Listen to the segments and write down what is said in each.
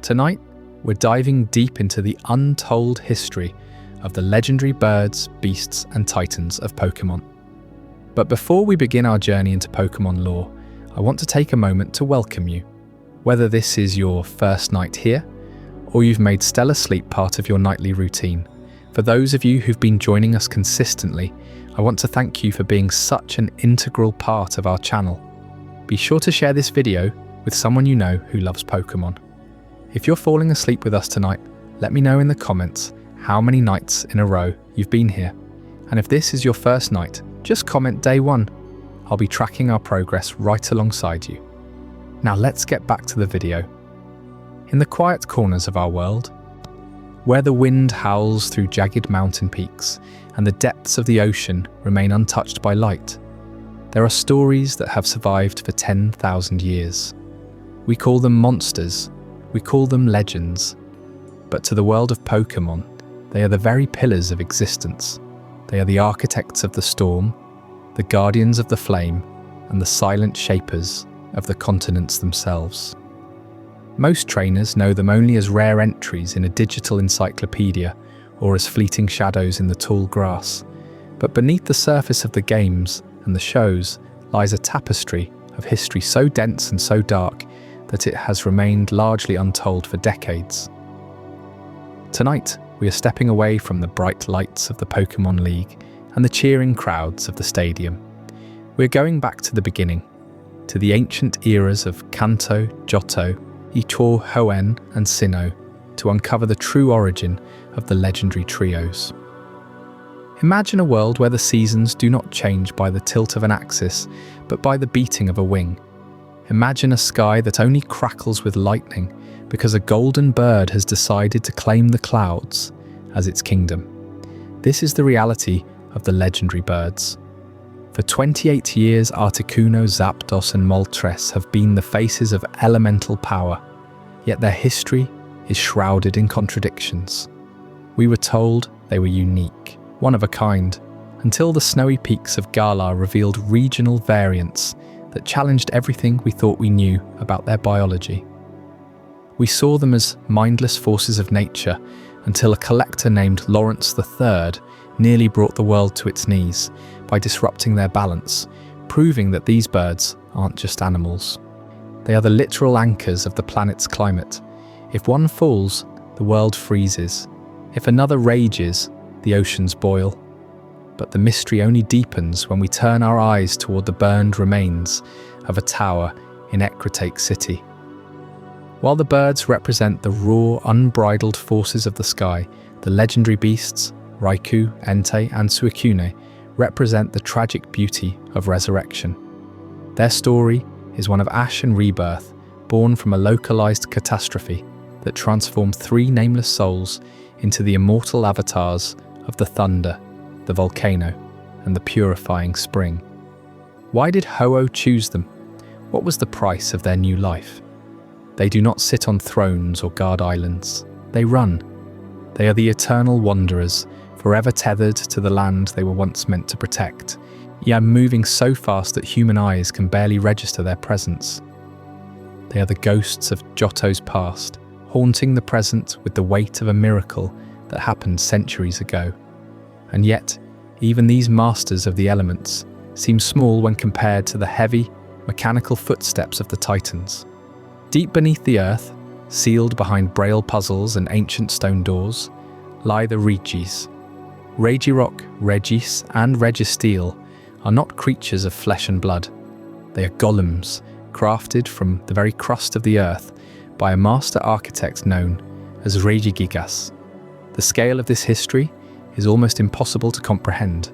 Tonight, we're diving deep into the untold history of the legendary birds, beasts, and titans of Pokémon. But before we begin our journey into Pokémon lore, I want to take a moment to welcome you. Whether this is your first night here, or you've made Stellar Sleep part of your nightly routine, for those of you who've been joining us consistently, I want to thank you for being such an integral part of our channel. Be sure to share this video with someone you know who loves Pokémon. If you're falling asleep with us tonight, let me know in the comments how many nights in a row you've been here. And if this is your first night, just comment day 1. I'll be tracking our progress right alongside you. Now let's get back to the video. In the quiet corners of our world, where the wind howls through jagged mountain peaks and the depths of the ocean remain untouched by light, there are stories that have survived for 10,000 years. We call them monsters, we call them legends, but to the world of Pokémon, they are the very pillars of existence. They are the architects of the storm, the guardians of the flame, and the silent shapers of the continents themselves. Most trainers know them only as rare entries in a digital encyclopedia or as fleeting shadows in the tall grass, but beneath the surface of the games and the shows lies a tapestry of history so dense and so dark that it has remained largely untold for decades. Tonight, we are stepping away from the bright lights of the Pokémon League and the cheering crowds of the stadium. We're going back to the beginning, to the ancient eras of Kanto, Johto, Itto, Hoenn, and Sinnoh, to uncover the true origin of the legendary trios. Imagine a world where the seasons do not change by the tilt of an axis, but by the beating of a wing. Imagine a sky that only crackles with lightning because a golden bird has decided to claim the clouds as its kingdom. This is the reality of the legendary birds. For 28 years, Articuno, Zapdos, and Moltres have been the faces of elemental power, yet their history is shrouded in contradictions. We were told they were unique, one of a kind, until the snowy peaks of Galar revealed regional variants that challenged everything we thought we knew about their biology. We saw them as mindless forces of nature until a collector named Lawrence III nearly brought the world to its knees by disrupting their balance, proving that these birds aren't just animals. They are the literal anchors of the planet's climate. If one falls, the world freezes. If another rages, the oceans boil. But the mystery only deepens when we turn our eyes toward the burned remains of a tower in Ecruteak City. While the birds represent the raw, unbridled forces of the sky, the legendary beasts, Raikou, Entei, and Suicune, represent the tragic beauty of resurrection. Their story is one of ash and rebirth, born from a localized catastrophe that transformed 3 nameless souls into the immortal avatars of the thunder, the volcano, and the purifying spring. Why did Ho-Oh choose them? What was the price of their new life? They do not sit on thrones or guard islands. They run. They are the eternal wanderers, forever tethered to the land they were once meant to protect, yet moving so fast that human eyes can barely register their presence. They are the ghosts of Johto's past, haunting the present with the weight of a miracle that happened centuries ago. And yet, even these masters of the elements seem small when compared to the heavy, mechanical footsteps of the Titans. Deep beneath the earth, sealed behind braille puzzles and ancient stone doors, lie the Regis. Regirock, Regis, and Registeel are not creatures of flesh and blood. They are golems, crafted from the very crust of the earth by a master architect known as Regigigas. The scale of this history is almost impossible to comprehend.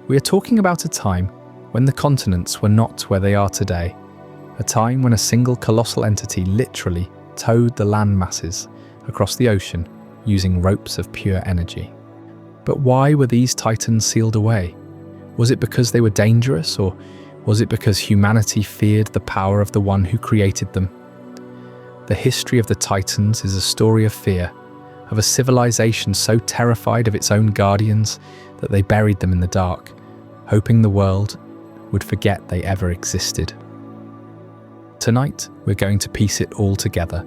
We are talking about a time when the continents were not where they are today, a time when a single colossal entity literally towed the land masses across the ocean using ropes of pure energy. But why were these titans sealed away? Was it because they were dangerous, or was it because humanity feared the power of the one who created them? The history of the titans is a story of fear, of a civilization so terrified of its own guardians that they buried them in the dark, hoping the world would forget they ever existed. Tonight, we're going to piece it all together.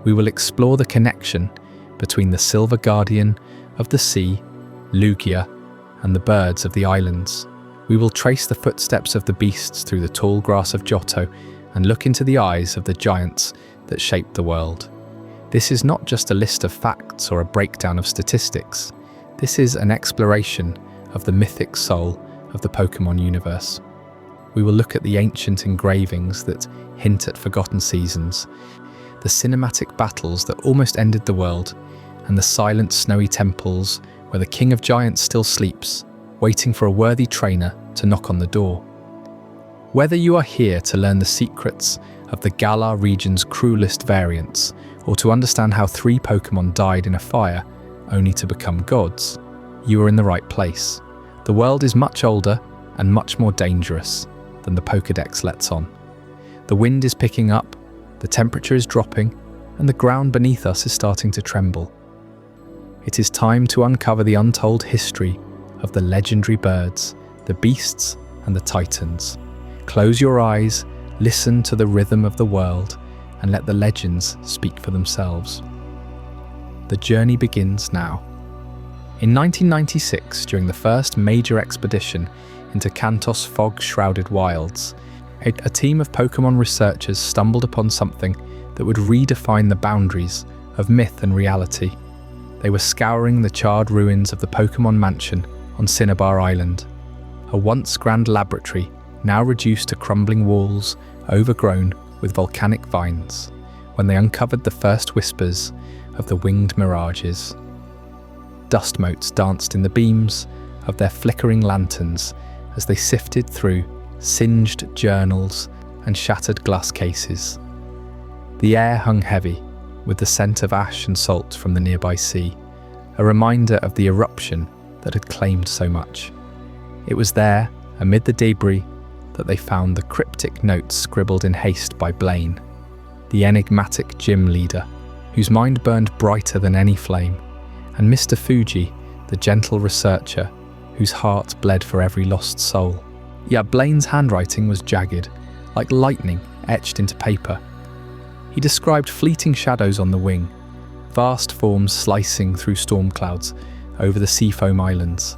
We will explore the connection between the silver guardian of the sea, Lugia, and the birds of the islands. We will trace the footsteps of the beasts through the tall grass of Johto and look into the eyes of the giants that shaped the world. This is not just a list of facts or a breakdown of statistics. This is an exploration of the mythic soul of the Pokémon universe. We will look at the ancient engravings that hint at forgotten seasons, the cinematic battles that almost ended the world, and the silent snowy temples where the King of Giants still sleeps, waiting for a worthy trainer to knock on the door. Whether you are here to learn the secrets of the Galar region's cruelest variants, or to understand how 3 Pokémon died in a fire only to become gods, you are in the right place. The world is much older and much more dangerous than the Pokédex lets on. The wind is picking up, the temperature is dropping, and the ground beneath us is starting to tremble. It is time to uncover the untold history of the legendary birds, the beasts, and the titans. Close your eyes, listen to the rhythm of the world, and let the legends speak for themselves. The journey begins now. In 1996, during the first major expedition into Kantos' fog-shrouded wilds, a team of Pokémon researchers stumbled upon something that would redefine the boundaries of myth and reality. They were scouring the charred ruins of the Pokémon Mansion on Cinnabar Island, a once grand laboratory now reduced to crumbling walls overgrown with volcanic vines, when they uncovered the first whispers of the winged mirages. Dust motes danced in the beams of their flickering lanterns as they sifted through singed journals and shattered glass cases. The air hung heavy with the scent of ash and salt from the nearby sea, a reminder of the eruption that had claimed so much. It was there, amid the debris, that they found the cryptic notes scribbled in haste by Blaine, the enigmatic gym leader, whose mind burned brighter than any flame, and Mr. Fuji, the gentle researcher, whose heart bled for every lost soul. Yet Blaine's handwriting was jagged, like lightning etched into paper. He described fleeting shadows on the wing, vast forms slicing through storm clouds over the seafoam islands,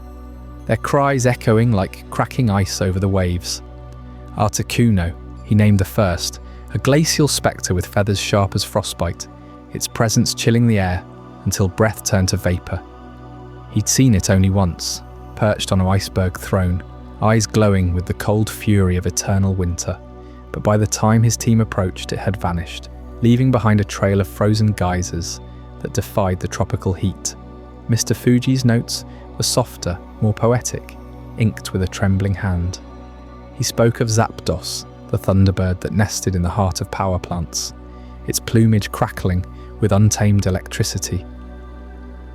their cries echoing like cracking ice over the waves. Articuno, he named the first, a glacial spectre with feathers sharp as frostbite, its presence chilling the air until breath turned to vapour. He'd seen it only once, perched on an iceberg throne, eyes glowing with the cold fury of eternal winter. But by the time his team approached, it had vanished, leaving behind a trail of frozen geysers that defied the tropical heat. Mr. Fuji's notes were softer, more poetic, inked with a trembling hand. He spoke of Zapdos, the thunderbird that nested in the heart of power plants, its plumage crackling with untamed electricity.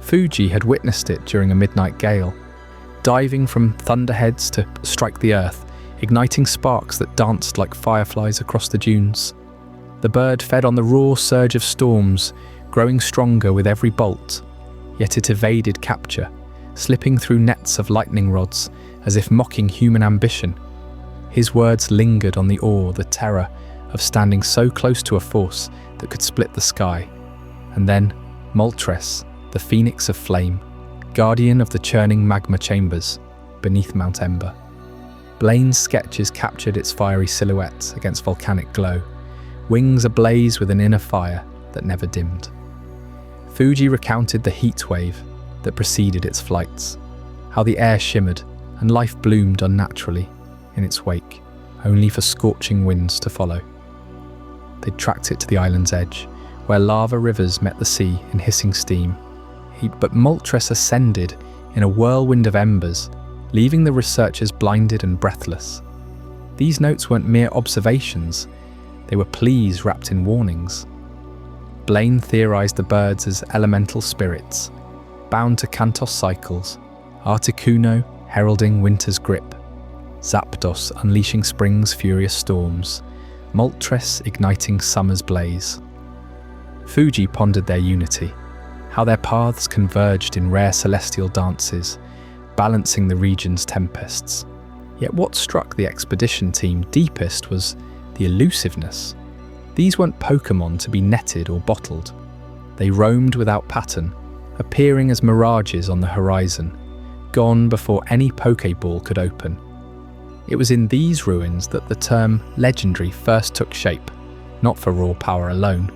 Fuji had witnessed it during a midnight gale, diving from thunderheads to strike the earth, igniting sparks that danced like fireflies across the dunes. The bird fed on the raw surge of storms, growing stronger with every bolt, yet it evaded capture, slipping through nets of lightning rods as if mocking human ambition. His words lingered on the awe, the terror of standing so close to a force that could split the sky. And then, Moltres, the phoenix of flame, guardian of the churning magma chambers beneath Mount Ember. Blaine's sketches captured its fiery silhouette against volcanic glow, wings ablaze with an inner fire that never dimmed. Fuji recounted the heat wave that preceded its flights, how the air shimmered and life bloomed unnaturally in its wake, only for scorching winds to follow. They tracked it to the island's edge, where lava rivers met the sea in hissing steam. But Moltres ascended in a whirlwind of embers, leaving the researchers blinded and breathless. These notes weren't mere observations, they were pleas wrapped in warnings. Blaine theorized the birds as elemental spirits, bound to Kantos cycles, Articuno heralding winter's grip, Zapdos unleashing spring's furious storms, Moltres igniting summer's blaze. Fuji pondered their unity, how their paths converged in rare celestial dances, balancing the region's tempests. Yet what struck the expedition team deepest was the elusiveness. These weren't Pokémon to be netted or bottled. They roamed without pattern, appearing as mirages on the horizon, gone before any Pokeball could open. It was in these ruins that the term legendary first took shape, not for raw power alone,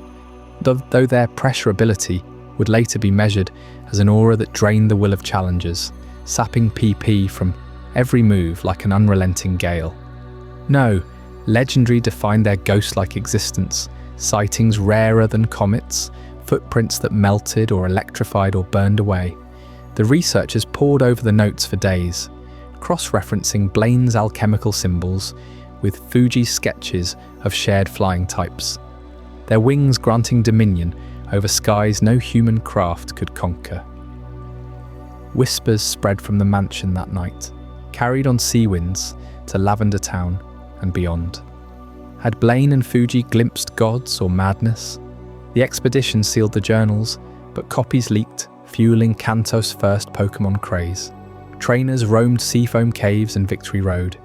though their pressure ability would later be measured as an aura that drained the will of challengers, sapping PP from every move like an unrelenting gale. No, legendary defined their ghost-like existence, sightings rarer than comets, footprints that melted or electrified or burned away. The researchers pored over the notes for days, cross-referencing Blaine's alchemical symbols with Fuji's sketches of shared flying types, their wings granting dominion over skies no human craft could conquer. Whispers spread from the mansion that night, carried on sea winds to Lavender Town and beyond. Had Blaine and Fuji glimpsed gods or madness? The expedition sealed the journals, but copies leaked, fueling Kanto's first Pokémon craze. Trainers roamed Seafoam Caves and Victory Road,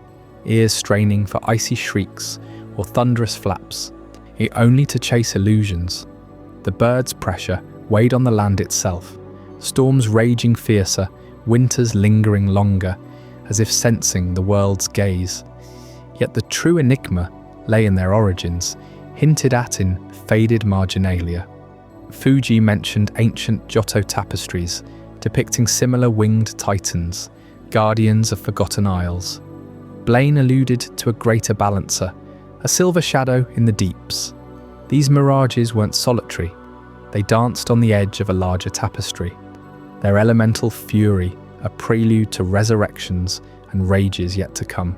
ears straining for icy shrieks or thunderous flaps, only to chase illusions. The birds' pressure weighed on the land itself, storms raging fiercer, winters lingering longer, as if sensing the world's gaze. Yet the true enigma lay in their origins, hinted at in faded marginalia. Fuji mentioned ancient Johto tapestries, depicting similar winged titans, guardians of forgotten isles. Blaine alluded to a greater balancer, a silver shadow in the deeps. These mirages weren't solitary, they danced on the edge of a larger tapestry, their elemental fury a prelude to resurrections and rages yet to come.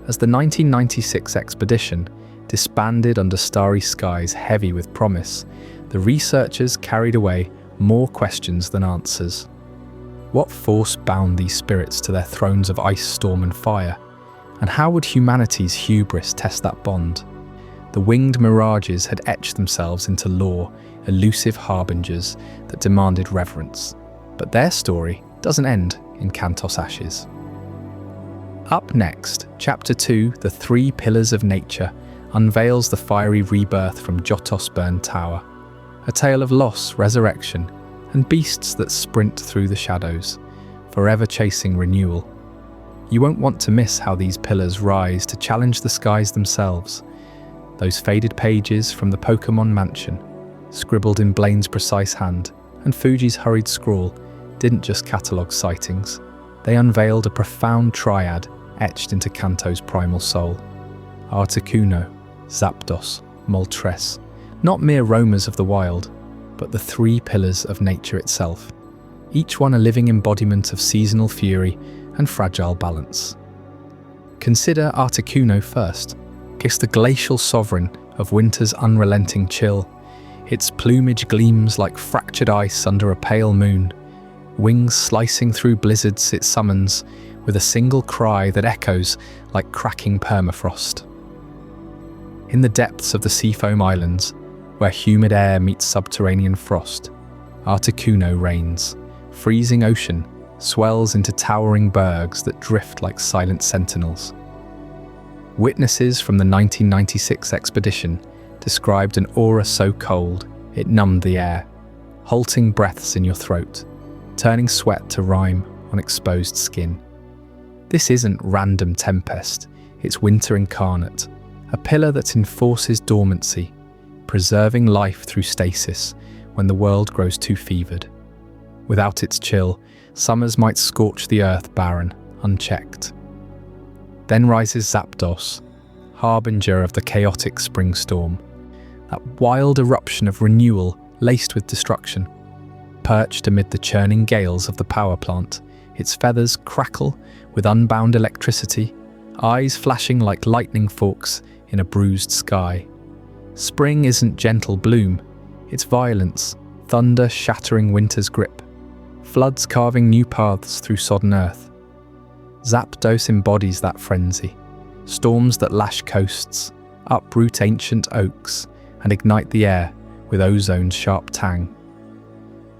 As the 1996 expedition disbanded under starry skies heavy with promise, the researchers carried away more questions than answers. What force bound these spirits to their thrones of ice, storm and fire? And how would humanity's hubris test that bond? The winged mirages had etched themselves into lore, elusive harbingers that demanded reverence. But their story doesn't end in Kantos ashes. Up next, Chapter 2, The Three Pillars of Nature, unveils the fiery rebirth from Johto's burned tower. A tale of loss, resurrection, and beasts that sprint through the shadows, forever chasing renewal. You won't want to miss how these pillars rise to challenge the skies themselves. Those faded pages from the Pokémon mansion, scribbled in Blaine's precise hand, and Fuji's hurried scrawl, didn't just catalogue sightings. They unveiled a profound triad etched into Kanto's primal soul. Articuno, Zapdos, Moltres, not mere roamers of the wild, but the three pillars of nature itself, each one a living embodiment of seasonal fury and fragile balance. Consider Articuno first. It's the glacial sovereign of winter's unrelenting chill. Its plumage gleams like fractured ice under a pale moon. Wings slicing through blizzards it summons, with a single cry that echoes like cracking permafrost. In the depths of the Seafoam Islands, where humid air meets subterranean frost, Articuno reigns. Freezing ocean swells into towering bergs that drift like silent sentinels. Witnesses from the 1996 expedition described an aura so cold it numbed the air, halting breaths in your throat, turning sweat to rime on exposed skin. This isn't random tempest, it's winter incarnate, a pillar that enforces dormancy, preserving life through stasis when the world grows too fevered. Without its chill, summers might scorch the earth barren, unchecked. Then rises Zapdos, harbinger of the chaotic spring storm, that wild eruption of renewal laced with destruction. Perched amid the churning gales of the power plant, its feathers crackle with unbound electricity, eyes flashing like lightning forks in a bruised sky. Spring isn't gentle bloom, it's violence, thunder shattering winter's grip, floods carving new paths through sodden earth. Zapdos embodies that frenzy, storms that lash coasts, uproot ancient oaks, and ignite the air with ozone's sharp tang.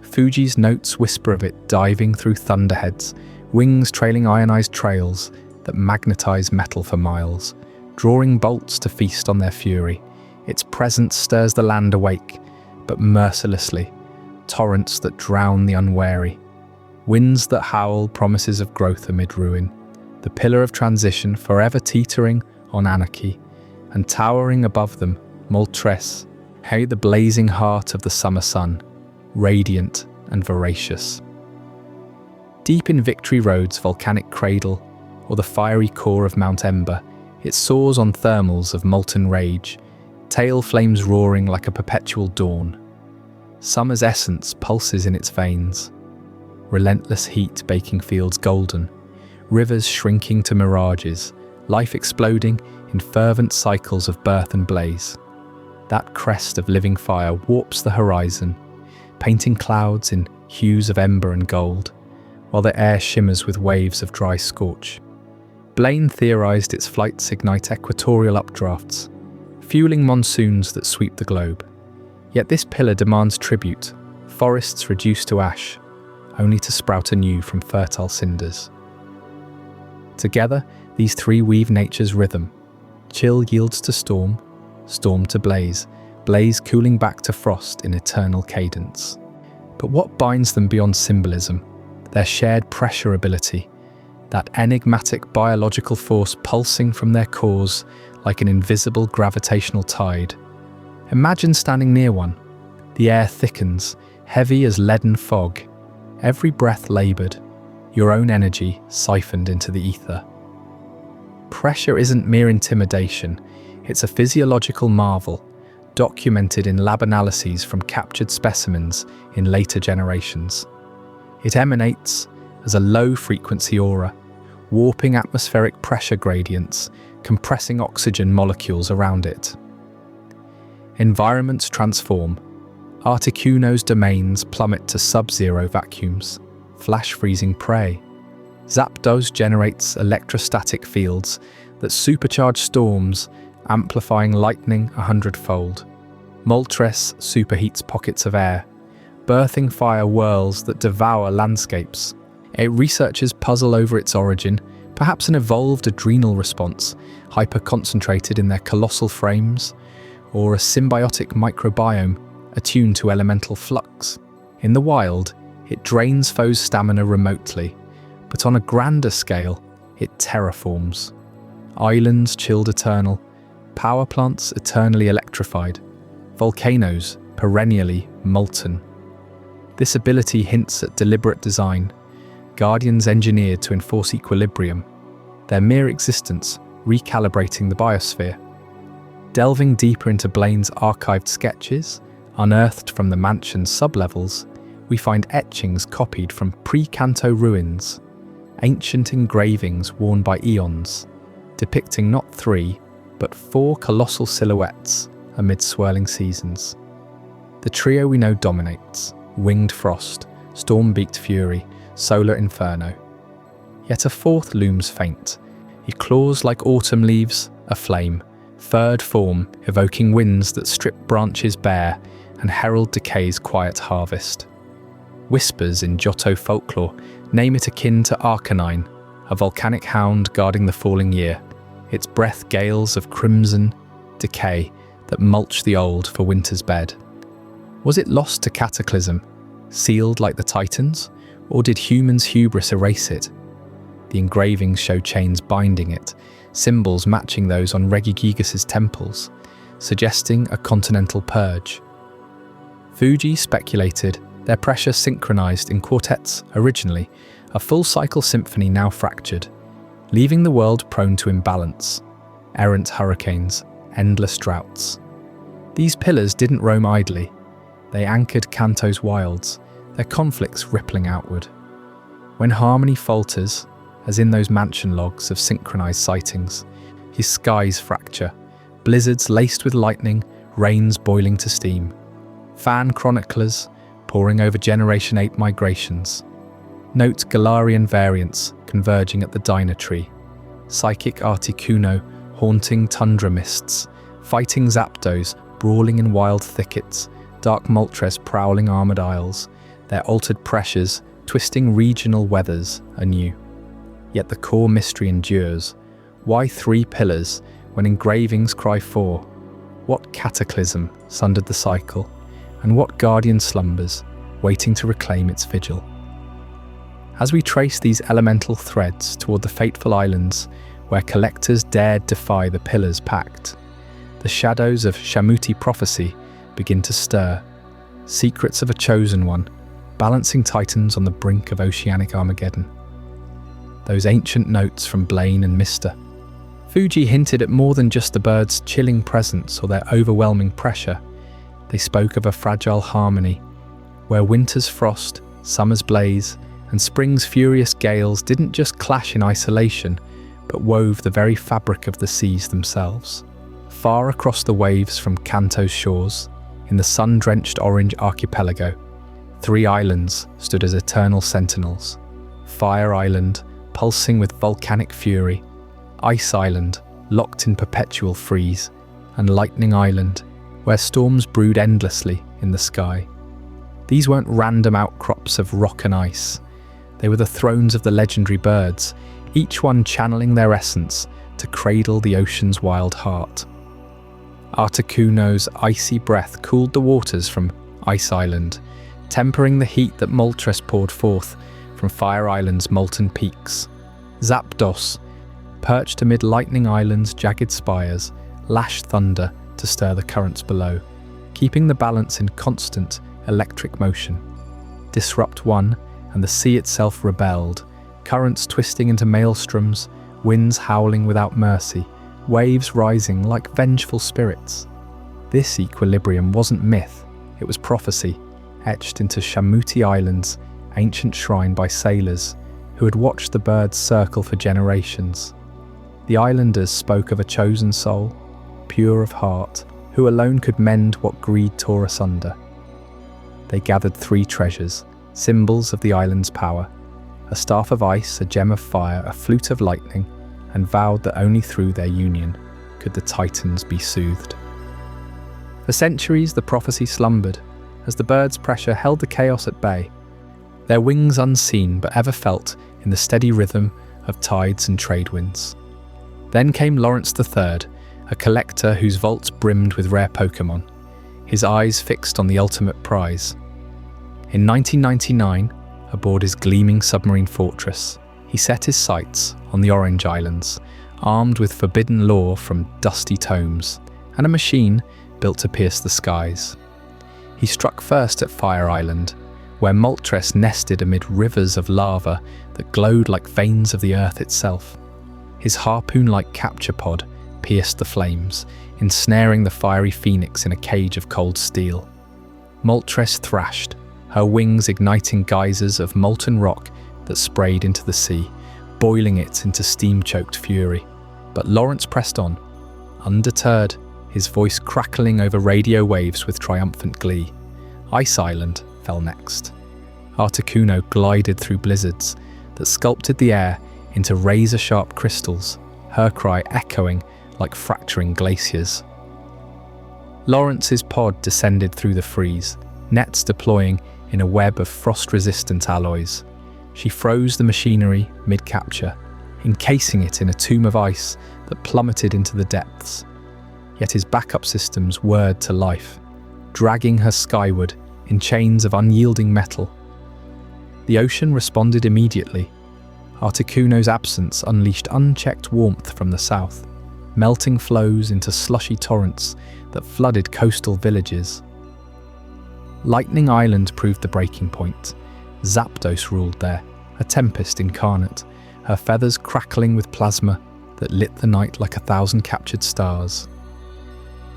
Fuji's notes whisper of it diving through thunderheads, wings trailing ionized trails that magnetize metal for miles, drawing bolts to feast on their fury. Its presence stirs the land awake, but mercilessly, torrents that drown the unwary, winds that howl promises of growth amid ruin, the pillar of transition forever teetering on anarchy, and towering above them, Moltres, hey, the blazing heart of the summer sun, radiant and voracious. Deep in Victory Road's volcanic cradle, or the fiery core of Mount Ember, it soars on thermals of molten rage, tail flames roaring like a perpetual dawn. Summer's essence pulses in its veins, relentless heat baking fields golden, rivers shrinking to mirages, life exploding in fervent cycles of birth and blaze. That crest of living fire warps the horizon, painting clouds in hues of ember and gold, while the air shimmers with waves of dry scorch. Blaine theorized its flights ignite equatorial updrafts, fueling monsoons that sweep the globe. Yet this pillar demands tribute, forests reduced to ash, only to sprout anew from fertile cinders. Together, these three weave nature's rhythm. Chill yields to storm, storm to blaze, blaze cooling back to frost in eternal cadence. But what binds them beyond symbolism? Their shared pressure ability, that enigmatic biological force pulsing from their cores like an invisible gravitational tide. Imagine standing near one. The air thickens, heavy as leaden fog, every breath laboured, your own energy siphoned into the ether. Pressure isn't mere intimidation, it's a physiological marvel, documented in lab analyses from captured specimens in later generations. It emanates as a low-frequency aura, warping atmospheric pressure gradients, compressing oxygen molecules around it. Environments transform. Articuno's domains plummet to sub-zero vacuums, flash-freezing prey. Zapdos generates electrostatic fields that supercharge storms, amplifying lightning 100-fold. Moltres superheats pockets of air, birthing fire whirls that devour landscapes. Researchers puzzle over its origin, perhaps an evolved adrenal response, hyper-concentrated in their colossal frames, or a symbiotic microbiome attuned to elemental flux. In the wild, it drains foes' stamina remotely, but on a grander scale, it terraforms. Islands chilled eternal, power plants eternally electrified, volcanoes perennially molten. This ability hints at deliberate design, guardians engineered to enforce equilibrium, their mere existence recalibrating the biosphere. Delving deeper into Blaine's archived sketches, unearthed from the mansion's sublevels, we find etchings copied from pre-Kanto ruins, ancient engravings worn by eons, depicting not 3, but 4 colossal silhouettes amid swirling seasons. The trio we know dominates: winged frost, storm-beaked fury, solar inferno. Yet a fourth looms faint. He claws like autumn leaves, aflame, third form evoking winds that strip branches bare and herald decay's quiet harvest. Whispers in Johto folklore name it akin to Arcanine, a volcanic hound guarding the falling year, its breath gales of crimson decay that mulch the old for winter's bed. Was it lost to cataclysm, sealed like the Titans, or did humans' hubris erase it? The engravings show chains binding it, symbols matching those on Regigigas' temples, suggesting a continental purge. Fuji speculated their pressure synchronized in quartets originally, a full-cycle symphony now fractured, leaving the world prone to imbalance, errant hurricanes, endless droughts. These pillars didn't roam idly. They anchored Kanto's wilds, their conflicts rippling outward. When harmony falters, as in those mansion logs of synchronized sightings, his skies fracture, blizzards laced with lightning, rains boiling to steam. Fan chroniclers pouring over Generation 8 migrations. Note Galarian variants converging at the Dynatree. Psychic Articuno haunting tundra mists, fighting Zapdos brawling in wild thickets, Dark Moltres prowling armoured isles, their altered pressures twisting regional weathers anew. Yet the core mystery endures. Why 3 pillars when engravings cry 4? What cataclysm sundered the cycle? and what guardian slumbers, waiting to reclaim its vigil. As we trace these elemental threads toward the fateful islands where collectors dared defy the Pillar's pact, the shadows of Shamuti prophecy begin to stir, secrets of a chosen one, balancing titans on the brink of oceanic Armageddon. Those ancient notes from Blaine and Mister. Fuji hinted at more than just the birds' chilling presence or their overwhelming pressure. They spoke of a fragile harmony, where winter's frost, summer's blaze, and spring's furious gales didn't just clash in isolation, but wove the very fabric of the seas themselves. Far across the waves from Kanto's shores, in the sun-drenched orange archipelago, 3 islands stood as eternal sentinels. Fire Island, pulsing with volcanic fury, Ice Island, locked in perpetual freeze, and Lightning Island, where storms brewed endlessly in the sky. These weren't random outcrops of rock and ice. They were the thrones of the legendary birds, each one channeling their essence to cradle the ocean's wild heart. Articuno's icy breath cooled the waters from Ice Island, tempering the heat that Moltres poured forth from Fire Island's molten peaks. Zapdos, perched amid Lightning Island's jagged spires, lashed thunder to stir the currents below, keeping the balance in constant electric motion. Disrupt one, and the sea itself rebelled, currents twisting into maelstroms, winds howling without mercy, waves rising like vengeful spirits. This equilibrium wasn't myth, it was prophecy, etched into Shamuti Island's ancient shrine by sailors who had watched the birds circle for generations. The islanders spoke of a chosen soul, pure of heart, who alone could mend what greed tore asunder. They gathered 3 treasures, symbols of the island's power, a staff of ice, a gem of fire, a flute of lightning, and vowed that only through their union could the titans be soothed. For centuries the prophecy slumbered, as the birds' pressure held the chaos at bay, their wings unseen but ever felt in the steady rhythm of tides and trade winds. Then came Lawrence III, a collector whose vaults brimmed with rare Pokémon, his eyes fixed on the ultimate prize. In 1999, aboard his gleaming submarine fortress, he set his sights on the Orange Islands, armed with forbidden lore from dusty tomes, and a machine built to pierce the skies. He struck first at Fire Island, where Moltres nested amid rivers of lava that glowed like veins of the earth itself. His harpoon-like capture pod pierced the flames, ensnaring the fiery phoenix in a cage of cold steel. Moltres thrashed, her wings igniting geysers of molten rock that sprayed into the sea, boiling it into steam-choked fury. But Lawrence pressed on, undeterred, his voice crackling over radio waves with triumphant glee. Ice Island fell next. Articuno glided through blizzards that sculpted the air into razor-sharp crystals, her cry echoing like fracturing glaciers. Lawrence's pod descended through the freeze, nets deploying in a web of frost-resistant alloys. She froze the machinery mid-capture, encasing it in a tomb of ice that plummeted into the depths. Yet his backup systems whirred to life, dragging her skyward in chains of unyielding metal. The ocean responded immediately. Articuno's absence unleashed unchecked warmth from the south, melting flows into slushy torrents that flooded coastal villages. Lightning Island proved the breaking point. Zapdos ruled there, a tempest incarnate, her feathers crackling with plasma that lit the night like 1,000 captured stars.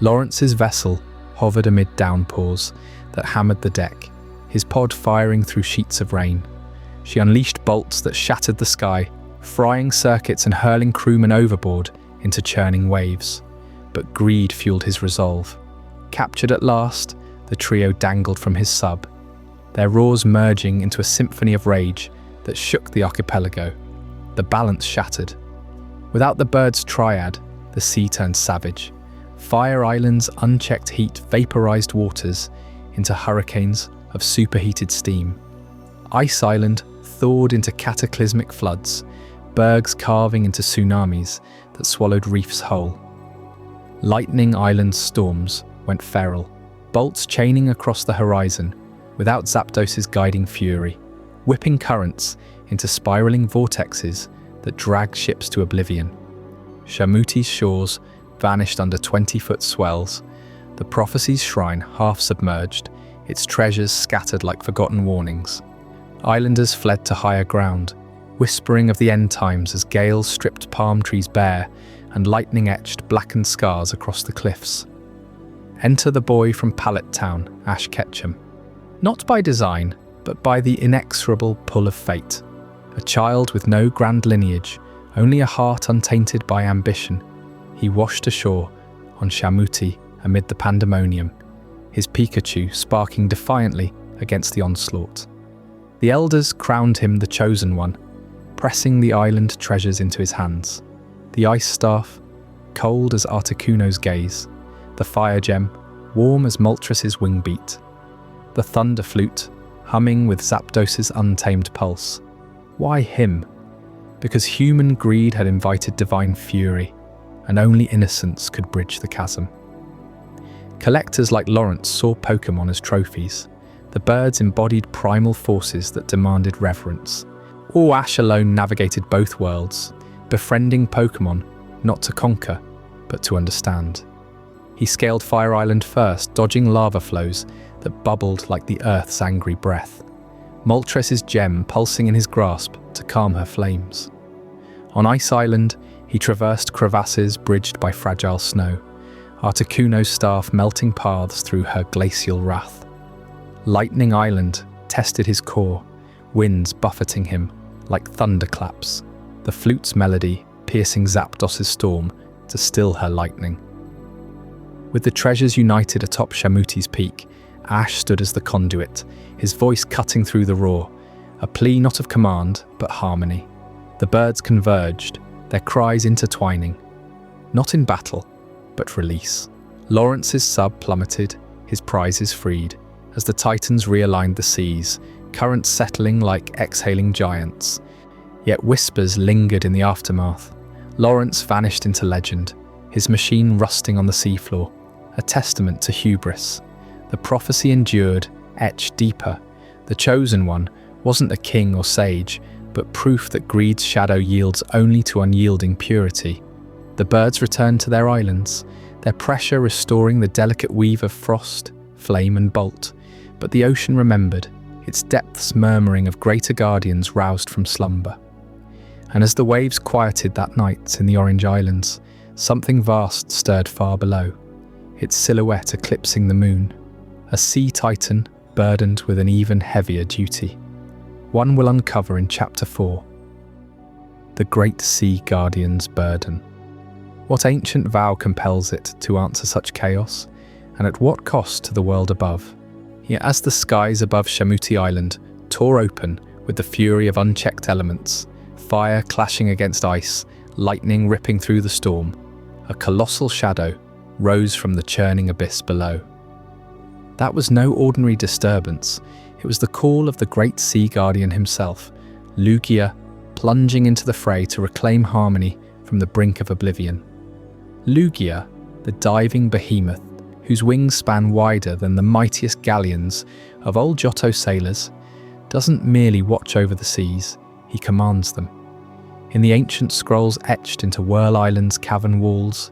Lawrence's vessel hovered amid downpours that hammered the deck, his pod firing through sheets of rain. She unleashed bolts that shattered the sky, frying circuits and hurling crewmen overboard into churning waves. But greed fueled his resolve. Captured at last, the trio dangled from his sub, their roars merging into a symphony of rage that shook the archipelago. The balance shattered. Without the birds' triad, the sea turned savage. Fire Island's unchecked heat vaporized waters into hurricanes of superheated steam. Ice Island thawed into cataclysmic floods, bergs carving into tsunamis that swallowed reefs whole. Lightning Island's storms went feral, bolts chaining across the horizon without Zapdos's guiding fury, whipping currents into spiraling vortexes that drag ships to oblivion. Shamuti's shores vanished under 20-foot swells, the prophecy's shrine half submerged, its treasures scattered like forgotten warnings. Islanders fled to higher ground, whispering of the end times as gales stripped palm trees bare and lightning etched blackened scars across the cliffs. Enter the boy from Pallet Town, Ash Ketchum. Not by design, but by the inexorable pull of fate. A child with no grand lineage, only a heart untainted by ambition, he washed ashore on Shamuti amid the pandemonium, his Pikachu sparking defiantly against the onslaught. The elders crowned him the chosen one, pressing the island treasures into his hands. The ice staff, cold as Articuno's gaze, the fire gem, warm as Moltres' wing beat, the thunder flute, humming with Zapdos's untamed pulse. Why him? Because human greed had invited divine fury, and only innocence could bridge the chasm. Collectors like Lawrence saw Pokémon as trophies. The birds embodied primal forces that demanded reverence. Ash alone navigated both worlds, befriending Pokémon not to conquer, but to understand. He scaled Fire Island first, dodging lava flows that bubbled like the Earth's angry breath, Moltres' gem pulsing in his grasp to calm her flames. On Ice Island, he traversed crevasses bridged by fragile snow, Articuno's staff melting paths through her glacial wrath. Lightning Island tested his core, winds buffeting him like thunderclaps, the flute's melody piercing Zapdos's storm to still her lightning. With the treasures united atop Shamuti's peak, Ash stood as the conduit, his voice cutting through the roar, a plea not of command, but harmony. The birds converged, their cries intertwining, not in battle, but release. Lawrence's sub plummeted, his prizes freed, as the Titans realigned the seas, currents settling like exhaling giants. Yet whispers lingered in the aftermath. Lawrence vanished into legend, his machine rusting on the seafloor, a testament to hubris. The prophecy endured, etched deeper. The chosen one wasn't a king or sage, but proof that greed's shadow yields only to unyielding purity. The birds returned to their islands, their pressure restoring the delicate weave of frost, flame and bolt. But the ocean remembered, its depths murmuring of greater guardians roused from slumber. And as the waves quieted that night in the Orange Islands, something vast stirred far below, its silhouette eclipsing the moon. A sea titan burdened with an even heavier duty. One we'll uncover in Chapter 4. The Great Sea Guardian's Burden. What ancient vow compels it to answer such chaos, and at what cost to the world above? Yet as the skies above Shamuti Island tore open with the fury of unchecked elements, fire clashing against ice, lightning ripping through the storm, a colossal shadow rose from the churning abyss below. That was no ordinary disturbance. It was the call of the great sea guardian himself, Lugia, plunging into the fray to reclaim harmony from the brink of oblivion. Lugia, the diving behemoth, whose wings span wider than the mightiest galleons of old Johto sailors, doesn't merely watch over the seas, he commands them. In the ancient scrolls etched into Whirl Island's cavern walls,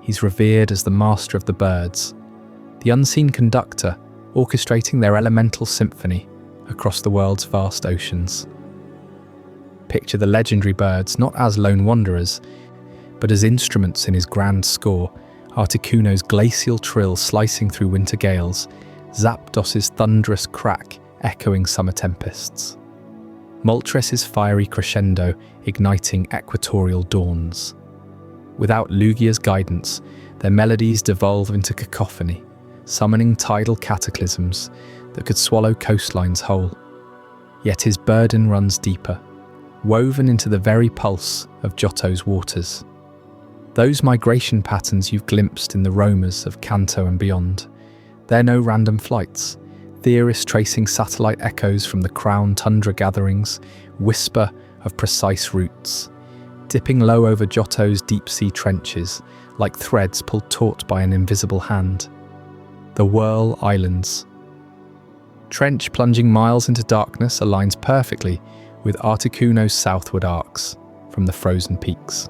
he's revered as the master of the birds, the unseen conductor orchestrating their elemental symphony across the world's vast oceans. Picture the legendary birds not as lone wanderers, but as instruments in his grand score, Articuno's glacial trill slicing through winter gales, Zapdos's thunderous crack echoing summer tempests, Moltres' fiery crescendo igniting equatorial dawns. Without Lugia's guidance, their melodies devolve into cacophony, summoning tidal cataclysms that could swallow coastlines whole. Yet his burden runs deeper, woven into the very pulse of Johto's waters. Those migration patterns you've glimpsed in the roamers of Kanto and beyond, they're no random flights. Theorists tracing satellite echoes from the crown tundra gatherings whisper of precise routes, dipping low over Johto's deep-sea trenches like threads pulled taut by an invisible hand. the Whirl Islands. Trench plunging miles into darkness aligns perfectly with Articuno's southward arcs from the frozen peaks.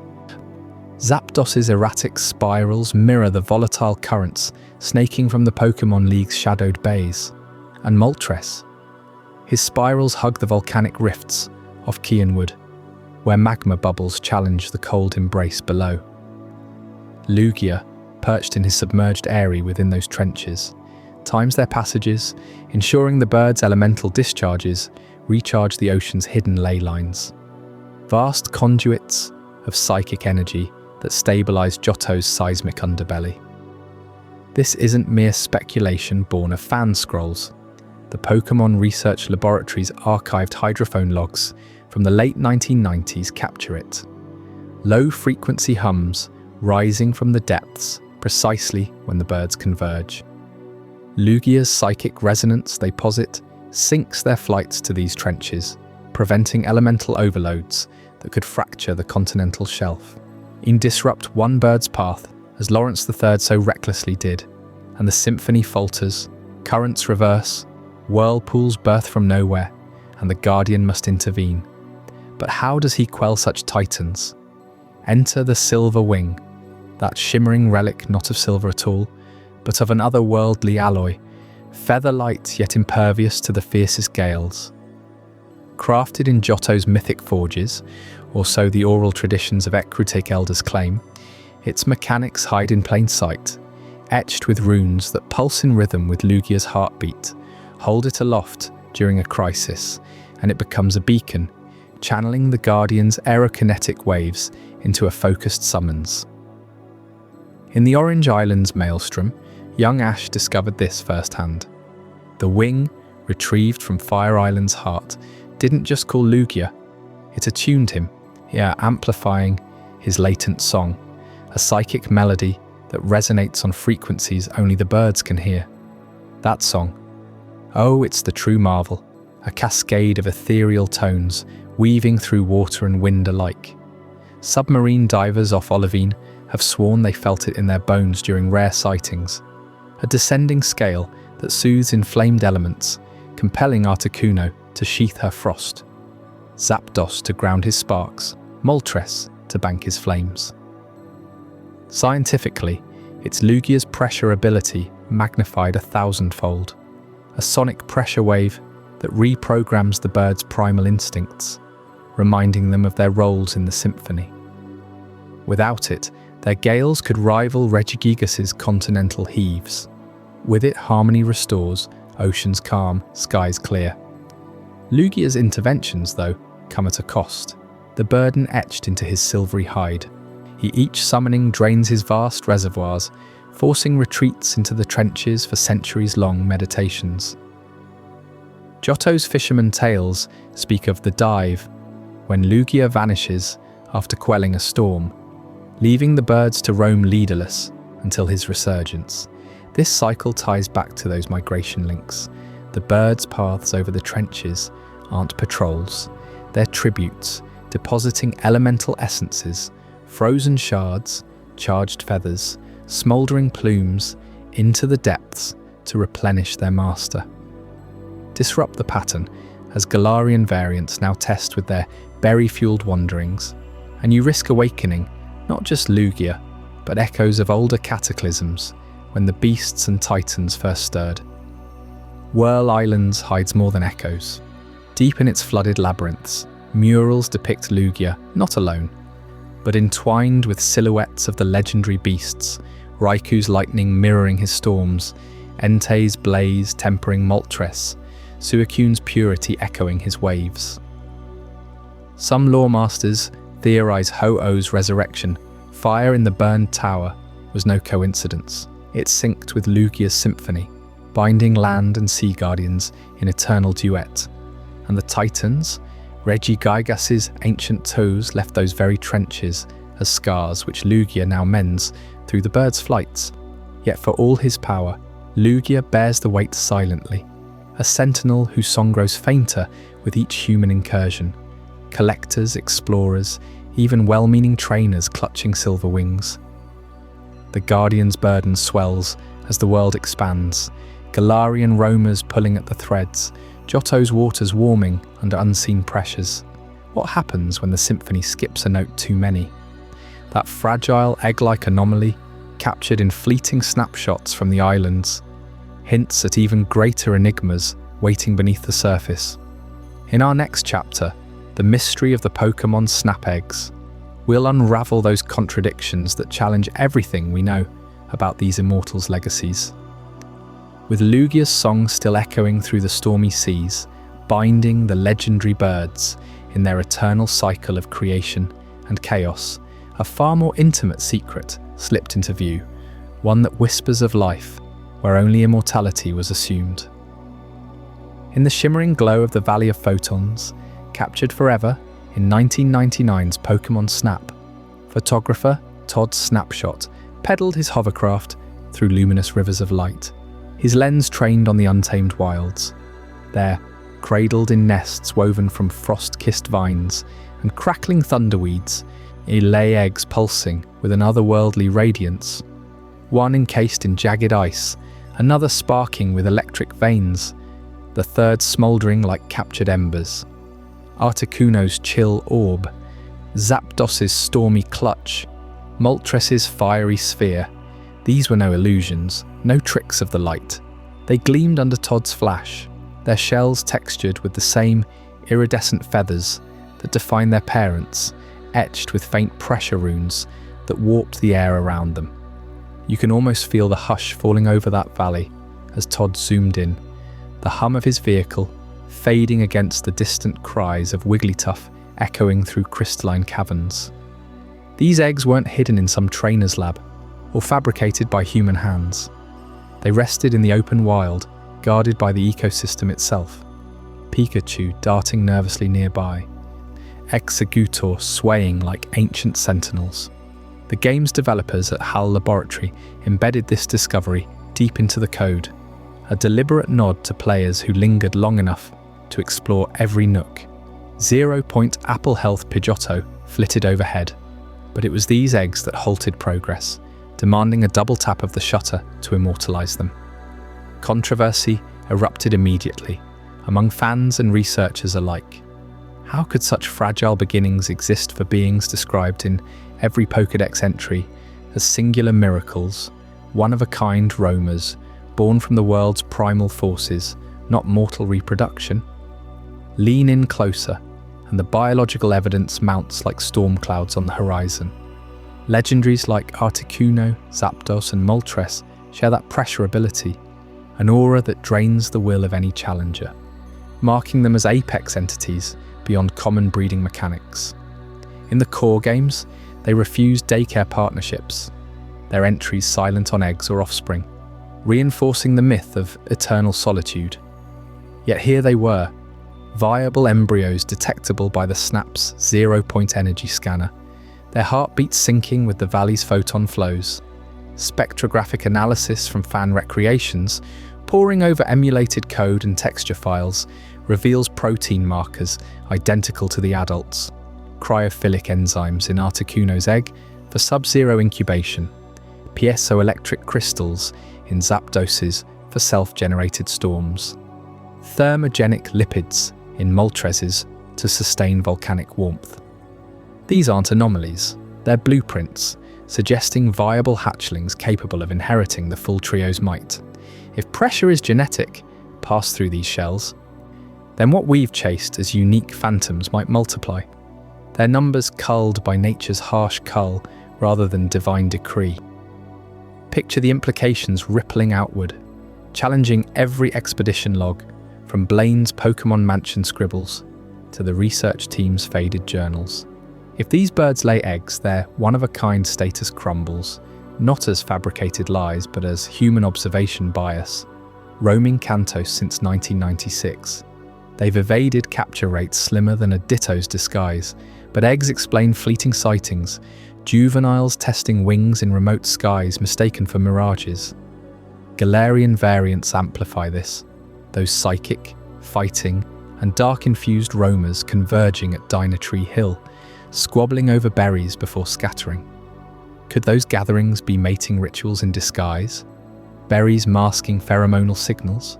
Zapdos's erratic spirals mirror the volatile currents snaking from the Pokémon League's shadowed bays. And Moltres. His spirals hug the volcanic rifts off Kianwood, where magma bubbles challenge the cold embrace below. Lugia, perched in his submerged eyrie within those trenches, times their passages, ensuring the bird's elemental discharges recharge the ocean's hidden ley lines. Vast conduits of psychic energy that stabilize Johto's seismic underbelly. This isn't mere speculation born of fan scrolls. The Pokémon Research Laboratory's archived hydrophone logs from the late 1990s capture it. Low-frequency hums rising from the depths precisely when the birds converge. Lugia's psychic resonance, they posit, sinks their flights to these trenches, preventing elemental overloads that could fracture the continental shelf. Disrupt one bird's path, as Lawrence III so recklessly did, and the symphony falters, currents reverse, whirlpools birth from nowhere, and the Guardian must intervene. But how does he quell such titans? Enter the Silver Wing, that shimmering relic not of silver at all, but of an otherworldly alloy, feather-light yet impervious to the fiercest gales. Crafted in Johto's mythic forges, or so the oral traditions of Ecruteak elders claim, its mechanics hide in plain sight, etched with runes that pulse in rhythm with Lugia's heartbeat, hold it aloft during a crisis, and it becomes a beacon, channeling the Guardian's aerokinetic waves into a focused summons. In the Orange Islands maelstrom, young Ash discovered this firsthand. The wing, retrieved from Fire Island's heart, didn't just call Lugia, it attuned him, amplifying his latent song, a psychic melody that resonates on frequencies only the birds can hear. That song, oh, it's the true marvel, a cascade of ethereal tones weaving through water and wind alike. Submarine divers off Olivine have sworn they felt it in their bones during rare sightings, a descending scale that soothes inflamed elements, compelling Articuno to sheath her frost, Zapdos to ground his sparks, Moltres to bank his flames. Scientifically, it's Lugia's pressure ability magnified 1,000-fold, a sonic pressure wave that reprograms the bird's primal instincts, reminding them of their roles in the symphony. Without it, their gales could rival Regigigas's continental heaves. With it, harmony restores, oceans calm, skies clear. Lugia's interventions, though, come at a cost, the burden etched into his silvery hide. Each summoning drains his vast reservoirs, forcing retreats into the trenches for centuries-long meditations. Johto's fisherman tales speak of the dive, when Lugia vanishes after quelling a storm, leaving the birds to roam leaderless until his resurgence. This cycle ties back to those migration links. The birds' paths over the trenches aren't patrols, they're tributes, depositing elemental essences, frozen shards, charged feathers, smouldering plumes, into the depths to replenish their master. Disrupt the pattern as Galarian variants now test with their berry-fueled wanderings, and you risk awakening not just Lugia, but echoes of older cataclysms when the beasts and titans first stirred. Whirl Islands hides more than echoes. Deep in its flooded labyrinths, murals depict Lugia not alone, but entwined with silhouettes of the legendary beasts, Raiku's lightning mirroring his storms, Entei's blaze tempering Moltres, Suicune's purity echoing his waves. Some loremasters theorize Ho-Oh's resurrection, fire in the burned tower, was no coincidence. It synced with Lugia's symphony, binding land and sea guardians in eternal duet. And the Titans, Regigigas's ancient toes left those very trenches as scars which Lugia now mends through the bird's flights. Yet for all his power, Lugia bears the weight silently, a sentinel whose song grows fainter with each human incursion. Collectors, explorers, even well-meaning trainers clutching silver wings. The Guardian's burden swells as the world expands, Galarian roamers pulling at the threads, Johto's waters warming under unseen pressures. What happens when the symphony skips a note too many? That fragile egg-like anomaly, captured in fleeting snapshots from the islands, hints at even greater enigmas waiting beneath the surface. In our next chapter, The Mystery of the Pokémon Snap Eggs, we'll unravel those contradictions that challenge everything we know about these immortals' legacies. With Lugia's song still echoing through the stormy seas, binding the legendary birds in their eternal cycle of creation and chaos, a far more intimate secret slipped into view, one that whispers of life where only immortality was assumed. In the shimmering glow of the Valley of Photons, captured forever in 1999's Pokémon Snap, photographer Todd Snapshot pedaled his hovercraft through luminous rivers of light, his lens trained on the untamed wilds. There, cradled in nests woven from frost-kissed vines and crackling thunderweeds, lay eggs pulsing with an otherworldly radiance, one encased in jagged ice, another sparking with electric veins, the third smouldering like captured embers. Articuno's chill orb, Zapdos's stormy clutch, Moltres' fiery sphere. These were no illusions, no tricks of the light. They gleamed under Todd's flash, their shells textured with the same iridescent feathers that define their parents, etched with faint pressure runes that warped the air around them. You can almost feel the hush falling over that valley as Todd zoomed in, the hum of his vehicle fading against the distant cries of Wigglytuff echoing through crystalline caverns. These eggs weren't hidden in some trainer's lab or fabricated by human hands. They rested in the open wild, guarded by the ecosystem itself. Pikachu darting nervously nearby, Executor swaying like ancient sentinels. The game's developers at HAL Laboratory embedded this discovery deep into the code, a deliberate nod to players who lingered long enough to explore every nook. 0-point Apple Health Pidgeotto flitted overhead, but it was these eggs that halted progress, demanding a double tap of the shutter to immortalize them. Controversy erupted immediately, among fans and researchers alike. How could such fragile beginnings exist for beings described in every Pokédex entry as singular miracles, one-of-a-kind roamers, born from the world's primal forces, not mortal reproduction? Lean in closer, and the biological evidence mounts like storm clouds on the horizon. Legendaries like Articuno, Zapdos and Moltres share that pressure ability, an aura that drains the will of any challenger, marking them as apex entities beyond common breeding mechanics. In the core games, they refuse daycare partnerships, their entries silent on eggs or offspring, reinforcing the myth of eternal solitude. Yet here they were, viable embryos detectable by the Snap's 0-point energy scanner, their heartbeats syncing with the valley's photon flows. Spectrographic analysis from fan recreations, poring over emulated code and texture files, reveals protein markers identical to the adults, cryophilic enzymes in Articuno's egg for sub-zero incubation, piezoelectric crystals in Zapdos's for self-generated storms, thermogenic lipids in Moltres's to sustain volcanic warmth. These aren't anomalies, they're blueprints, suggesting viable hatchlings capable of inheriting the full trio's might. If pressure is genetic, passed through these shells, then what we've chased as unique phantoms might multiply, their numbers culled by nature's harsh cull rather than divine decree. Picture the implications rippling outward, challenging every expedition log, from Blaine's Pokémon Mansion scribbles to the research team's faded journals. If these birds lay eggs, their one-of-a-kind status crumbles, not as fabricated lies but as human observation bias. Roaming Kantos since 1996. They've evaded capture rates slimmer than a Ditto's disguise, but eggs explain fleeting sightings, juveniles testing wings in remote skies mistaken for mirages. Galarian variants amplify this, those psychic, fighting, and dark-infused roamers converging at Dynatree Hill, squabbling over berries before scattering. Could those gatherings be mating rituals in disguise? berries masking pheromonal signals.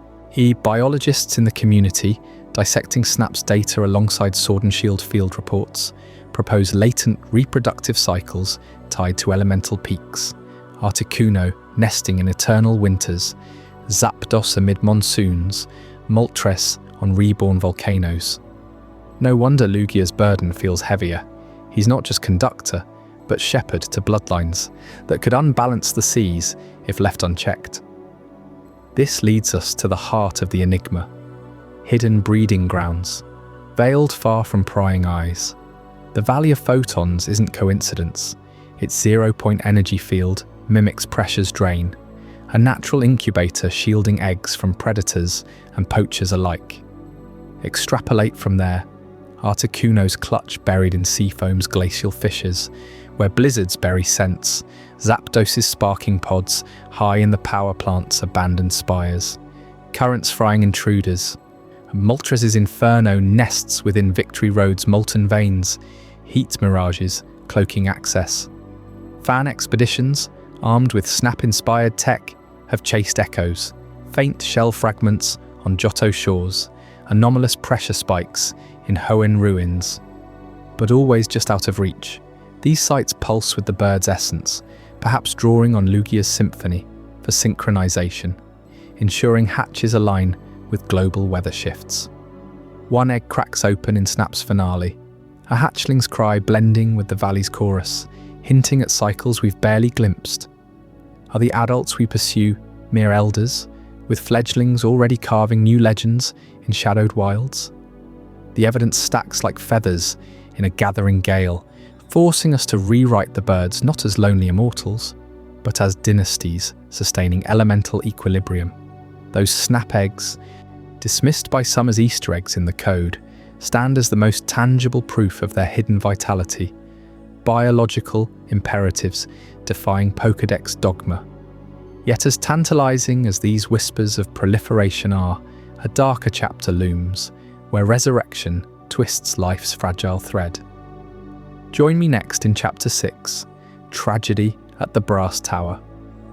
Biologists in the community, dissecting Snap's data alongside Sword and Shield field reports, propose latent reproductive cycles tied to elemental peaks. Articuno nesting in eternal winters, Zapdos amid monsoons, Moltres on reborn volcanoes. No wonder Lugia's burden feels heavier. He's not just conductor, but shepherd to bloodlines that could unbalance the seas if left unchecked. This leads us to the heart of the enigma. Hidden breeding grounds, veiled far from prying eyes. The Valley of Photons isn't coincidence. Its zero-point energy field mimics pressure's drain, a natural incubator shielding eggs from predators and poachers alike. Extrapolate from there, Articuno's clutch buried in Seafoam's glacial fissures, where blizzards bury scents, Zapdos's sparking pods high in the power plant's abandoned spires, currents frying intruders, and Moltres' inferno nests within Victory Road's molten veins, heat mirages cloaking access. Fan expeditions, armed with Snap-inspired tech, have chased echoes, faint shell fragments on Johto shores, anomalous pressure spikes in Hoenn ruins. But always just out of reach, these sites pulse with the bird's essence, perhaps drawing on Lugia's symphony for synchronization, ensuring hatches align with global weather shifts. One egg cracks open in Snap's finale, a hatchling's cry blending with the valley's chorus, hinting at cycles we've barely glimpsed. Are the adults we pursue mere elders, with fledglings already carving new legends in shadowed wilds? The evidence stacks like feathers in a gathering gale, forcing us to rewrite the birds not as lonely immortals, but as dynasties sustaining elemental equilibrium. Those snap eggs, dismissed by some as Easter eggs in the code, stand as the most tangible proof of their hidden vitality, biological imperatives defying Pokédex dogma. Yet as tantalizing as these whispers of proliferation are, a darker chapter looms, where resurrection twists life's fragile thread. Join me next in Chapter 6, Tragedy at the Brass Tower,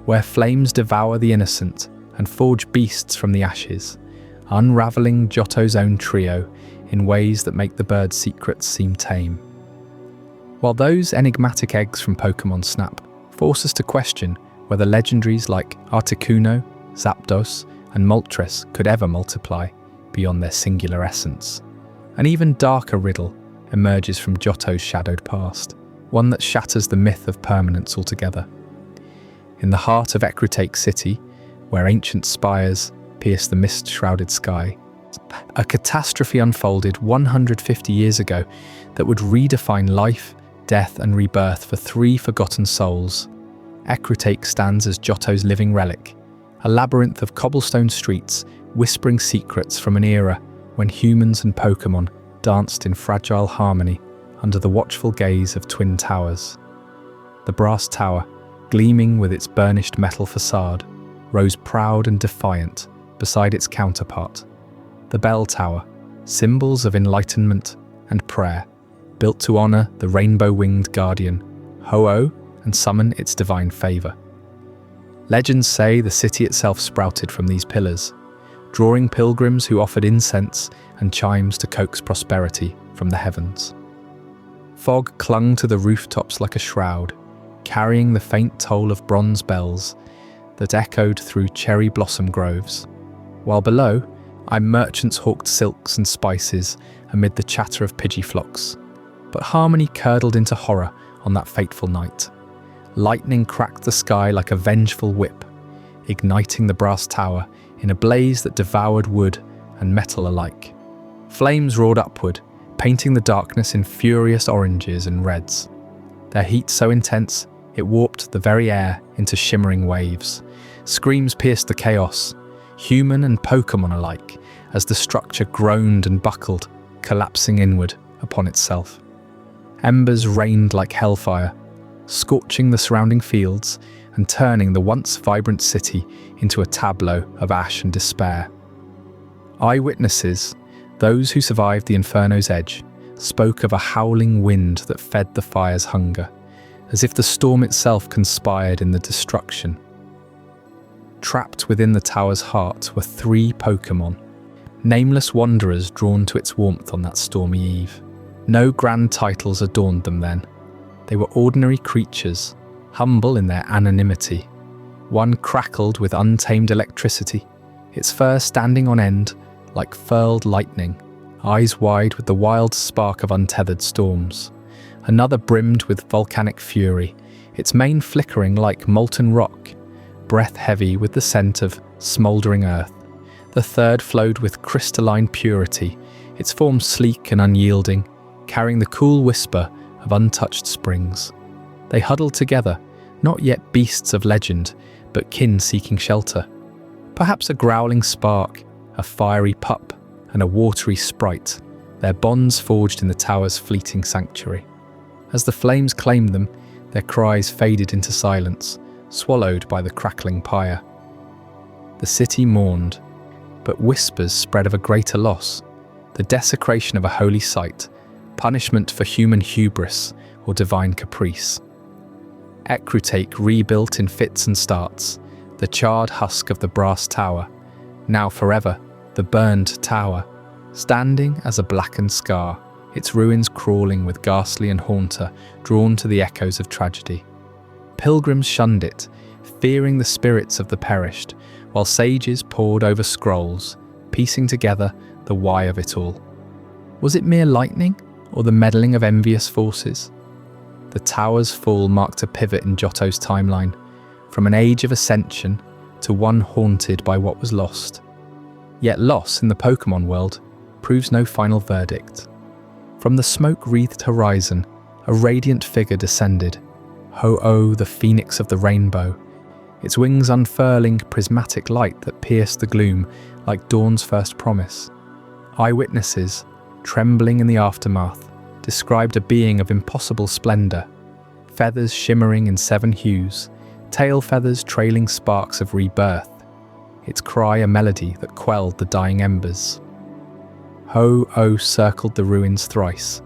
where flames devour the innocent and forge beasts from the ashes, unravelling Johto's own trio in ways that make the bird's secrets seem tame. While those enigmatic eggs from Pokémon Snap force us to question whether legendaries like Articuno, Zapdos, and Moltres could ever multiply beyond their singular essence, an even darker riddle emerges from Johto's shadowed past, one that shatters the myth of permanence altogether. In the heart of Ecrutake City, where ancient spires pierce the mist-shrouded sky, a catastrophe unfolded 150 years ago that would redefine life, death and rebirth for three forgotten souls. Ecrutake stands as Johto's living relic, a labyrinth of cobblestone streets whispering secrets from an era when humans and Pokémon danced in fragile harmony under the watchful gaze of twin towers. The brass tower, gleaming with its burnished metal facade, rose proud and defiant beside its counterpart, the bell tower, symbols of enlightenment and prayer, built to honor the rainbow-winged guardian, Ho-Oh, and summon its divine favor. Legends say the city itself sprouted from these pillars, drawing pilgrims who offered incense and chimes to coax prosperity from the heavens. Fog clung to the rooftops like a shroud, carrying the faint toll of bronze bells that echoed through cherry blossom groves, while below, merchants hawked silks and spices amid the chatter of pidgey-flocks. But harmony curdled into horror on that fateful night. Lightning cracked the sky like a vengeful whip, igniting the brass tower in a blaze that devoured wood and metal alike. Flames roared upward, painting the darkness in furious oranges and reds. Their heat so intense, it warped the very air into shimmering waves. Screams pierced the chaos, human and Pokémon alike, as the structure groaned and buckled, collapsing inward upon itself. Embers rained like hellfire, scorching the surrounding fields and turning the once vibrant city into a tableau of ash and despair. Eyewitnesses, those who survived the inferno's edge, spoke of a howling wind that fed the fire's hunger, as if the storm itself conspired in the destruction. trapped within the tower's heart were 3 Pokémon, nameless wanderers drawn to its warmth on that stormy eve. No grand titles adorned them then. They were ordinary creatures, humble in their anonymity. One crackled with untamed electricity, its fur standing on end like furled lightning, eyes wide with the wild spark of untethered storms. Another brimmed with volcanic fury, its mane flickering like molten rock, breath heavy with the scent of smouldering earth. The third flowed with crystalline purity, its form sleek and unyielding, carrying the cool whisper of untouched springs. They huddled together, not yet beasts of legend, but kin seeking shelter. Perhaps a growling spark, a fiery pup, and a watery sprite, their bonds forged in the tower's fleeting sanctuary. As the flames claimed them, their cries faded into silence, swallowed by the crackling pyre. The city mourned, but whispers spread of a greater loss, the desecration of a holy site, punishment for human hubris or divine caprice. Ecruteak rebuilt in fits and starts, the charred husk of the brass tower, now forever the burned tower, standing as a blackened scar, its ruins crawling with ghastly and haunter, drawn to the echoes of tragedy. Pilgrims shunned it, fearing the spirits of the perished, while sages pored over scrolls, piecing together the why of it all. Was it mere lightning, or the meddling of envious forces? The tower's fall marked a pivot in Johto's timeline, from an age of ascension to one haunted by what was lost. Yet loss in the Pokémon world proves no final verdict. From the smoke-wreathed horizon, a radiant figure descended, Ho-Oh, the phoenix of the rainbow, its wings unfurling prismatic light that pierced the gloom like dawn's first promise. Eyewitnesses, trembling in the aftermath, described a being of impossible splendor, feathers shimmering in 7 hues, tail feathers trailing sparks of rebirth, its cry a melody that quelled the dying embers. Ho-Oh circled the ruins thrice,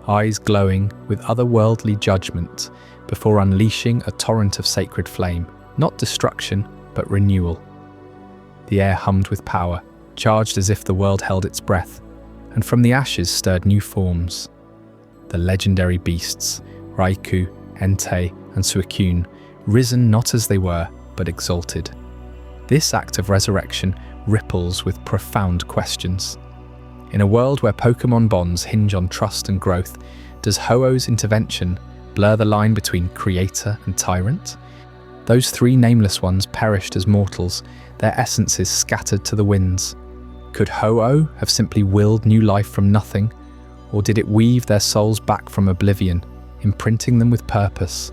eyes glowing with otherworldly judgment, before unleashing a torrent of sacred flame, not destruction, but renewal. The air hummed with power, charged as if the world held its breath, and from the ashes stirred new forms. The legendary beasts, Raikou, Entei, and Suicune, risen not as they were, but exalted. This act of resurrection ripples with profound questions. In a world where Pokémon bonds hinge on trust and growth, does Ho-Oh's intervention blur the line between creator and tyrant? Those 3 nameless ones perished as mortals, their essences scattered to the winds. Could Ho-Oh have simply willed new life from nothing, or did it weave their souls back from oblivion, imprinting them with purpose?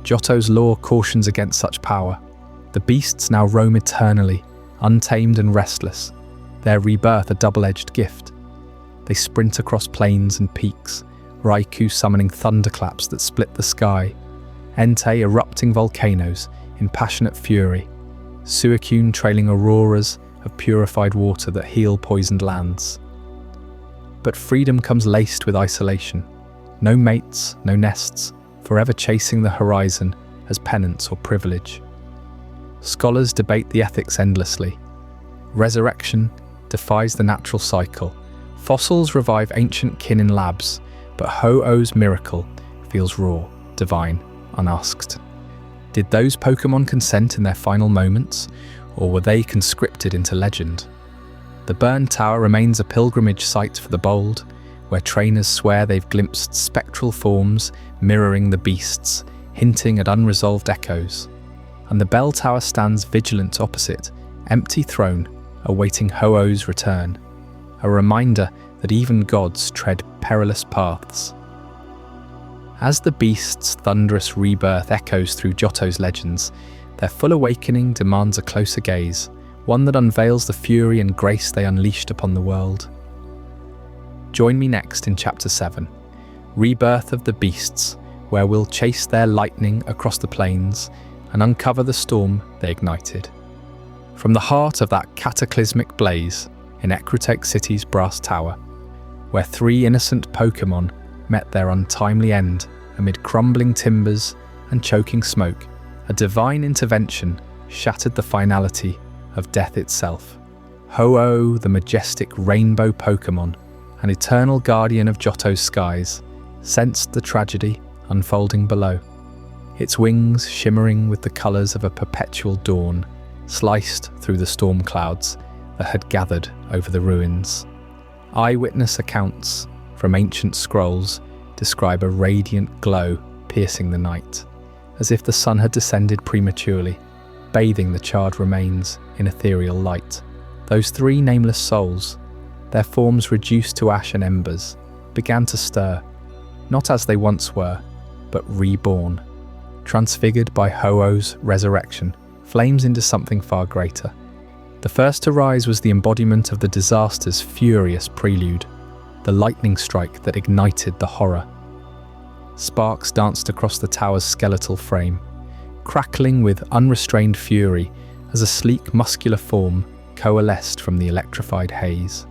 Johto's lore cautions against such power. The beasts now roam eternally, untamed and restless, their rebirth a double-edged gift. They sprint across plains and peaks, Raikou summoning thunderclaps that split the sky, Entei erupting volcanoes in passionate fury, Suicune trailing auroras of purified water that heal poisoned lands. But freedom comes laced with isolation. No mates, no nests, forever chasing the horizon as penance or privilege. Scholars debate the ethics endlessly. Resurrection defies the natural cycle. Fossils revive ancient kin in labs, but Ho-Oh's miracle feels raw, divine, unasked. Did those Pokémon consent in their final moments, or were they conscripted into legend? The burned tower remains a pilgrimage site for the bold, where trainers swear they've glimpsed spectral forms mirroring the beasts, hinting at unresolved echoes. And the bell tower stands vigilant opposite, empty throne, awaiting Ho-Oh's return. A reminder that even gods tread perilous paths. As the beast's thunderous rebirth echoes through Johto's legends, their full awakening demands a closer gaze, one that unveils the fury and grace they unleashed upon the world. Join me next in Chapter 7, Rebirth of the Beasts, where we'll chase their lightning across the plains and uncover the storm they ignited. From the heart of that cataclysmic blaze in Ecruteak City's brass tower, where 3 innocent Pokémon met their untimely end amid crumbling timbers and choking smoke, a divine intervention shattered the finality of death itself. Ho-Oh, the majestic rainbow Pokémon, an eternal guardian of Johto's skies, sensed the tragedy unfolding below. Its wings shimmering with the colours of a perpetual dawn, sliced through the storm clouds that had gathered over the ruins. Eyewitness accounts from ancient scrolls describe a radiant glow piercing the night, as if the sun had descended prematurely, bathing the charred remains in ethereal light. Those three nameless souls, their forms reduced to ash and embers, began to stir, not as they once were, but reborn, transfigured by Ho-Oh's resurrection, flames into something far greater. The first to rise was the embodiment of the disaster's furious prelude, the lightning strike that ignited the horror. Sparks danced across the tower's skeletal frame, crackling with unrestrained fury as a sleek, muscular form coalesced from the electrified haze.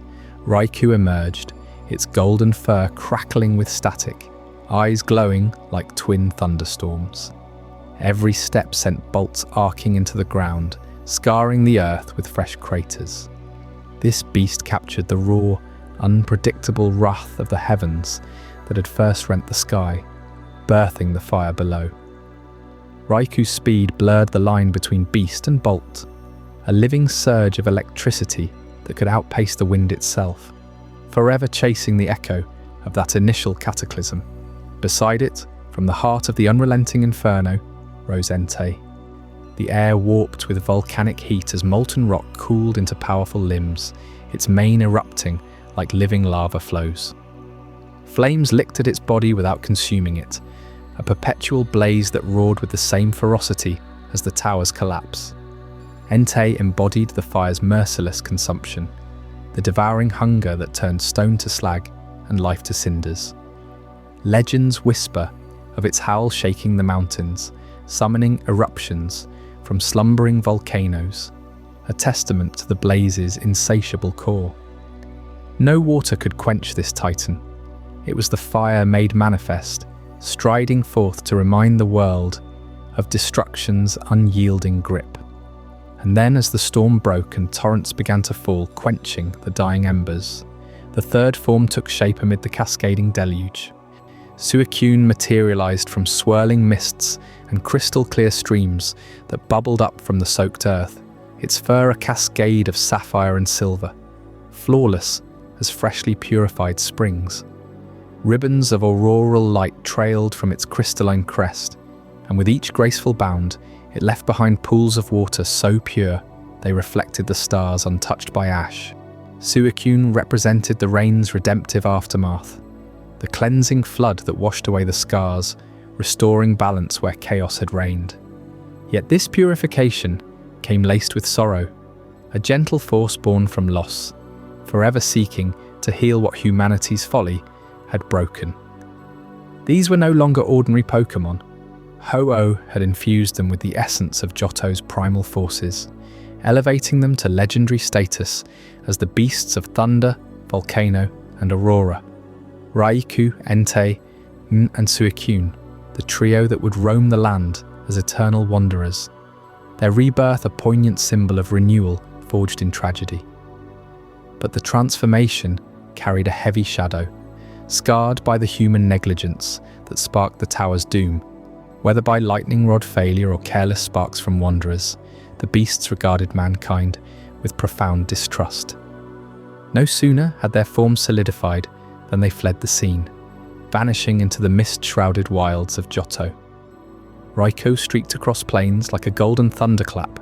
Raikou emerged, its golden fur crackling with static, eyes glowing like twin thunderstorms. Every step sent bolts arcing into the ground, scarring the earth with fresh craters. This beast captured the raw, unpredictable wrath of the heavens that had first rent the sky, birthing the fire below. Raikou's speed blurred the line between beast and bolt, a living surge of electricity that could outpace the wind itself, forever chasing the echo of that initial cataclysm. Beside it, from the heart of the unrelenting inferno, rose Entei. The air warped with volcanic heat as molten rock cooled into powerful limbs, its mane erupting like living lava flows. Flames licked at its body without consuming it, a perpetual blaze that roared with the same ferocity as the tower's collapse. Entei embodied the fire's merciless consumption, the devouring hunger that turned stone to slag and life to cinders. Legends whisper of its howl shaking the mountains, summoning eruptions from slumbering volcanoes, a testament to the blaze's insatiable core. No water could quench this titan. It was the fire made manifest, striding forth to remind the world of destruction's unyielding grip. And then as the storm broke and torrents began to fall, quenching the dying embers, the third form took shape amid the cascading deluge. Suicune materialized from swirling mists and crystal-clear streams that bubbled up from the soaked earth, its fur a cascade of sapphire and silver, flawless as freshly purified springs. Ribbons of auroral light trailed from its crystalline crest, and with each graceful bound, it left behind pools of water so pure they reflected the stars untouched by ash. Suicune represented the rain's redemptive aftermath, the cleansing flood that washed away the scars, restoring balance where chaos had reigned. Yet this purification came laced with sorrow, a gentle force born from loss, forever seeking to heal what humanity's folly had broken. These were no longer ordinary Pokémon. Ho-Oh had infused them with the essence of Johto's primal forces, elevating them to legendary status as the beasts of Thunder, Volcano, and Aurora. Raikou, Entei, and Suicune, the trio that would roam the land as eternal wanderers, their rebirth a poignant symbol of renewal forged in tragedy. But the transformation carried a heavy shadow, scarred by the human negligence that sparked the tower's doom. Whether by lightning rod failure or careless sparks from wanderers, the beasts regarded mankind with profound distrust. No sooner had their forms solidified than they fled the scene, vanishing into the mist-shrouded wilds of Johto. Raikou streaked across plains like a golden thunderclap,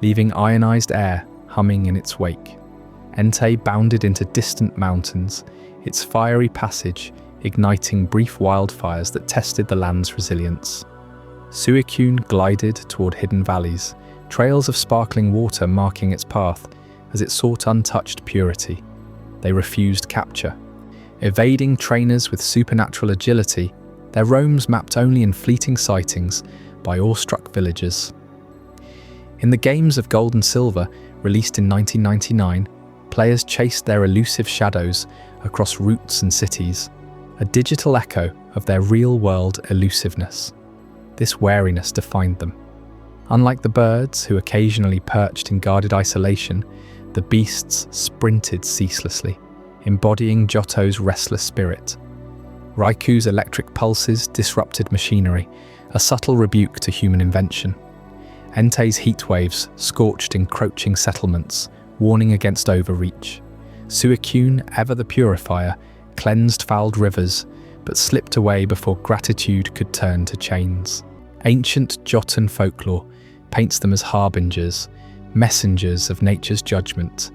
leaving ionized air humming in its wake. Entei bounded into distant mountains, its fiery passage igniting brief wildfires that tested the land's resilience. Suicune glided toward hidden valleys, trails of sparkling water marking its path as it sought untouched purity. They refused capture. Evading trainers with supernatural agility, their roams mapped only in fleeting sightings by awestruck villagers. In the games of Gold and Silver, released in 1999, players chased their elusive shadows across routes and cities, a digital echo of their real-world elusiveness. This wariness defined them. Unlike the birds, who occasionally perched in guarded isolation, the beasts sprinted ceaselessly, embodying Johto's restless spirit. Raiku's electric pulses disrupted machinery, a subtle rebuke to human invention. Entei's heat waves scorched encroaching settlements, warning against overreach. Suicune, ever the purifier, cleansed fouled rivers, but slipped away before gratitude could turn to chains. Ancient Jotan folklore paints them as harbingers, messengers of nature's judgment.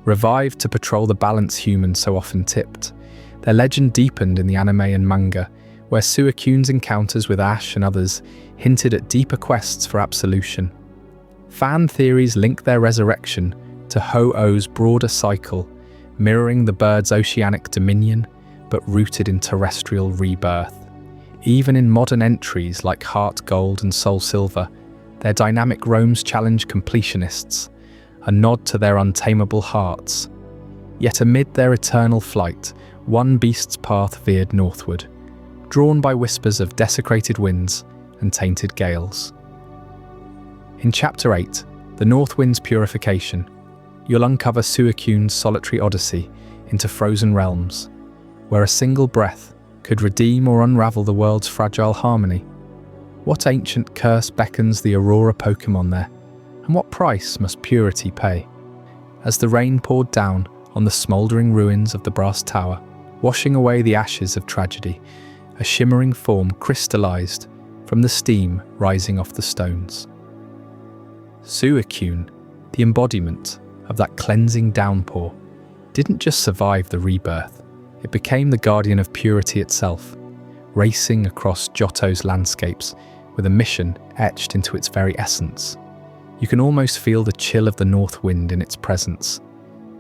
Revived to patrol the balance humans so often tipped, their legend deepened in the anime and manga, where Suicune's encounters with Ash and others hinted at deeper quests for absolution. Fan theories link their resurrection to Ho-Oh's broader cycle, mirroring the bird's oceanic dominion, but rooted in terrestrial rebirth. Even in modern entries like Heart Gold and Soul Silver, their dynamic roams challenge completionists, a nod to their untamable hearts. Yet amid their eternal flight, one beast's path veered northward, drawn by whispers of desecrated winds and tainted gales. In Chapter 8, The North Wind's Purification, you'll uncover Suicune's solitary odyssey into frozen realms, where a single breath could redeem or unravel the world's fragile harmony. What ancient curse beckons the Aurora Pokémon there, and what price must purity pay? As the rain poured down on the smouldering ruins of the brass tower, washing away the ashes of tragedy, a shimmering form crystallized from the steam rising off the stones. Suicune, the embodiment of that cleansing downpour, didn't just survive the rebirth, it became the guardian of purity itself, racing across Johto's landscapes with a mission etched into its very essence. You can almost feel the chill of the north wind in its presence,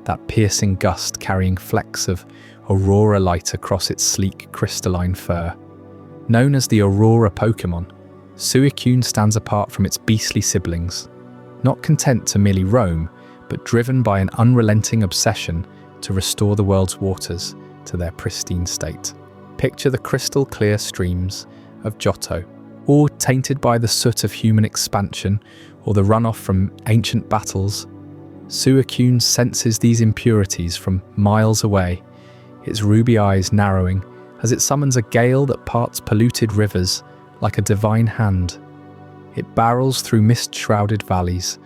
that piercing gust carrying flecks of aurora light across its sleek crystalline fur. Known as the Aurora Pokémon, Suicune stands apart from its beastly siblings, not content to merely roam, but driven by an unrelenting obsession to restore the world's waters to their pristine state. Picture the crystal-clear streams of Johto, or tainted by the soot of human expansion or the runoff from ancient battles. Suicune senses these impurities from miles away, its ruby eyes narrowing as it summons a gale that parts polluted rivers like a divine hand. It barrels through mist-shrouded valleys,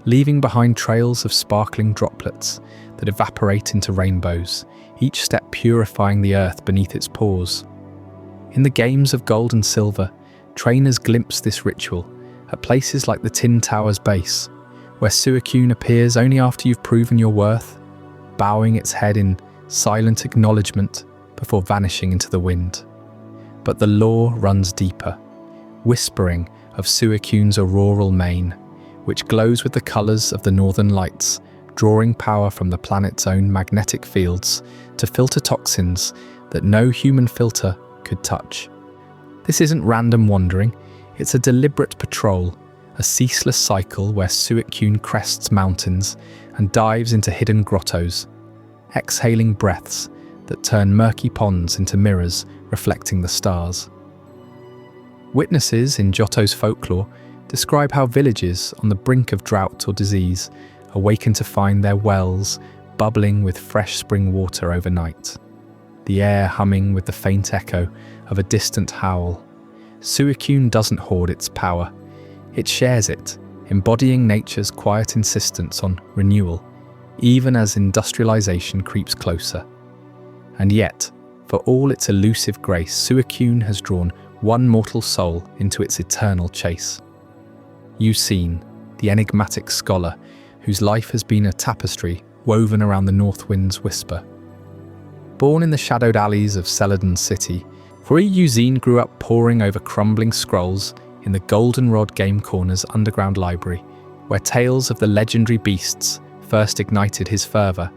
leaving behind trails of sparkling droplets that evaporate into rainbows, each step purifying the earth beneath its paws. In the games of Gold and Silver, trainers glimpse this ritual at places like the Tin Tower's base, where Suicune appears only after you've proven your worth, bowing its head in silent acknowledgement before vanishing into the wind. But the lore runs deeper, whispering of Suicune's auroral mane, which glows with the colours of the northern lights, drawing power from the planet's own magnetic fields to filter toxins that no human filter could touch. This isn't random wandering, it's a deliberate patrol, a ceaseless cycle where Suicune crests mountains and dives into hidden grottos, exhaling breaths that turn murky ponds into mirrors reflecting the stars. Witnesses in Johto's folklore describe how villages on the brink of drought or disease awaken to find their wells bubbling with fresh spring water overnight, the air humming with the faint echo of a distant howl. Suicune doesn't hoard its power, it shares it, embodying nature's quiet insistence on renewal, even as industrialization creeps closer. And yet, for all its elusive grace, Suicune has drawn one mortal soul into its eternal chase. Ucine, the enigmatic scholar, whose life has been a tapestry woven around the North Wind's whisper. Born in the shadowed alleys of Celadon City, Ucine grew up poring over crumbling scrolls in the Goldenrod Game Corner's underground library, where tales of the legendary beasts first ignited his fervour.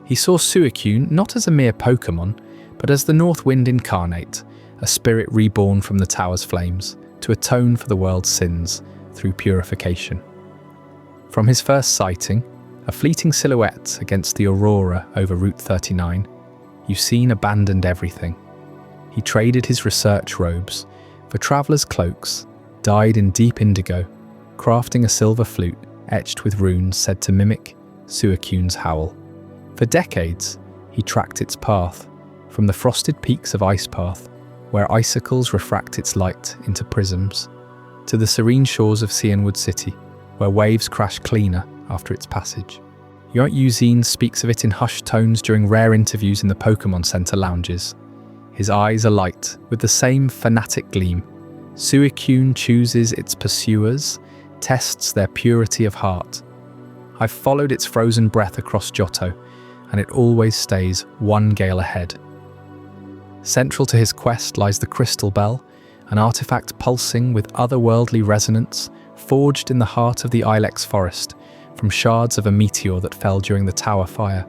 He saw Suicune not as a mere Pokémon, but as the North Wind incarnate, a spirit reborn from the tower's flames to atone for the world's sins through purification. From his first sighting, a fleeting silhouette against the aurora over Route 39, Ucine abandoned everything. He traded his research robes for traveller's cloaks, dyed in deep indigo, crafting a silver flute etched with runes said to mimic Suacune's howl. For decades, he tracked its path, from the frosted peaks of Icepath, where icicles refract its light into prisms, to the serene shores of Cianwood City, where waves crash cleaner after its passage. Eugene speaks of it in hushed tones during rare interviews in the Pokémon Center lounges. His eyes alight with the same fanatic gleam. Suicune chooses its pursuers, tests their purity of heart. I've followed its frozen breath across Johto, and it always stays one gale ahead. Central to his quest lies the Crystal Bell, an artifact pulsing with otherworldly resonance, forged in the heart of the Ilex forest, from shards of a meteor that fell during the Tower Fire.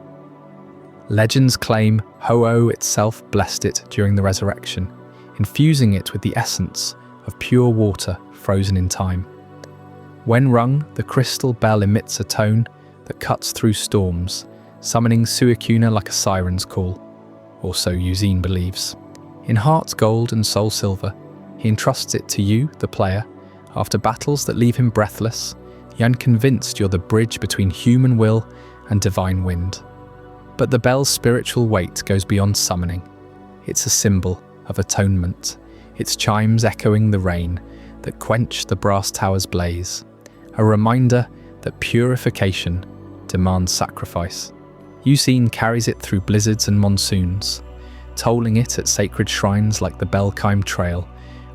Legends claim Ho-Oh itself blessed it during the resurrection, infusing it with the essence of pure water frozen in time. When rung, the Crystal Bell emits a tone that cuts through storms, summoning Suicune like a siren's call, or so Eugene believes. In Heart Gold and Soul Silver, he entrusts it to you, the player, after battles that leave him breathless, yet convinced you're the bridge between human will and divine wind. But the bell's spiritual weight goes beyond summoning. It's a symbol of atonement, its chimes echoing the rain that quench the brass tower's blaze, a reminder that purification demands sacrifice. Eugene carries it through blizzards and monsoons, tolling it at sacred shrines like the Belkheim Trail,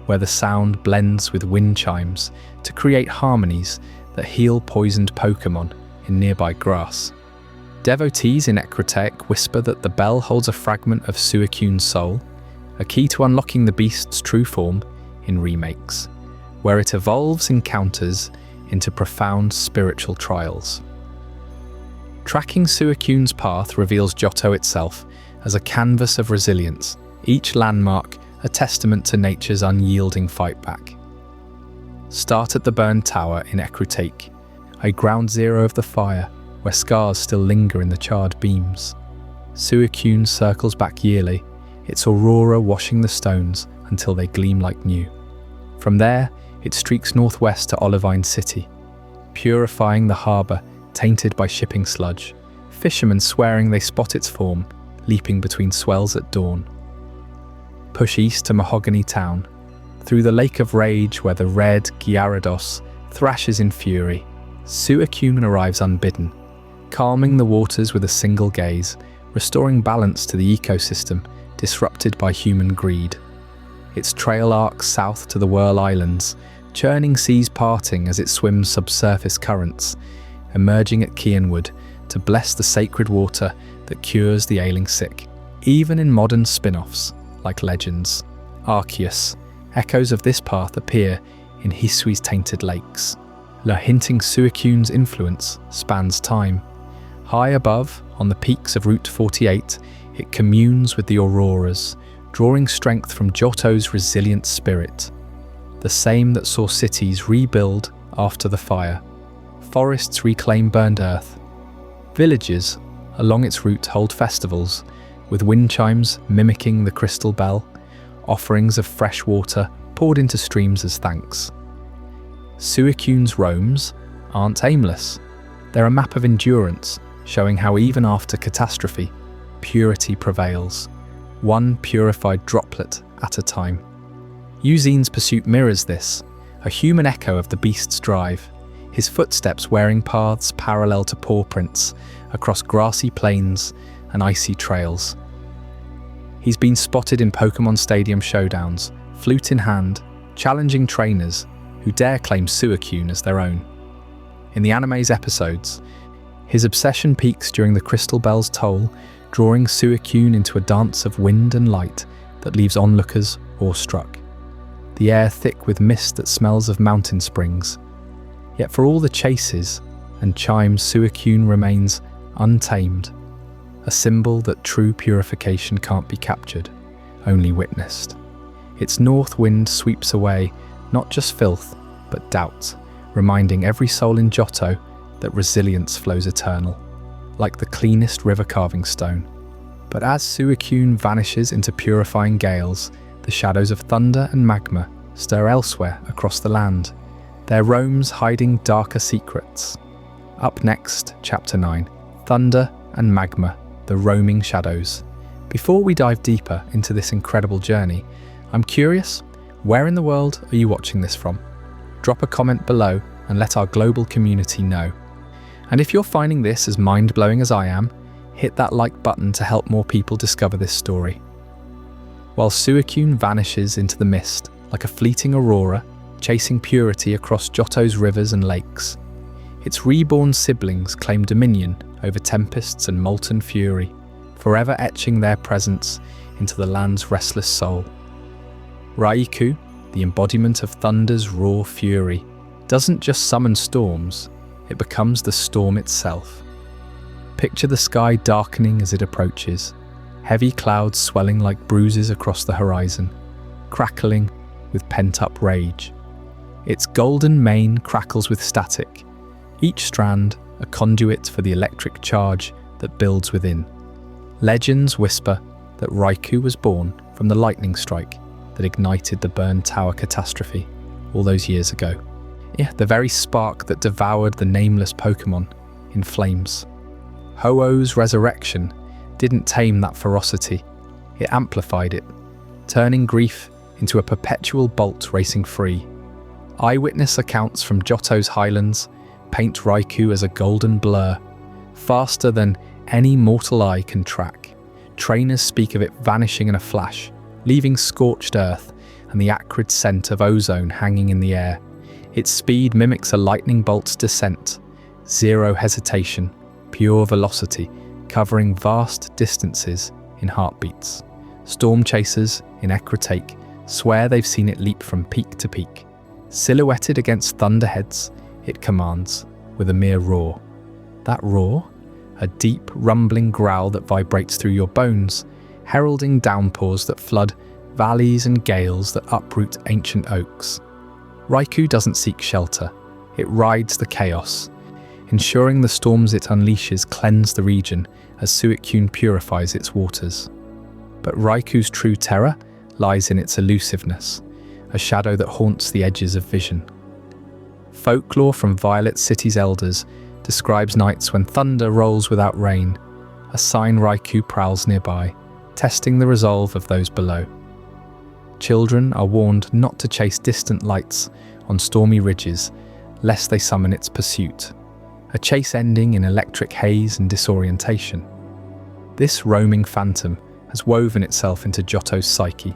where the sound blends with wind chimes to create harmonies that heal poisoned Pokémon in nearby grass. Devotees in Ecruteak whisper that the bell holds a fragment of Suicune's soul, a key to unlocking the beast's true form in remakes, where it evolves encounters into profound spiritual trials. Tracking Suicune's path reveals Johto itself as a canvas of resilience, each landmark a testament to nature's unyielding fight back. Start at the burned tower in Ecruteak, a ground zero of the fire where scars still linger in the charred beams. Suicune circles back yearly, its aurora washing the stones until they gleam like new. From there, it streaks northwest to Olivine City, purifying the harbour tainted by shipping sludge, fishermen swearing they spot its form, leaping between swells at dawn. Push east to Mahogany Town, through the Lake of Rage where the red Gyarados thrashes in fury. Suicune arrives unbidden, calming the waters with a single gaze, restoring balance to the ecosystem disrupted by human greed. Its trail arcs south to the Whirl Islands, churning seas parting as it swims subsurface currents, emerging at Cianwood to bless the sacred water that cures the ailing sick. Even in modern spin-offs, like Legends, Arceus, echoes of this path appear in Hisui's tainted lakes, hinting Suicune's influence spans time. High above, on the peaks of Route 48, it communes with the auroras, drawing strength from Johto's resilient spirit, the same that saw cities rebuild after the fire. Forests reclaim burned earth. Villages along its route hold festivals, with wind chimes mimicking the crystal bell, offerings of fresh water poured into streams as thanks. Suicune's roams aren't aimless. They're a map of endurance, showing how even after catastrophe, purity prevails, one purified droplet at a time. Eugene's pursuit mirrors this, a human echo of the beast's drive, his footsteps wearing paths parallel to paw prints across grassy plains and icy trails. He's been spotted in Pokémon Stadium showdowns, flute in hand, challenging trainers who dare claim Suicune as their own. In the anime's episodes, his obsession peaks during the Crystal Bell's toll, drawing Suicune into a dance of wind and light that leaves onlookers awestruck. The air thick with mist that smells of mountain springs. Yet for all the chases and chimes, Suicune remains untamed, a symbol that true purification can't be captured, only witnessed. Its north wind sweeps away not just filth, but doubt, reminding every soul in Johto that resilience flows eternal, like the cleanest river carving stone. But as Suicune vanishes into purifying gales, the shadows of thunder and magma stir elsewhere across the land, their roams hiding darker secrets. Up next, Chapter 9, Thunder and Magma, the Roaming Shadows. Before we dive deeper into this incredible journey, I'm curious, where in the world are you watching this from? Drop a comment below and let our global community know. And if you're finding this as mind-blowing as I am, hit that like button to help more people discover this story. While Suicune vanishes into the mist like a fleeting aurora, chasing purity across Johto's rivers and lakes, its reborn siblings claim dominion over tempests and molten fury, forever etching their presence into the land's restless soul. Raikou, the embodiment of Thunder's raw fury, doesn't just summon storms, it becomes the storm itself. Picture the sky darkening as it approaches, heavy clouds swelling like bruises across the horizon, crackling with pent-up rage. Its golden mane crackles with static, each strand a conduit for the electric charge that builds within. Legends whisper that Raikou was born from the lightning strike that ignited the Burn Tower catastrophe all those years ago. Yeah, the very spark that devoured the nameless Pokémon in flames. Ho-Oh's resurrection didn't tame that ferocity, it amplified it, turning grief into a perpetual bolt racing free. Eyewitness accounts from Johto's highlands paint Raikou as a golden blur, faster than any mortal eye can track. Trainers speak of it vanishing in a flash, leaving scorched earth and the acrid scent of ozone hanging in the air. Its speed mimics a lightning bolt's descent, zero hesitation, pure velocity, covering vast distances in heartbeats. Storm chasers in Ecruteak swear they've seen it leap from peak to peak. Silhouetted against thunderheads, it commands with a mere roar. That roar? A deep, rumbling growl that vibrates through your bones, heralding downpours that flood valleys and gales that uproot ancient oaks. Raikou doesn't seek shelter, it rides the chaos, ensuring the storms it unleashes cleanse the region as Suicune purifies its waters. But Raikou's true terror lies in its elusiveness, a shadow that haunts the edges of vision. Folklore from Violet City's elders describes nights when thunder rolls without rain, a sign Raikou prowls nearby, testing the resolve of those below. Children are warned not to chase distant lights on stormy ridges, lest they summon its pursuit, a chase ending in electric haze and disorientation. This roaming phantom has woven itself into Johto's psyche,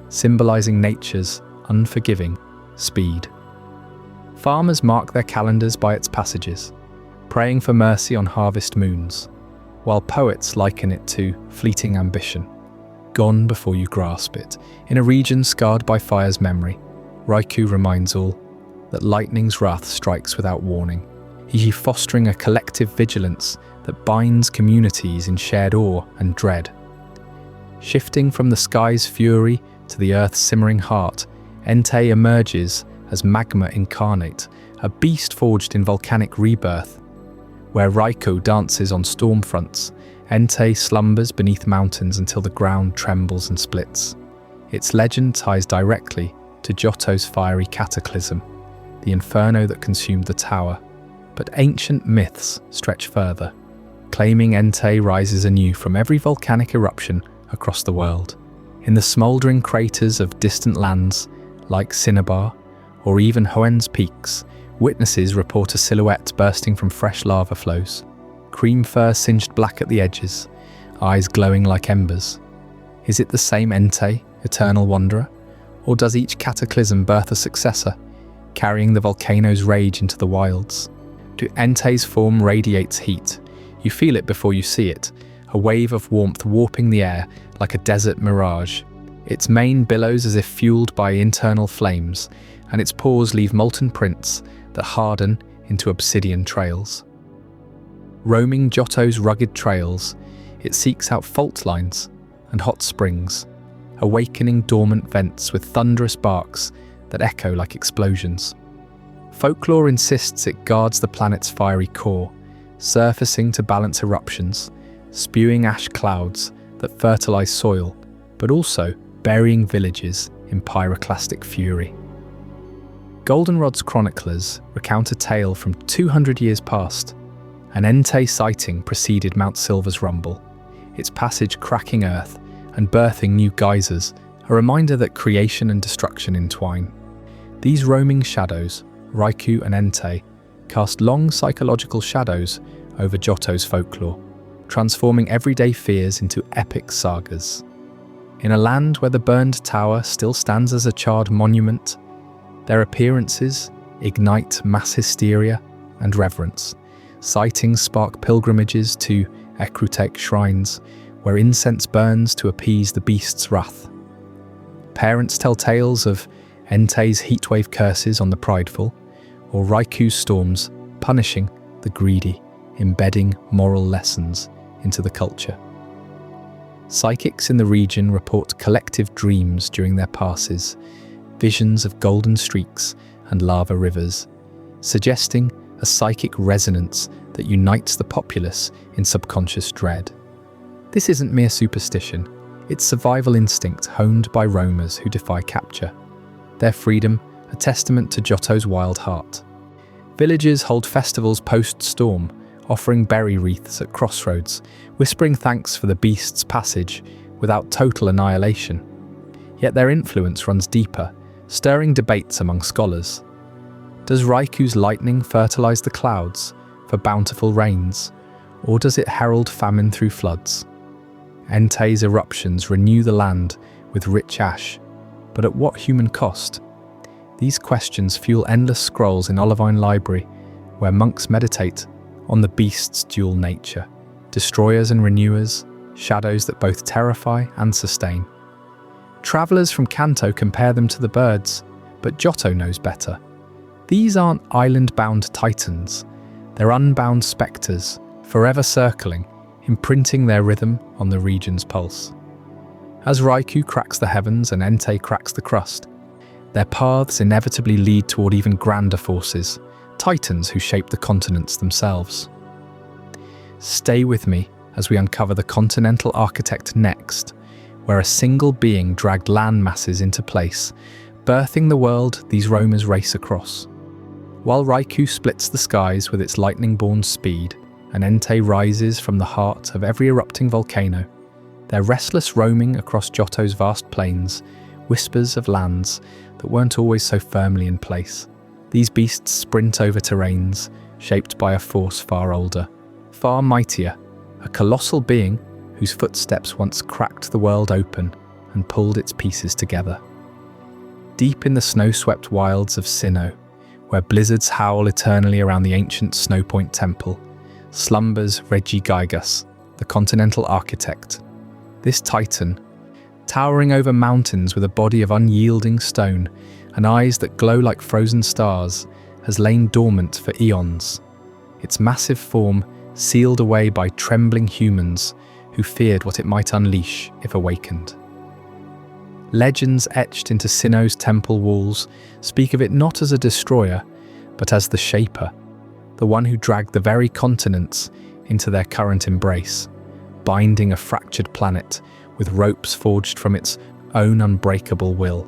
symbolizing nature's unforgiving speed. Farmers mark their calendars by its passages, praying for mercy on harvest moons, while poets liken it to fleeting ambition, gone before you grasp it. In a region scarred by fire's memory, Raikou reminds all that lightning's wrath strikes without warning, fostering a collective vigilance that binds communities in shared awe and dread. Shifting from the sky's fury to the earth's simmering heart, Entei emerges as magma incarnate, a beast forged in volcanic rebirth. Where Raikou dances on storm fronts, Entei slumbers beneath mountains until the ground trembles and splits. Its legend ties directly to Johto's fiery cataclysm, the inferno that consumed the tower. But ancient myths stretch further, claiming Entei rises anew from every volcanic eruption across the world. In the smouldering craters of distant lands, like Cinnabar, or even Hoenn's peaks, witnesses report a silhouette bursting from fresh lava flows, cream fur singed black at the edges, eyes glowing like embers. Is it the same Entei, eternal wanderer, or does each cataclysm birth a successor, carrying the volcano's rage into the wilds? Entei's form radiates heat. You feel it before you see it, a wave of warmth warping the air like a desert mirage. Its mane billows as if fueled by internal flames, and its paws leave molten prints that harden into obsidian trails. Roaming Johto's rugged trails, it seeks out fault lines and hot springs, awakening dormant vents with thunderous barks that echo like explosions. Folklore insists it guards the planet's fiery core, surfacing to balance eruptions, spewing ash clouds that fertilize soil, but also burying villages in pyroclastic fury. Goldenrod's chroniclers recount a tale from 200 years past. An Entei sighting preceded Mount Silver's rumble, its passage cracking earth and birthing new geysers, a reminder that creation and destruction entwine. These roaming shadows, Raikou and Entei, cast long psychological shadows over Johto's folklore, transforming everyday fears into epic sagas. In a land where the burned tower still stands as a charred monument, their appearances ignite mass hysteria and reverence. Sightings spark pilgrimages to Ekrutek shrines, where incense burns to appease the beast's wrath. Parents tell tales of Entei's heatwave curses on the prideful, or Raikou's storms punishing the greedy, embedding moral lessons into the culture. Psychics in the region report collective dreams during their passes, visions of golden streaks and lava rivers, suggesting a psychic resonance that unites the populace in subconscious dread. This isn't mere superstition, it's survival instinct honed by roamers who defy capture. Their freedom, a testament to Johto's wild heart. Villages hold festivals post-storm, offering berry wreaths at crossroads, whispering thanks for the beast's passage without total annihilation. Yet their influence runs deeper, stirring debates among scholars. Does Raikou's lightning fertilize the clouds for bountiful rains, or does it herald famine through floods? Entei's eruptions renew the land with rich ash, but at what human cost? These questions fuel endless scrolls in Olivine Library, where monks meditate on the beast's dual nature, destroyers and renewers, shadows that both terrify and sustain. Travellers from Kanto compare them to the birds, but Johto knows better. These aren't island-bound titans, they're unbound spectres, forever circling, imprinting their rhythm on the region's pulse. As Raikou cracks the heavens and Entei cracks the crust, their paths inevitably lead toward even grander forces, titans who shape the continents themselves. Stay with me as we uncover the continental architect next, where a single being dragged land masses into place, birthing the world these roamers race across. While Raikou splits the skies with its lightning-born speed, and Entei rises from the heart of every erupting volcano, their restless roaming across Johto's vast plains whispers of lands that weren't always so firmly in place. These beasts sprint over terrains shaped by a force far older, far mightier, a colossal being whose footsteps once cracked the world open and pulled its pieces together. Deep in the snow-swept wilds of Sinnoh, where blizzards howl eternally around the ancient Snowpoint Temple, slumbers Regigigas, the continental architect. This titan, towering over mountains with a body of unyielding stone and eyes that glow like frozen stars, has lain dormant for eons, its massive form sealed away by trembling humans who feared what it might unleash if awakened. Legends etched into Sinnoh's temple walls speak of it not as a destroyer, but as the shaper, the one who dragged the very continents into their current embrace, binding a fractured planet with ropes forged from its own unbreakable will.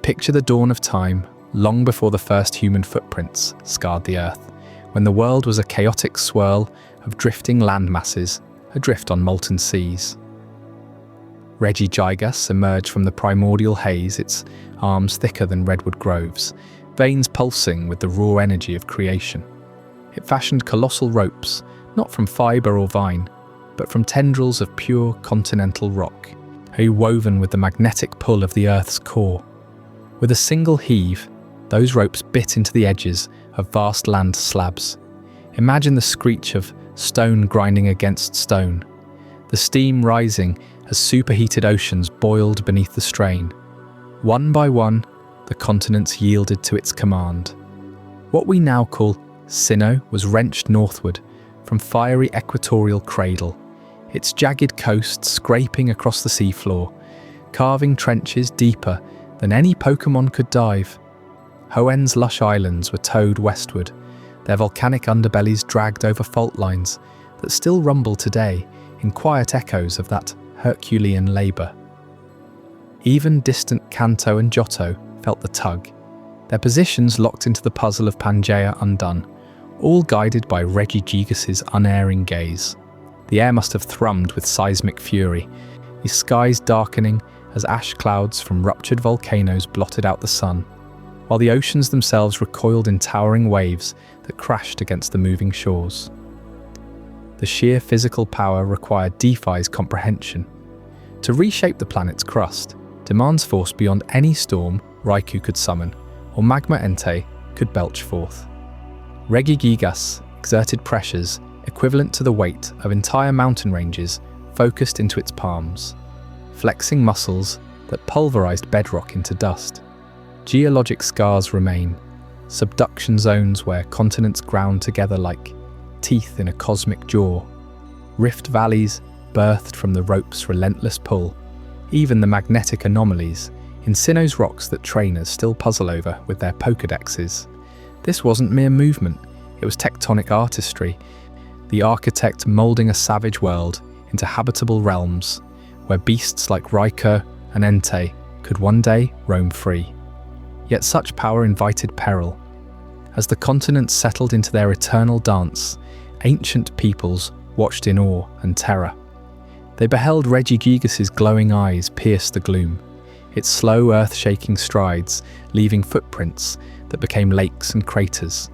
Picture the dawn of time, long before the first human footprints scarred the earth, when the world was a chaotic swirl of drifting land masses adrift on molten seas. Regigigas emerged from the primordial haze, its arms thicker than redwood groves, veins pulsing with the raw energy of creation. It fashioned colossal ropes, not from fibre or vine, but from tendrils of pure continental rock, woven with the magnetic pull of the Earth's core. With a single heave, those ropes bit into the edges of vast land slabs. Imagine the screech of stone grinding against stone, the steam rising as superheated oceans boiled beneath the strain. One by one, the continents yielded to its command. What we now call Sinnoh was wrenched northward from fiery equatorial cradle, its jagged coast scraping across the seafloor, carving trenches deeper than any Pokémon could dive. Hoenn's lush islands were towed westward, their volcanic underbellies dragged over fault lines that still rumble today in quiet echoes of that Herculean labour. Even distant Kanto and Johto felt the tug, their positions locked into the puzzle of Pangaea undone, all guided by Regigigas's unerring gaze. The air must have thrummed with seismic fury, the skies darkening as ash clouds from ruptured volcanoes blotted out the sun, while the oceans themselves recoiled in towering waves that crashed against the moving shores. The sheer physical power required defies comprehension. To reshape the planet's crust demands force beyond any storm Raikou could summon, or Magma Entei could belch forth. Regigigas exerted pressures equivalent to the weight of entire mountain ranges focused into its palms, flexing muscles that pulverized bedrock into dust. Geologic scars remain, subduction zones where continents ground together like teeth in a cosmic jaw, rift valleys birthed from the rope's relentless pull, even the magnetic anomalies in Sinnoh's rocks that trainers still puzzle over with their Pokédexes. This wasn't mere movement, it was tectonic artistry, the architect moulding a savage world into habitable realms where beasts like Raikou and Entei could one day roam free. Yet such power invited peril. As the continents settled into their eternal dance, ancient peoples watched in awe and terror. They beheld Regigigas's glowing eyes pierce the gloom, its slow earth-shaking strides leaving footprints that became lakes and craters.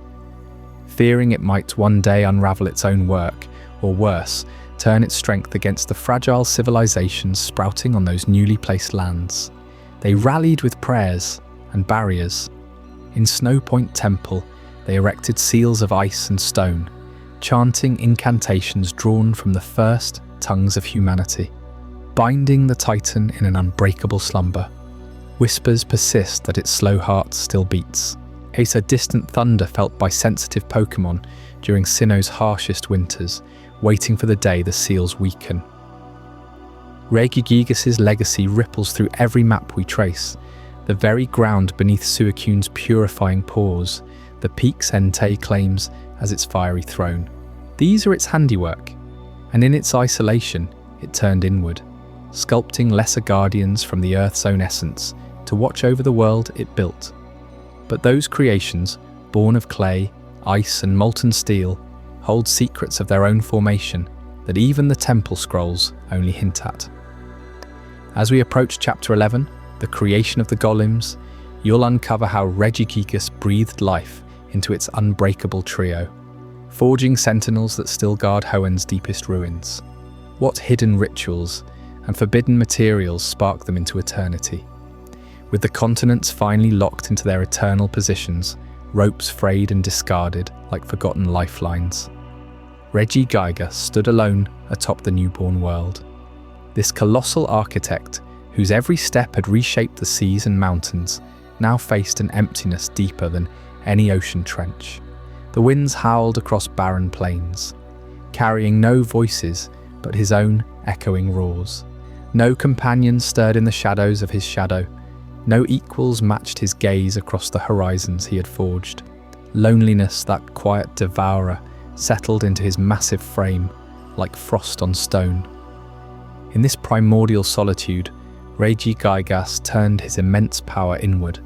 Fearing it might one day unravel its own work, or worse, turn its strength against the fragile civilizations sprouting on those newly placed lands, they rallied with prayers and barriers. In Snow Point Temple, they erected seals of ice and stone, chanting incantations drawn from the first tongues of humanity, binding the Titan in an unbreakable slumber. Whispers persist that its slow heart still beats, a distant thunder felt by sensitive Pokémon during Sinnoh's harshest winters, waiting for the day the seals weaken. Regigigas's legacy ripples through every map we trace, the very ground beneath Suicune's purifying pores, the peaks Entei claims as its fiery throne. These are its handiwork, and in its isolation, it turned inward, sculpting lesser guardians from the Earth's own essence to watch over the world it built. But those creations, born of clay, ice and molten steel, hold secrets of their own formation that even the temple scrolls only hint at. As we approach Chapter 11, the creation of the golems, you'll uncover how Regigigas breathed life into its unbreakable trio, forging sentinels that still guard Hoenn's deepest ruins. What hidden rituals and forbidden materials spark them into eternity? With the continents finally locked into their eternal positions, ropes frayed and discarded like forgotten lifelines, Regigigas stood alone atop the newborn world. This colossal architect, whose every step had reshaped the seas and mountains, now faced an emptiness deeper than any ocean trench. The winds howled across barren plains, carrying no voices but his own echoing roars. No companion stirred in the shadows of his shadow. No equals matched his gaze across the horizons he had forged. Loneliness, that quiet devourer, settled into his massive frame like frost on stone. In this primordial solitude, Regigigas turned his immense power inward,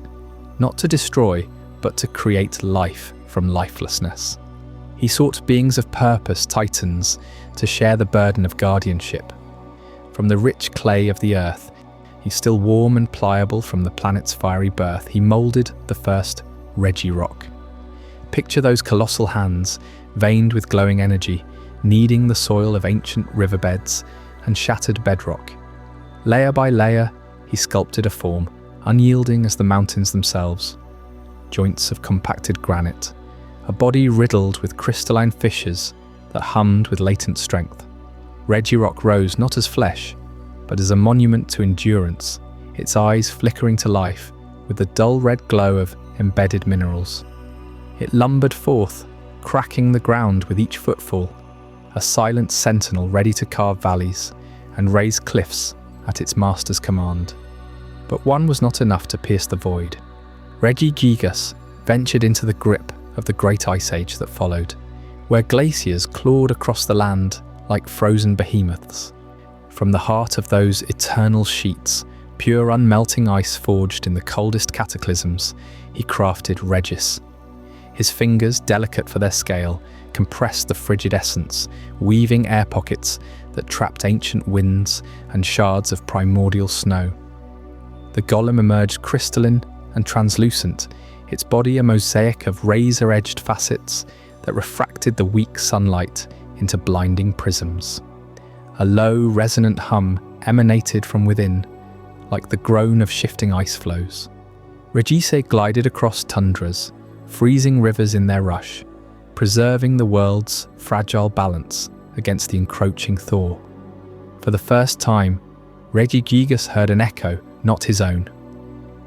not to destroy, but to create life from lifelessness. He sought beings of purpose, titans, to share the burden of guardianship. From the rich clay of the earth, he still warm and pliable from the planet's fiery birth, he moulded the first Regirock. Picture those colossal hands, veined with glowing energy, kneading the soil of ancient riverbeds and shattered bedrock. Layer by layer, he sculpted a form, unyielding as the mountains themselves. Joints of compacted granite, a body riddled with crystalline fissures that hummed with latent strength. Regirock rose not as flesh, but as a monument to endurance, its eyes flickering to life with the dull red glow of embedded minerals. It lumbered forth, cracking the ground with each footfall, a silent sentinel ready to carve valleys and raise cliffs at its master's command. But one was not enough to pierce the void. Regigigas ventured into the grip of the great ice age that followed, where glaciers clawed across the land like frozen behemoths. From the heart of those eternal sheets Pure unmelting ice forged in the coldest cataclysms, he crafted Regis. His fingers, delicate for their scale, compressed the frigid essence, weaving air pockets that trapped ancient winds and shards of primordial snow. The golem emerged crystalline and translucent, its body a mosaic of razor-edged facets that refracted the weak sunlight into blinding prisms. A low, resonant hum emanated from within, like the groan of shifting ice flows. Regis glided across tundras, freezing rivers in their rush, preserving the world's fragile balance against the encroaching thaw. For the first time, Regigigas heard an echo, not his own.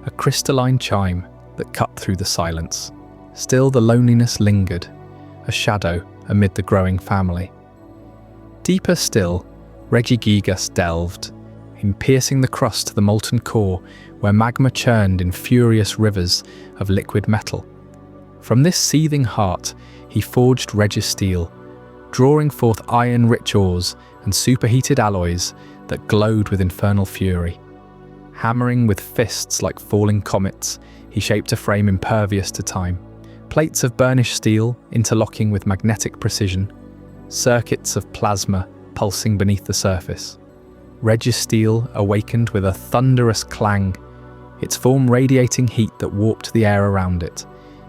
A crystalline chime that cut through the silence. Still the loneliness lingered, a shadow amid the growing family. Deeper still, Regigigas delved, in piercing the crust to the molten core where magma churned in furious rivers of liquid metal. From this seething heart, he forged Registeel, drawing forth iron-rich ores and superheated alloys that glowed with infernal fury. Hammering with fists like falling comets, he shaped a frame impervious to time. Plates of burnished steel interlocking with magnetic precision, circuits of plasma pulsing beneath the surface. Registeel awakened with a thunderous clang, its form radiating heat that warped the air around it.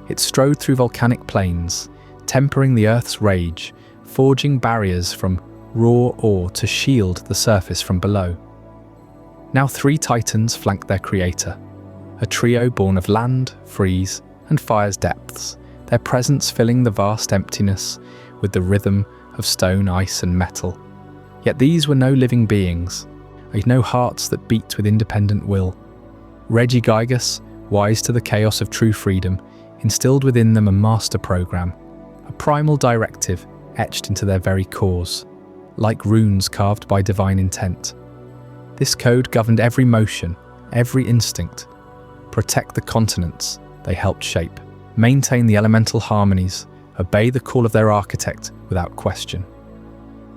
It strode through volcanic plains, tempering the Earth's rage, forging barriers from raw ore to shield the surface from below. Now 3 titans flanked their creator, a trio born of land, freeze, and fire's depths, their presence filling the vast emptiness with the rhythm of stone, ice, and metal. Yet these were no living beings, no hearts that beat with independent will. Regigigas, wise to the chaos of true freedom, instilled within them a master program, a primal directive etched into their very cores, like runes carved by divine intent. This code governed every motion, every instinct. Protect the continents they helped shape, maintain the elemental harmonies, obey the call of their architect without question.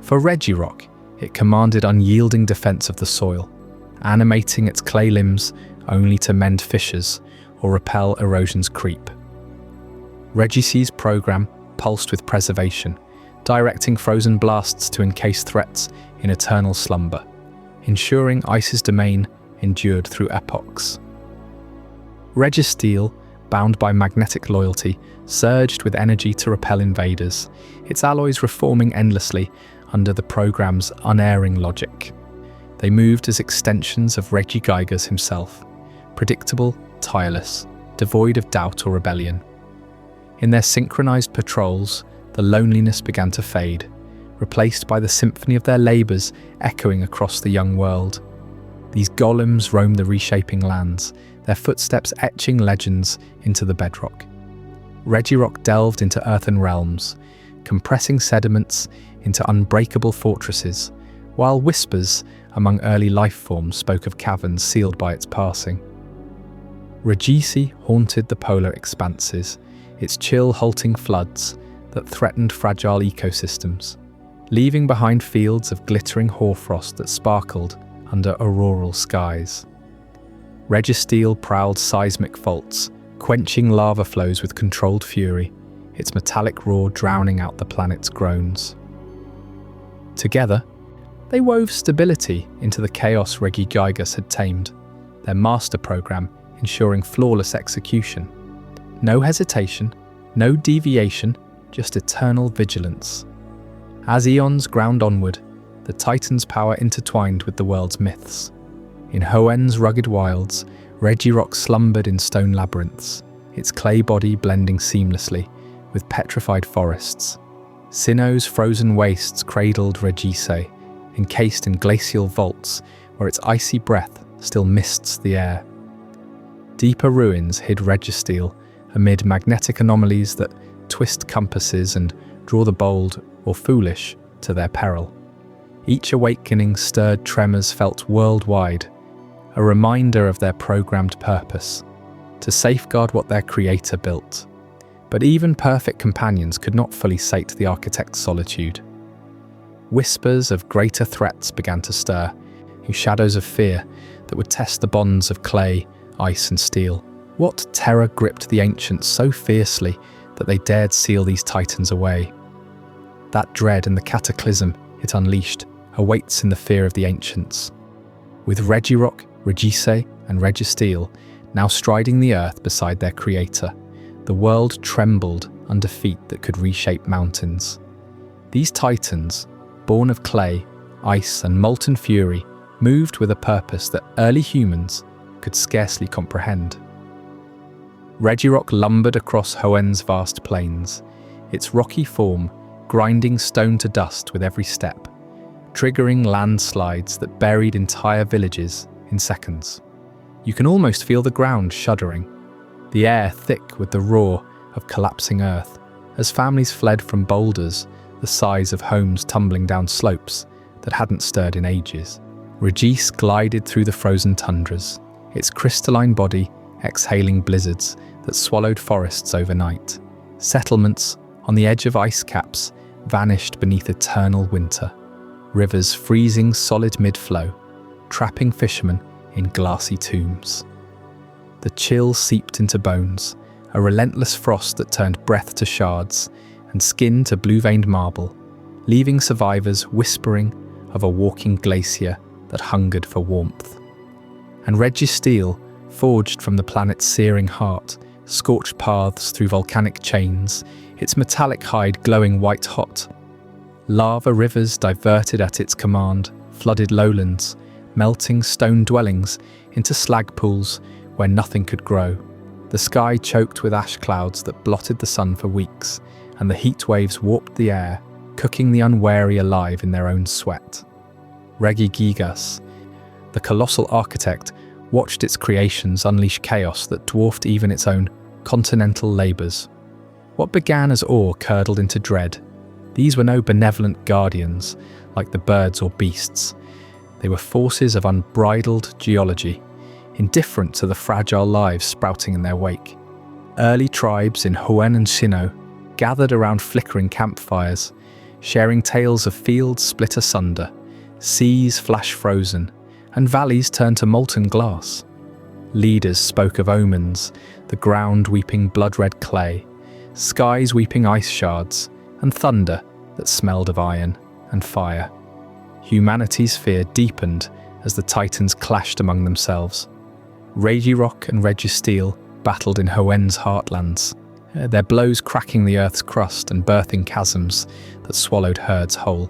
For Regirock, it commanded unyielding defense of the soil, animating its clay limbs only to mend fissures or repel erosion's creep. Regis's program pulsed with preservation, directing frozen blasts to encase threats in eternal slumber, ensuring ice's domain endured through epochs. Registeel, bound by magnetic loyalty, surged with energy to repel invaders, its alloys reforming endlessly under the program's unerring logic. They moved as extensions of Regigigas himself, predictable, tireless, devoid of doubt or rebellion. In their synchronized patrols, the loneliness began to fade, replaced by the symphony of their labors echoing across the young world. These golems roamed the reshaping lands, their footsteps etching legends into the bedrock. Regirock delved into earthen realms, compressing sediments into unbreakable fortresses, while whispers among early life forms spoke of caverns sealed by its passing. Regisi haunted the polar expanses, its chill halting floods that threatened fragile ecosystems, leaving behind fields of glittering hoarfrost that sparkled under auroral skies. Registeel prowled seismic faults, quenching lava flows with controlled fury, its metallic roar drowning out the planet's groans. Together, they wove stability into the chaos Regigigas had tamed, their master program ensuring flawless execution. No hesitation, no deviation, just eternal vigilance. As eons ground onward, the Titan's power intertwined with the world's myths. In Hoenn's rugged wilds, Regirock slumbered in stone labyrinths, its clay body blending seamlessly with petrified forests. Sinnoh's frozen wastes cradled Regise, encased in glacial vaults where its icy breath still mists the air. Deeper ruins hid Registeel amid magnetic anomalies that twist compasses and draw the bold or foolish to their peril. Each awakening stirred tremors felt worldwide, a reminder of their programmed purpose, to safeguard what their creator built. But even perfect companions could not fully sate the architect's solitude. Whispers of greater threats began to stir, whose shadows of fear that would test the bonds of clay, ice and steel. What terror gripped the ancients so fiercely that they dared seal these titans away? That dread and the cataclysm it unleashed awaits in the fear of the ancients. With Regirock, Regise and Registeel now striding the earth beside their creator, the world trembled under feet that could reshape mountains. These titans, born of clay, ice and molten fury, moved with a purpose that early humans could scarcely comprehend. Regirock lumbered across Hoenn's vast plains, its rocky form grinding stone to dust with every step, triggering landslides that buried entire villages in seconds. You can almost feel the ground shuddering, the air thick with the roar of collapsing earth, as families fled from boulders the size of homes tumbling down slopes that hadn't stirred in ages. Regis glided through the frozen tundras, its crystalline body exhaling blizzards that swallowed forests overnight. Settlements on the edge of ice caps vanished beneath eternal winter, rivers freezing solid mid-flow, trapping fishermen in glassy tombs. The chill seeped into bones, a relentless frost that turned breath to shards and skin to blue-veined marble, leaving survivors whispering of a walking glacier that hungered for warmth. And Registeel, forged from the planet's searing heart, scorched paths through volcanic chains, its metallic hide glowing white-hot. Lava rivers diverted at its command, flooded lowlands, melting stone dwellings into slag pools where nothing could grow. The sky choked with ash clouds that blotted the sun for weeks, and the heat waves warped the air, cooking the unwary alive in their own sweat. Regigigas, the colossal architect, watched its creations unleash chaos that dwarfed even its own continental labours. What began as awe curdled into dread. These were no benevolent guardians like the birds or beasts. They were forces of unbridled geology, indifferent to the fragile lives sprouting in their wake. Early tribes in Hoenn and Sinnoh gathered around flickering campfires, sharing tales of fields split asunder, seas flash frozen, and valleys turned to molten glass. Leaders spoke of omens, the ground weeping blood-red clay, skies weeping ice shards, and thunder that smelled of iron and fire. Humanity's fear deepened as the titans clashed among themselves. Regirock and Registeel battled in Hoenn's heartlands, their blows cracking the earth's crust and birthing chasms that swallowed herds whole.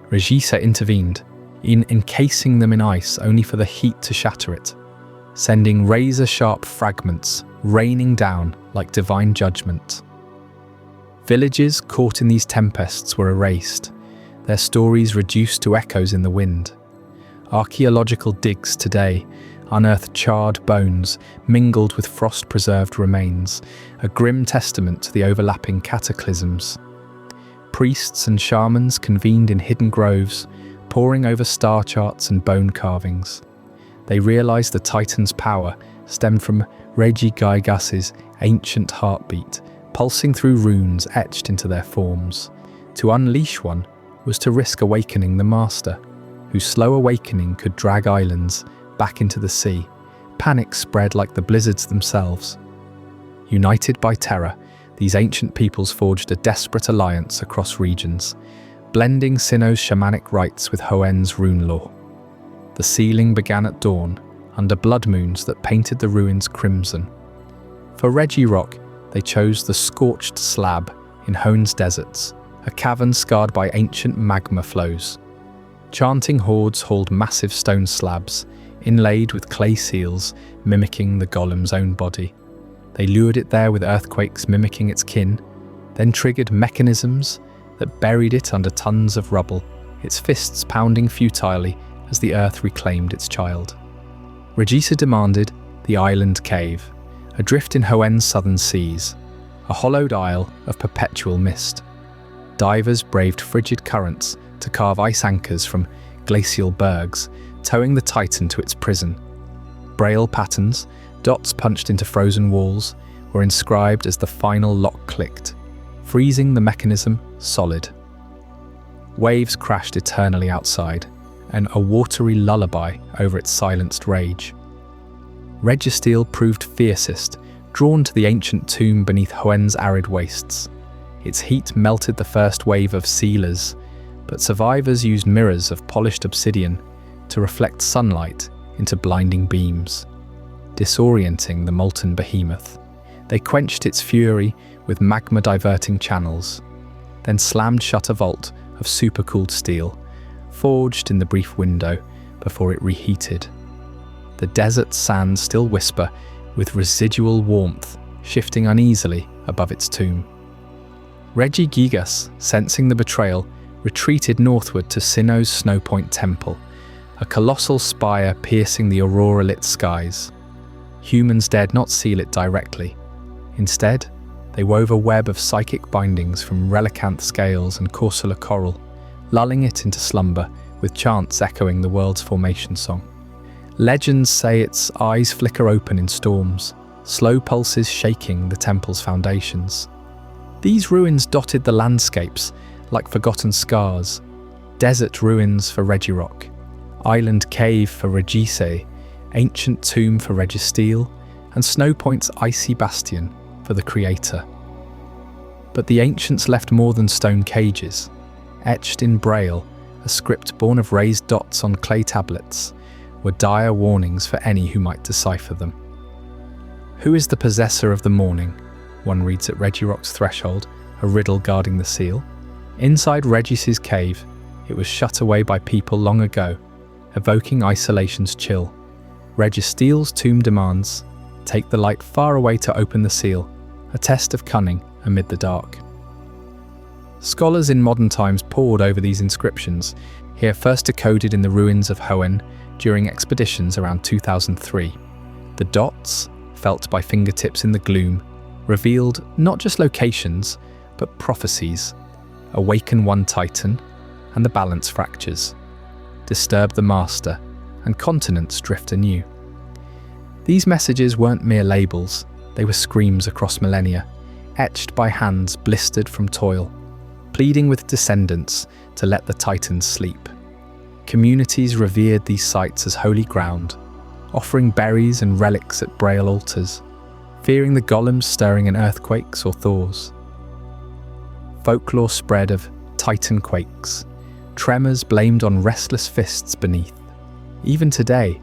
Regisa intervened, encasing them in ice only for the heat to shatter it, sending razor-sharp fragments raining down like divine judgment. Villages caught in these tempests were erased, their stories reduced to echoes in the wind. Archaeological digs today unearthed charred bones mingled with frost-preserved remains, a grim testament to the overlapping cataclysms. Priests and shamans convened in hidden groves, poring over star charts and bone carvings. They realized the Titan's power stemmed from Regigigas's ancient heartbeat, pulsing through runes etched into their forms. To unleash one was to risk awakening the Master, whose slow awakening could drag islands back into the sea. Panic spread like the blizzards themselves. United by terror, these ancient peoples forged a desperate alliance across regions, blending Sinnoh's shamanic rites with Hoenn's rune lore. The sealing began at dawn, under blood moons that painted the ruins crimson. For Regirock, they chose the scorched slab in Hoenn's deserts, a cavern scarred by ancient magma flows. Chanting hordes hauled massive stone slabs, inlaid with clay seals mimicking the golem's own body. They lured it there with earthquakes mimicking its kin, then triggered mechanisms that buried it under tons of rubble, its fists pounding futilely as the earth reclaimed its child. Regisa demanded the island cave, adrift in Hoenn's southern seas, a hollowed isle of perpetual mist. Divers braved frigid currents to carve ice anchors from glacial bergs, towing the Titan to its prison. Braille patterns, dots punched into frozen walls, were inscribed as the final lock clicked, freezing the mechanism solid. Waves crashed eternally outside, and a watery lullaby over its silenced rage. Registeel proved fiercest, drawn to the ancient tomb beneath Hoenn's arid wastes. Its heat melted the first wave of sealers, but survivors used mirrors of polished obsidian to reflect sunlight into blinding beams, disorienting the molten behemoth. They quenched its fury with magma-diverting channels, then slammed shut a vault of supercooled steel, forged in the brief window before it reheated. The desert sands still whisper with residual warmth shifting uneasily above its tomb. Regigigas, sensing the betrayal, retreated northward to Sinnoh's Snowpoint Temple, a colossal spire piercing the aurora-lit skies. Humans dared not seal it directly. Instead, they wove a web of psychic bindings from relicanth scales and corsular coral, lulling it into slumber with chants echoing the world's formation song. Legends say its eyes flicker open in storms, slow pulses shaking the temple's foundations. These ruins dotted the landscapes like forgotten scars, desert ruins for Regirock, island cave for Regise, ancient tomb for Registeel, and Snowpoint's icy bastion for the Creator. But the ancients left more than stone cages. Etched in braille, a script born of raised dots on clay tablets, were dire warnings for any who might decipher them. Who is the possessor of the morning? One reads at Regirock's threshold, a riddle guarding the seal. Inside Regis's cave, it was shut away by people long ago, evoking isolation's chill. Registeel's tomb demands, take the light far away to open the seal, a test of cunning amid the dark. Scholars in modern times pored over these inscriptions, here first decoded in the ruins of Hoenn during expeditions around 2003. The dots, felt by fingertips in the gloom, revealed not just locations, but prophecies. Awaken one titan, and the balance fractures. Disturb the master, and continents drift anew. These messages weren't mere labels, they were screams across millennia, etched by hands blistered from toil, pleading with descendants to let the titans sleep. Communities revered these sites as holy ground, offering berries and relics at braille altars, fearing the golems stirring in earthquakes or thaws. Folklore spread of titan quakes, tremors blamed on restless fists beneath. Even today,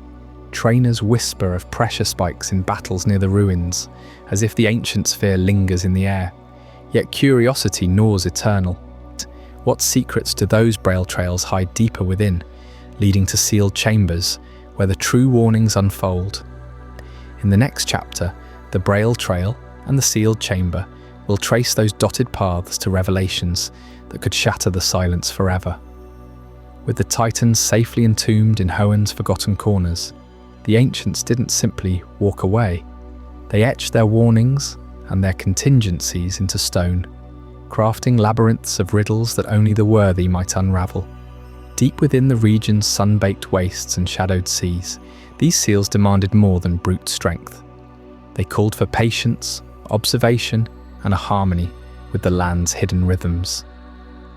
trainers whisper of pressure spikes in battles near the ruins, as if the ancients' fear lingers in the air. Yet curiosity gnaws eternal. What secrets do those braille trails hide deeper within, leading to sealed chambers where the true warnings unfold? In the next chapter, the braille trail and the sealed chamber will trace those dotted paths to revelations that could shatter the silence forever. With the titans safely entombed in Hoenn's forgotten corners, the ancients didn't simply walk away. They etched their warnings and their contingencies into stone, crafting labyrinths of riddles that only the worthy might unravel. Deep within the region's sun-baked wastes and shadowed seas, these seals demanded more than brute strength. They called for patience, observation, and a harmony with the land's hidden rhythms.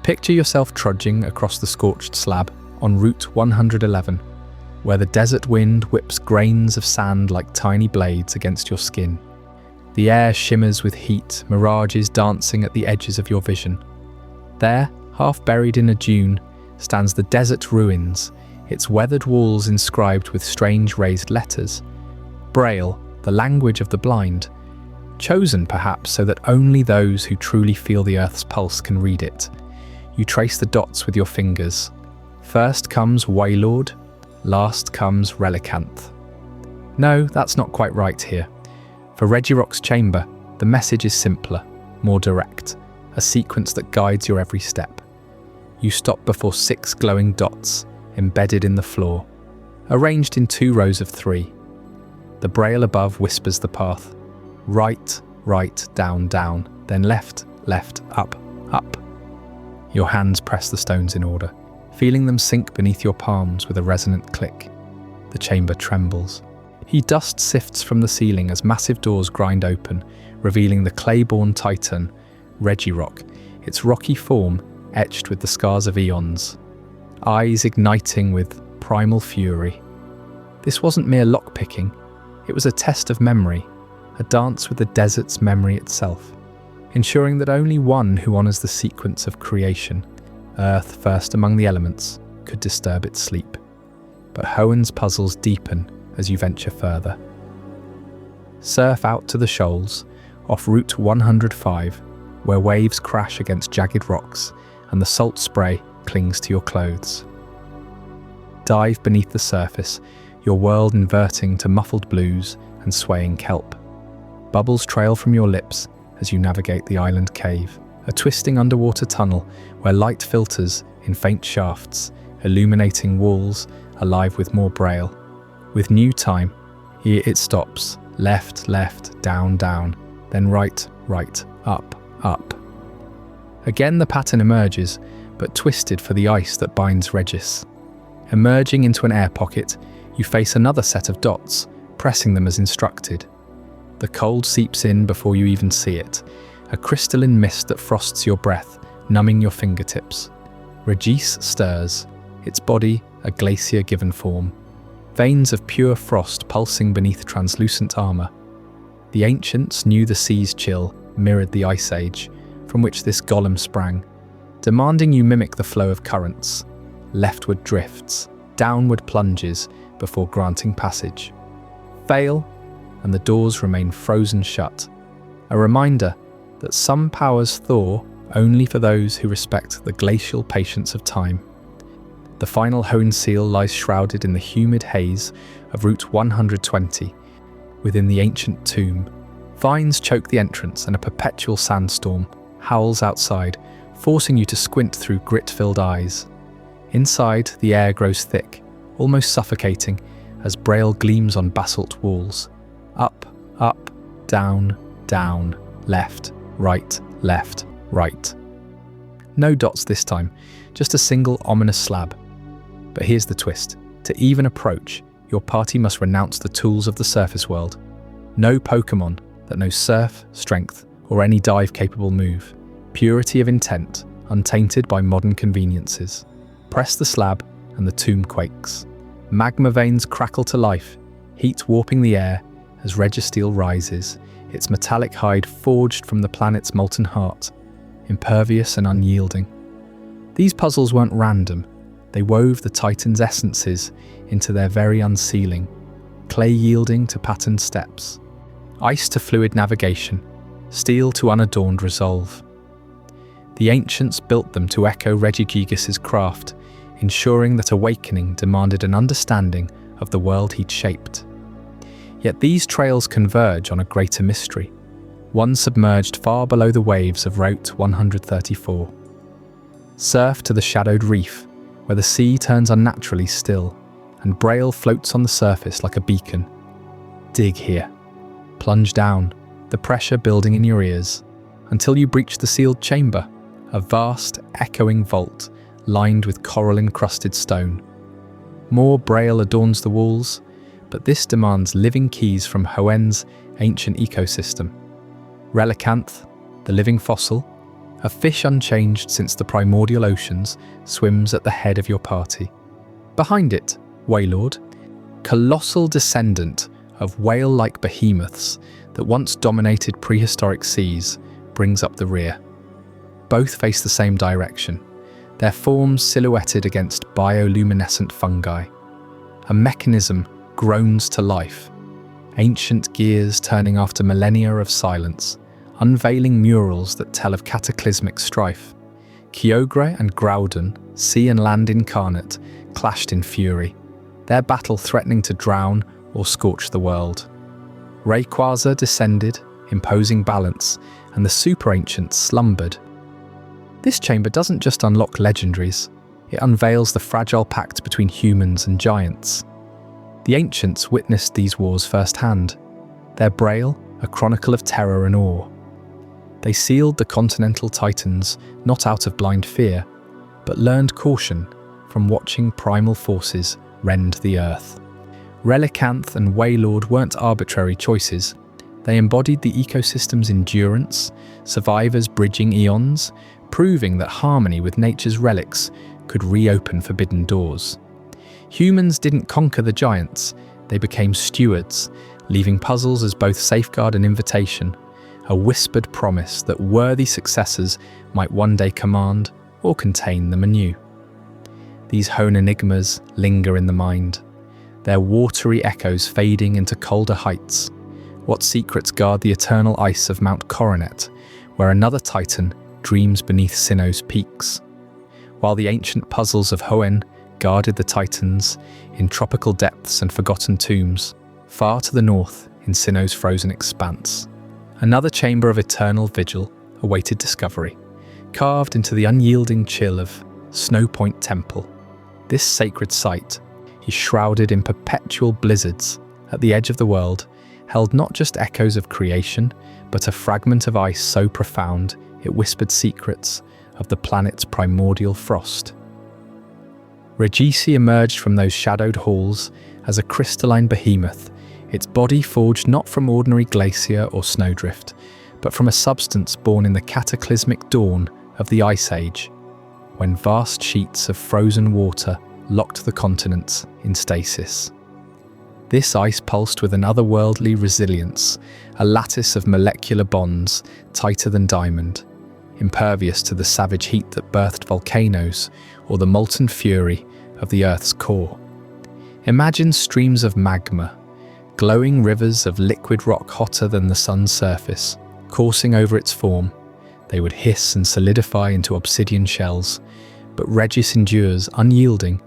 Picture yourself trudging across the scorched slab on Route 111, where the desert wind whips grains of sand like tiny blades against your skin. The air shimmers with heat, mirages dancing at the edges of your vision. There, half buried in a dune, stands the desert ruins, its weathered walls inscribed with strange raised letters. Braille, the language of the blind, chosen perhaps so that only those who truly feel the earth's pulse can read it. You trace the dots with your fingers. First comes Waylord, last comes Relicanth. No, that's not quite right here. For Regirock's chamber, the message is simpler, more direct, a sequence that guides your every step. You stop before 6 glowing dots embedded in the floor, arranged in 2 rows of 3. The braille above whispers the path. Right, right, down, down, then left, left, up, up. Your hands press the stones in order, feeling them sink beneath your palms with a resonant click. The chamber trembles. Dust sifts from the ceiling as massive doors grind open, revealing the clay-born titan, Regirock, its rocky form etched with the scars of eons. Eyes igniting with primal fury. This wasn't mere lockpicking, it was a test of memory, a dance with the desert's memory itself, ensuring that only one who honours the sequence of creation, Earth first among the elements, could disturb its sleep. But Hoen's puzzles deepen as you venture further. Surf out to the shoals, off Route 105, where waves crash against jagged rocks and the salt spray clings to your clothes. Dive beneath the surface, your world inverting to muffled blues and swaying kelp. Bubbles trail from your lips as you navigate the island cave, a twisting underwater tunnel where light filters in faint shafts, illuminating walls alive with more braille. With new time, here it stops, left, left, down, down, then right, right, up, up. Again the pattern emerges, but twisted for the ice that binds Regis. Emerging into an air pocket, you face another set of dots, pressing them as instructed. The cold seeps in before you even see it, a crystalline mist that frosts your breath, numbing your fingertips. Regis stirs, its body a glacier-given form, veins of pure frost pulsing beneath translucent armour. The ancients knew the sea's chill mirrored the ice age, from which this golem sprang, demanding you mimic the flow of currents, leftward drifts, downward plunges before granting passage. Fail, and the doors remain frozen shut, a reminder that some powers thaw only for those who respect the glacial patience of time. The final Hoen seal lies shrouded in the humid haze of Route 120, within the ancient tomb. Vines choke the entrance and a perpetual sandstorm howls outside, forcing you to squint through grit-filled eyes. Inside, the air grows thick, almost suffocating, as braille gleams on basalt walls. Up, up, down, down, left, right, left, right. No dots this time, just a single ominous slab. But here's the twist. To even approach, your party must renounce the tools of the surface world. No Pokémon that knows surf, strength, or any dive-capable move. Purity of intent, untainted by modern conveniences. Press the slab, and the tomb quakes. Magma veins crackle to life, heat warping the air as Registeel rises, its metallic hide forged from the planet's molten heart, impervious and unyielding. These puzzles weren't random. They wove the Titan's essences into their very unsealing, clay yielding to patterned steps, ice to fluid navigation, steel to unadorned resolve. The ancients built them to echo Regigigas's craft, ensuring that awakening demanded an understanding of the world he'd shaped. Yet these trails converge on a greater mystery, one submerged far below the waves of Route 134. Surf to the shadowed reef, where the sea turns unnaturally still, and braille floats on the surface like a beacon. Dig here. Plunge down, the pressure building in your ears, until you breach the sealed chamber, a vast, echoing vault lined with coral-encrusted stone. More braille adorns the walls, but this demands living keys from Hoen's ancient ecosystem. Relicanth, the living fossil, a fish unchanged since the primordial oceans, swims at the head of your party. Behind it, Wailord, colossal descendant of whale-like behemoths that once dominated prehistoric seas, brings up the rear. Both face the same direction, their forms silhouetted against bioluminescent fungi. A mechanism groans to life, ancient gears turning after millennia of silence, unveiling murals that tell of cataclysmic strife. Kyogre and Groudon, sea and land incarnate, clashed in fury, their battle threatening to drown or scorch the world. Rayquaza descended, imposing balance, and the super ancients slumbered. This chamber doesn't just unlock legendaries, it unveils the fragile pact between humans and giants. The ancients witnessed these wars firsthand, their braille a chronicle of terror and awe. They sealed the continental titans not out of blind fear, but learned caution from watching primal forces rend the earth. Relicanth and Wailord weren't arbitrary choices. They embodied the ecosystem's endurance, survivors bridging eons, proving that harmony with nature's relics could reopen forbidden doors. Humans didn't conquer the giants, they became stewards, leaving puzzles as both safeguard and invitation, a whispered promise that worthy successors might one day command or contain them anew. These hone enigmas linger in the mind, their watery echoes fading into colder heights. What secrets guard the eternal ice of Mount Coronet, where another titan dreams beneath Sinnoh's peaks? While the ancient puzzles of Hoenn guarded the titans in tropical depths and forgotten tombs, far to the north in Sinnoh's frozen expanse, another chamber of eternal vigil awaited discovery, carved into the unyielding chill of Snow Point Temple. This sacred site is shrouded in perpetual blizzards at the edge of the world, held not just echoes of creation, but a fragment of ice so profound it whispered secrets of the planet's primordial frost. Regisi emerged from those shadowed halls as a crystalline behemoth, its body forged not from ordinary glacier or snowdrift, but from a substance born in the cataclysmic dawn of the Ice Age, when vast sheets of frozen water locked the continents in stasis. This ice pulsed with an otherworldly resilience, a lattice of molecular bonds tighter than diamond, impervious to the savage heat that birthed volcanoes or the molten fury of the Earth's core. Imagine streams of magma, glowing rivers of liquid rock hotter than the sun's surface, coursing over its form. They would hiss and solidify into obsidian shells, but Regis endures unyielding,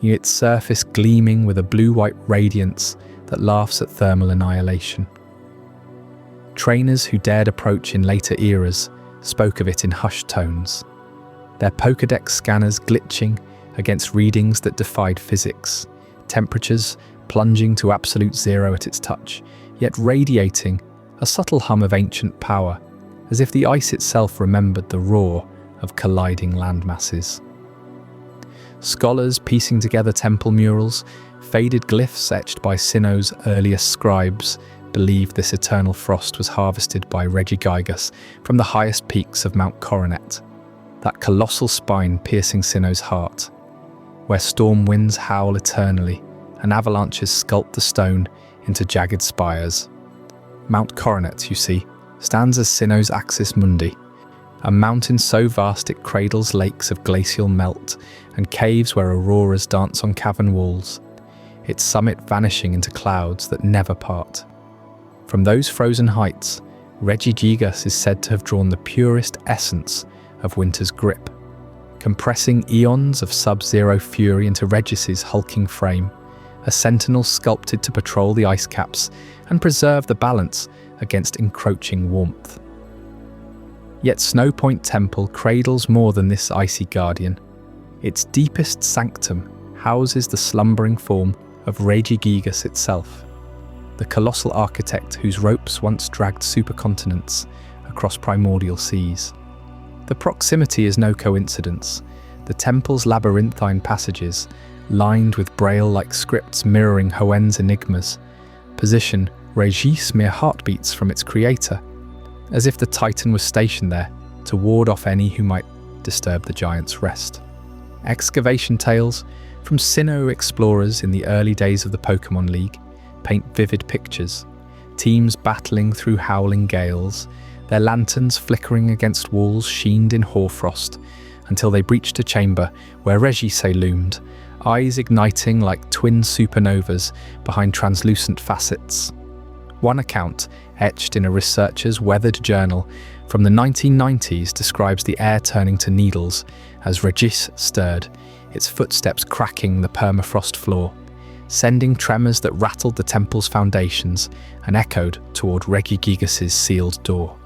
its surface gleaming with a blue-white radiance that laughs at thermal annihilation. Trainers who dared approach in later eras spoke of it in hushed tones, their Pokédex scanners glitching against readings that defied physics, temperatures plunging to absolute zero at its touch, yet radiating a subtle hum of ancient power, as if the ice itself remembered the roar of colliding landmasses. Scholars piecing together temple murals, faded glyphs etched by Sinnoh's earliest scribes, believed this eternal frost was harvested by Regigigas from the highest peaks of Mount Coronet, that colossal spine piercing Sinnoh's heart, where storm winds howl eternally and avalanches sculpt the stone into jagged spires. Mount Coronet, you see, stands as Sinnoh's axis mundi, a mountain so vast it cradles lakes of glacial melt and caves where auroras dance on cavern walls, its summit vanishing into clouds that never part. From those frozen heights, Regigigas is said to have drawn the purest essence of winter's grip, compressing eons of sub-zero fury into Regis's hulking frame, a sentinel sculpted to patrol the ice caps and preserve the balance against encroaching warmth. Yet Snow Point Temple cradles more than this icy guardian. Its deepest sanctum houses the slumbering form of Regigigas itself, the colossal architect whose ropes once dragged supercontinents across primordial seas. The proximity is no coincidence. The temple's labyrinthine passages, lined with braille-like scripts mirroring Hoenn's enigmas, position Regis mere heartbeats from its creator, as if the titan was stationed there to ward off any who might disturb the giant's rest. Excavation tales from Sinnoh explorers in the early days of the Pokémon League paint vivid pictures, teams battling through howling gales, their lanterns flickering against walls sheened in hoarfrost, until they breached a chamber where Regis loomed, eyes igniting like twin supernovas behind translucent facets. One account, etched in a researcher's weathered journal from the 1990s, describes the air turning to needles as Regis stirred, its footsteps cracking the permafrost floor, sending tremors that rattled the temple's foundations and echoed toward Regigigas' sealed door.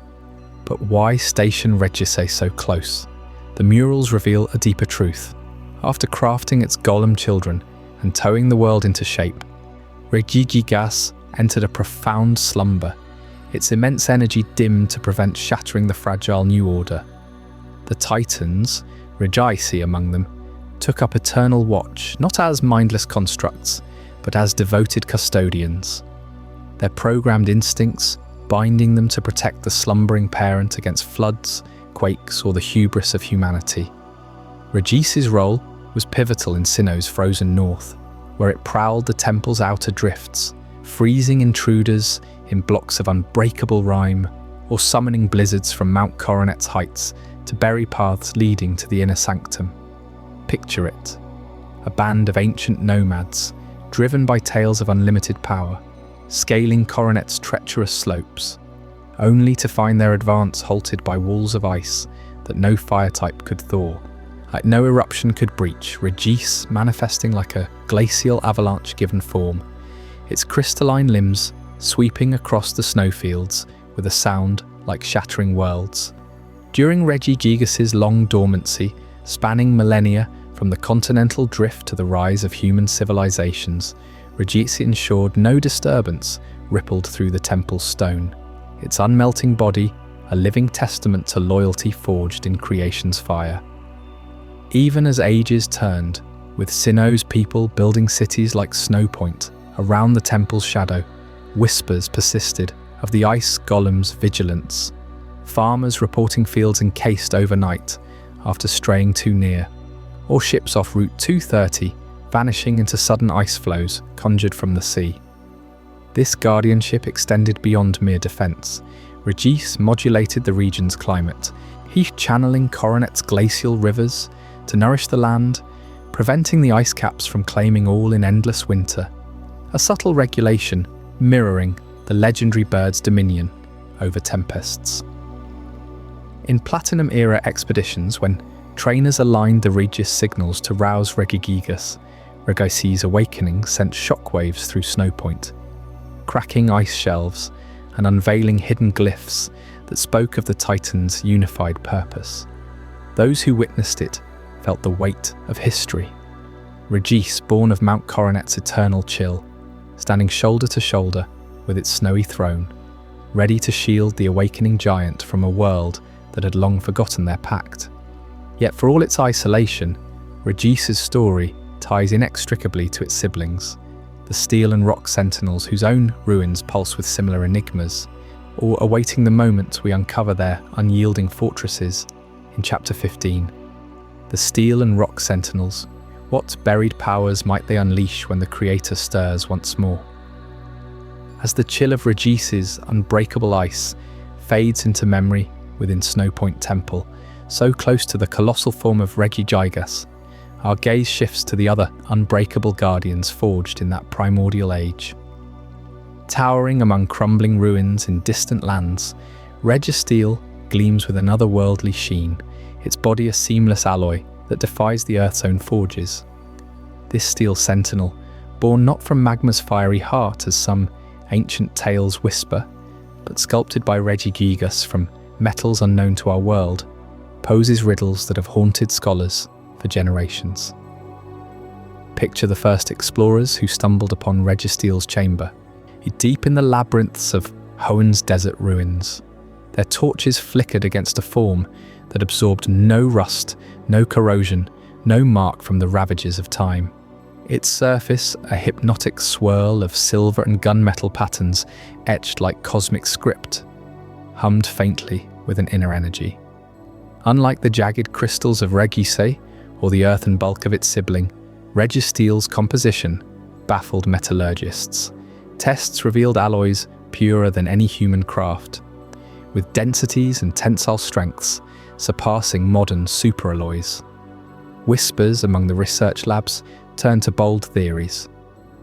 But why station Regis so close? The murals reveal a deeper truth. After crafting its golem children and towing the world into shape, Regigigas entered a profound slumber, its immense energy dimmed to prevent shattering the fragile new order. The Titans, Regis among them, took up eternal watch, not as mindless constructs, but as devoted custodians, their programmed instincts binding them to protect the slumbering parent against floods, quakes, or the hubris of humanity. Regis's role was pivotal in Sinnoh's frozen north, where it prowled the temple's outer drifts, freezing intruders in blocks of unbreakable rime, or summoning blizzards from Mount Coronet's heights to bury paths leading to the inner sanctum. Picture it, a band of ancient nomads, driven by tales of unlimited power, scaling Coronet's treacherous slopes, only to find their advance halted by walls of ice that no fire type could thaw, like no eruption could breach, Regis manifesting like a glacial avalanche given form, its crystalline limbs sweeping across the snowfields with a sound like shattering worlds. During Regigigas's long dormancy, spanning millennia from the continental drift to the rise of human civilizations, Regis ensured no disturbance rippled through the temple's stone, its unmelting body a living testament to loyalty forged in creation's fire. Even as ages turned, with Sinnoh's people building cities like Snowpoint around the temple's shadow, whispers persisted of the ice golem's vigilance, farmers reporting fields encased overnight after straying too near, or ships off Route 230 vanishing into sudden ice flows conjured from the sea. This guardianship extended beyond mere defence. Regis modulated the region's climate, he channeling Coronet's glacial rivers to nourish the land, preventing the ice caps from claiming all in endless winter, a subtle regulation mirroring the legendary bird's dominion over tempests. In Platinum-era expeditions, when trainers aligned the Regis signals to rouse Regigigas, Regis's awakening sent shockwaves through Snowpoint, cracking ice shelves and unveiling hidden glyphs that spoke of the Titan's unified purpose. Those who witnessed it felt the weight of history. Regis, born of Mount Coronet's eternal chill, standing shoulder to shoulder with its snowy throne, ready to shield the awakening giant from a world that had long forgotten their pact. Yet for all its isolation, Regis's story ties inextricably to its siblings, the steel and rock sentinels whose own ruins pulse with similar enigmas, or awaiting the moment we uncover their unyielding fortresses in Chapter 15. The steel and rock sentinels, what buried powers might they unleash when the Creator stirs once more? As the chill of Regis's unbreakable ice fades into memory within Snowpoint Temple, so close to the colossal form of Regigigas, our gaze shifts to the other unbreakable guardians forged in that primordial age. Towering among crumbling ruins in distant lands, Registeel gleams with an otherworldly sheen, its body a seamless alloy that defies the Earth's own forges. This steel sentinel, born not from magma's fiery heart as some ancient tales whisper, but sculpted by Regigigas from metals unknown to our world, poses riddles that have haunted scholars for generations. Picture the first explorers who stumbled upon Registeel's chamber, deep in the labyrinths of Hoen's desert ruins. Their torches flickered against a form that absorbed no rust, no corrosion, no mark from the ravages of time. Its surface, a hypnotic swirl of silver and gunmetal patterns etched like cosmic script, hummed faintly with an inner energy. Unlike the jagged crystals of Regise or the earthen bulk of its sibling, Registeel's composition baffled metallurgists. Tests revealed alloys purer than any human craft, with densities and tensile strengths surpassing modern superalloys. Whispers among the research labs turned to bold theories.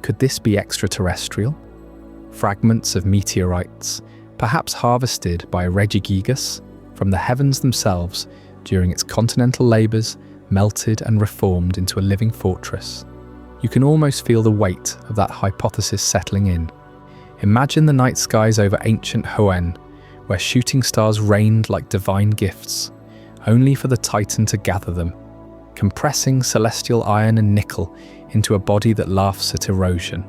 Could this be extraterrestrial? Fragments of meteorites, perhaps harvested by Regigigas from the heavens themselves during its continental labours, melted and reformed into a living fortress. You can almost feel the weight of that hypothesis settling in. Imagine the night skies over ancient Hoenn, where shooting stars rained like divine gifts, only for the Titan to gather them, compressing celestial iron and nickel into a body that laughs at erosion.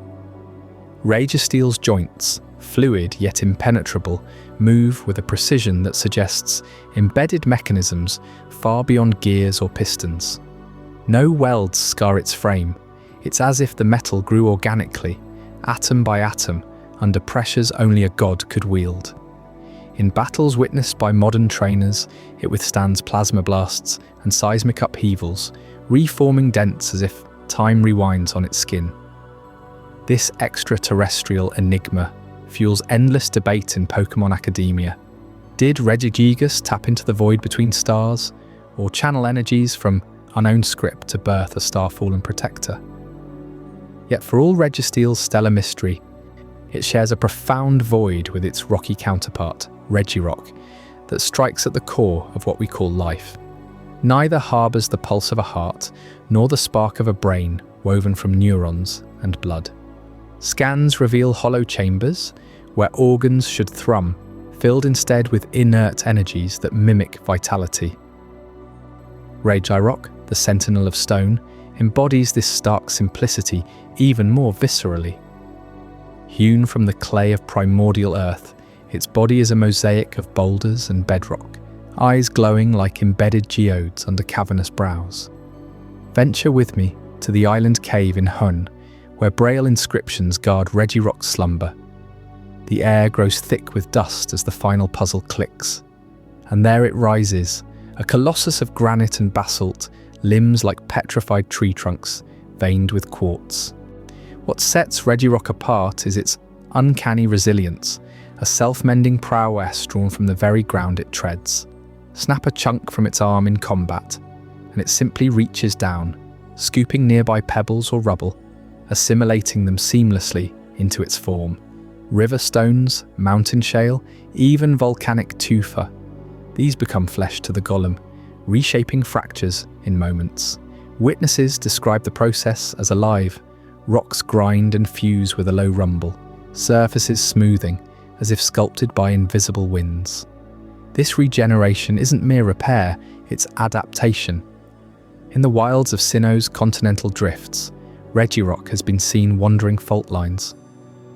Registeel's joints, fluid yet impenetrable, move with a precision that suggests embedded mechanisms far beyond gears or pistons. No welds scar its frame. It's as if the metal grew organically, atom by atom, under pressures only a god could wield. In battles witnessed by modern trainers, it withstands plasma blasts and seismic upheavals, reforming dents as if time rewinds on its skin. This extraterrestrial enigma fuels endless debate in Pokémon academia. Did Regigigas tap into the void between stars, or channel energies from unknown script to birth a star-fallen protector? Yet for all Registeel's stellar mystery, it shares a profound void with its rocky counterpart, Regirock, that strikes at the core of what we call life. Neither harbours the pulse of a heart, nor the spark of a brain woven from neurons and blood. Scans reveal hollow chambers, where organs should thrum, filled instead with inert energies that mimic vitality. Regirock, the Sentinel of Stone, embodies this stark simplicity even more viscerally. Hewn from the clay of primordial earth, its body is a mosaic of boulders and bedrock, eyes glowing like embedded geodes under cavernous brows. Venture with me to the island cave in Hun, where braille inscriptions guard Regirock's slumber. The air grows thick with dust as the final puzzle clicks, and there it rises, a colossus of granite and basalt, limbs like petrified tree trunks, veined with quartz. What sets Regirock apart is its uncanny resilience, a self-mending prowess drawn from the very ground it treads. Snap a chunk from its arm in combat, and it simply reaches down, scooping nearby pebbles or rubble, assimilating them seamlessly into its form. River stones, mountain shale, even volcanic tufa. These become flesh to the golem, reshaping fractures in moments. Witnesses describe the process as alive. Rocks grind and fuse with a low rumble, surfaces smoothing as if sculpted by invisible winds. This regeneration isn't mere repair, it's adaptation. In the wilds of Sinnoh's continental drifts, Regirock has been seen wandering fault lines,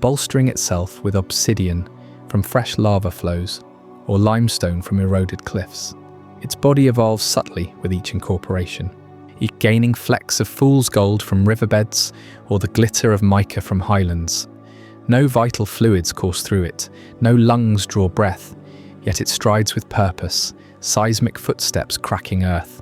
bolstering itself with obsidian from fresh lava flows or limestone from eroded cliffs. Its body evolves subtly with each incorporation, gaining flecks of fool's gold from riverbeds or the glitter of mica from highlands. No vital fluids course through it, no lungs draw breath, yet it strides with purpose, seismic footsteps cracking earth.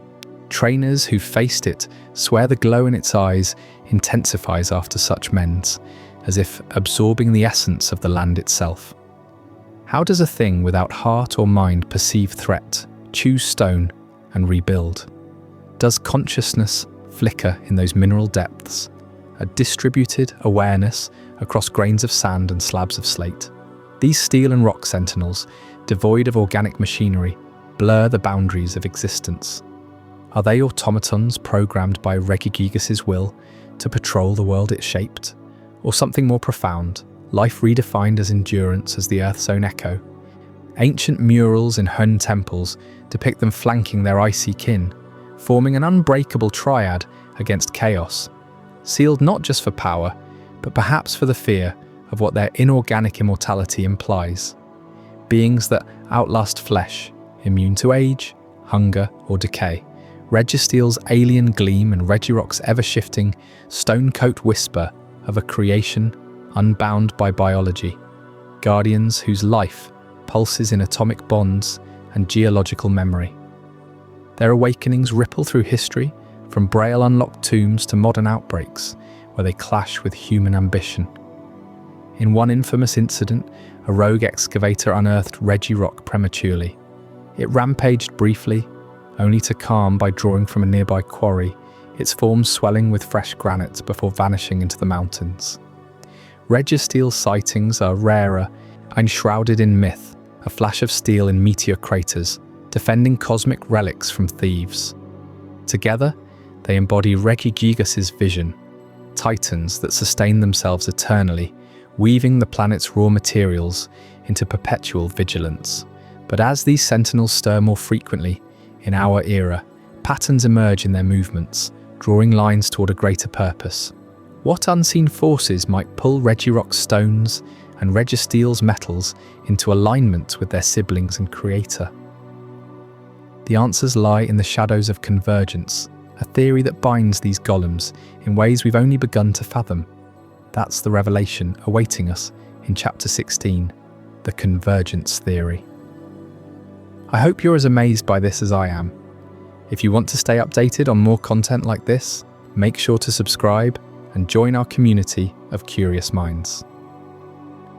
Trainers who've faced it swear the glow in its eyes intensifies after such mends, as if absorbing the essence of the land itself. How does a thing without heart or mind perceive threat, choose stone, and rebuild? Does consciousness flicker in those mineral depths, a distributed awareness across grains of sand and slabs of slate? These steel and rock sentinels, devoid of organic machinery, blur the boundaries of existence. Are they automatons programmed by Regigigas' will to patrol the world it shaped? Or something more profound, life redefined as endurance as the Earth's own echo? Ancient murals in Hun temples depict them flanking their icy kin, forming an unbreakable triad against chaos, sealed not just for power, but perhaps for the fear of what their inorganic immortality implies. Beings that outlast flesh, immune to age, hunger, or decay. Registeel's alien gleam and Regirock's ever-shifting, stone-coat whisper of a creation unbound by biology. Guardians whose life pulses in atomic bonds and geological memory. Their awakenings ripple through history, from braille-unlocked tombs to modern outbreaks, where they clash with human ambition. In one infamous incident, a rogue excavator unearthed Regirock prematurely. It rampaged briefly, only to calm by drawing from a nearby quarry, its form swelling with fresh granite before vanishing into the mountains. Registeel sightings are rarer and shrouded in myth, a flash of steel in meteor craters, defending cosmic relics from thieves. Together, they embody Regigigas' vision, titans that sustain themselves eternally, weaving the planet's raw materials into perpetual vigilance. But as these sentinels stir more frequently in our era, patterns emerge in their movements, drawing lines toward a greater purpose. What unseen forces might pull Regirock's stones and Registeel's metals into alignment with their siblings and creator? The answers lie in the shadows of convergence, a theory that binds these golems in ways we've only begun to fathom. That's the revelation awaiting us in Chapter 16, the convergence theory. I hope you're as amazed by this as I am. If you want to stay updated on more content like this, make sure to subscribe and join our community of curious minds.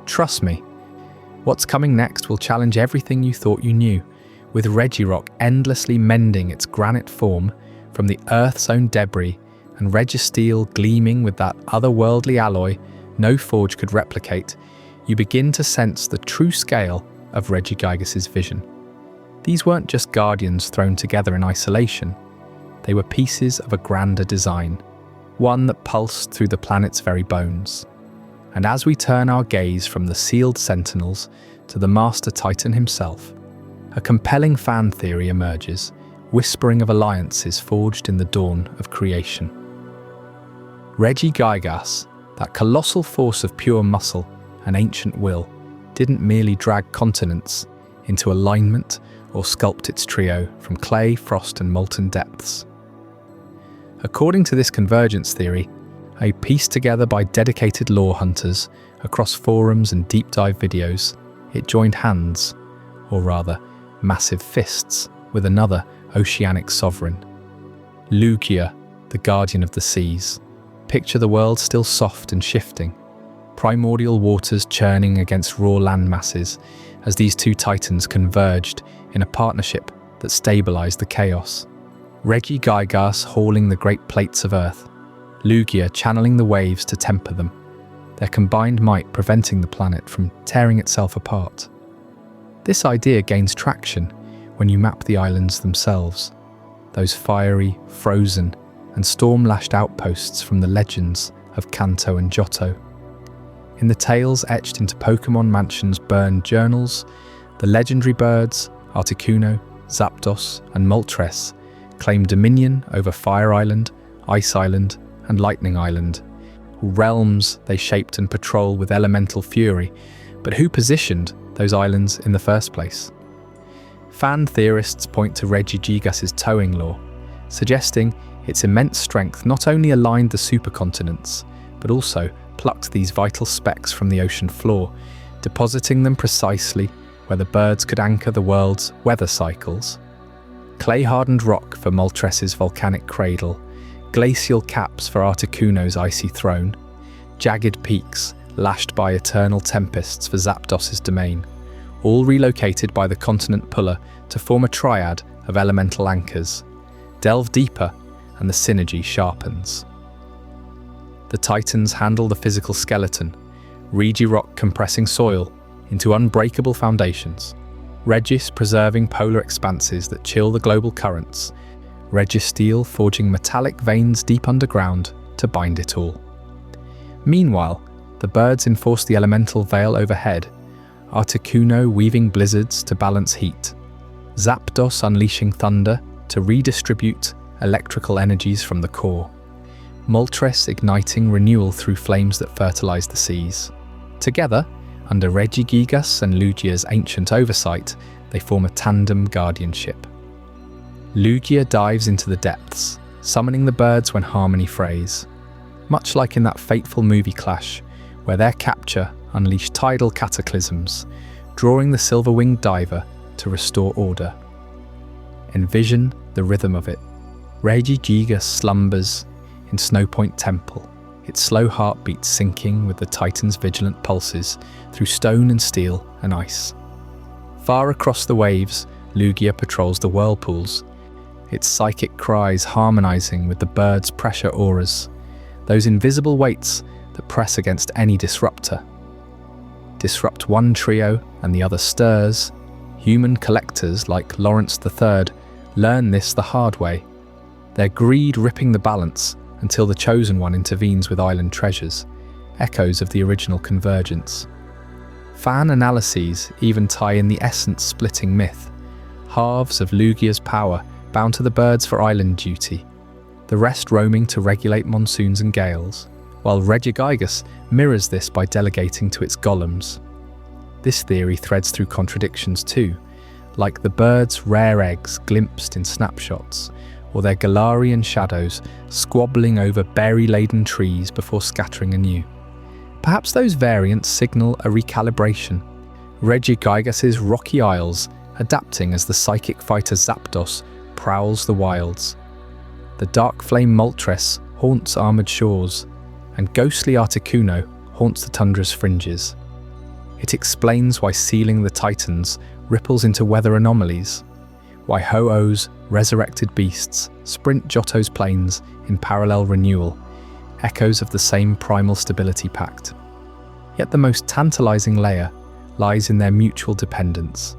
Trust me, what's coming next will challenge everything you thought you knew, with Regirock endlessly mending its granite form from the Earth's own debris and Registeel gleaming with that otherworldly alloy no forge could replicate. You begin to sense the true scale of Regigigas's vision. These weren't just guardians thrown together in isolation. They were pieces of a grander design, one that pulsed through the planet's very bones. And as we turn our gaze from the sealed sentinels to the Master Titan himself, a compelling fan theory emerges, whispering of alliances forged in the dawn of creation. Regigigas, that colossal force of pure muscle and ancient will, didn't merely drag continents into alignment or sculpt its trio from clay, frost, and molten depths. According to this convergence theory, pieced together by dedicated lore hunters across forums and deep dive videos, it joined hands, or rather, massive fists, with another oceanic sovereign. Lugia, the guardian of the seas. Picture the world still soft and shifting, primordial waters churning against raw land masses as these two titans converged in a partnership that stabilized the chaos. Regigigas hauling the great plates of Earth, Lugia channeling the waves to temper them, their combined might preventing the planet from tearing itself apart. This idea gains traction when you map the islands themselves, those fiery, frozen, and storm-lashed outposts from the legends of Kanto and Johto. In the tales etched into Pokémon Mansion's burned journals, the legendary birds Articuno, Zapdos, and Moltres claim dominion over Fire Island, Ice Island, and Lightning Island, realms they shaped and patrol with elemental fury. But who positioned those islands in the first place? Fan theorists point to Regigigas's towing lore, suggesting its immense strength not only aligned the supercontinents, but also plucked these vital specks from the ocean floor, depositing them precisely where the birds could anchor the world's weather cycles. Clay-hardened rock for Moltres' volcanic cradle, glacial caps for Articuno's icy throne, jagged peaks lashed by eternal tempests for Zapdos' domain, all relocated by the continent puller to form a triad of elemental anchors. Delve deeper, and the synergy sharpens. The Titans handle the physical skeleton, Regirock compressing soil into unbreakable foundations, Regis preserving polar expanses that chill the global currents, Registeel forging metallic veins deep underground to bind it all. Meanwhile, the birds enforce the elemental veil overhead, Articuno weaving blizzards to balance heat, Zapdos unleashing thunder to redistribute electrical energies from the core, Moltres igniting renewal through flames that fertilize the seas. Together, under Regigigas and Lugia's ancient oversight, they form a tandem guardianship. Lugia dives into the depths, summoning the birds when harmony frays, much like in that fateful movie Clash, where their capture unleashed tidal cataclysms, drawing the silver-winged diver to restore order. Envision the rhythm of it. Regigigas slumbers in Snowpoint Temple, its slow heartbeat syncing with the Titan's vigilant pulses through stone and steel and ice. Far across the waves, Lugia patrols the whirlpools, its psychic cries harmonizing with the birds' pressure auras, those invisible weights that press against any disruptor. Disrupt one trio and the other stirs. Human collectors like Lawrence III learn this the hard way, their greed ripping the balance until the Chosen One intervenes with island treasures, echoes of the original convergence. Fan analyses even tie in the essence-splitting myth, halves of Lugia's power bound to the birds for island duty, the rest roaming to regulate monsoons and gales, while Regigigas mirrors this by delegating to its golems. This theory threads through contradictions too, like the birds' rare eggs glimpsed in snapshots, or their Galarian shadows squabbling over berry-laden trees before scattering anew. Perhaps those variants signal a recalibration, Regigigas's rocky isles adapting as the psychic fighter Zapdos prowls the wilds. The dark flame Moltres haunts armoured shores, and ghostly Articuno haunts the tundra's fringes. It explains why sealing the Titans ripples into weather anomalies, why Ho-Oh's resurrected beasts sprint Johto's plains in parallel renewal, echoes of the same primal stability pact. Yet the most tantalizing layer lies in their mutual dependence.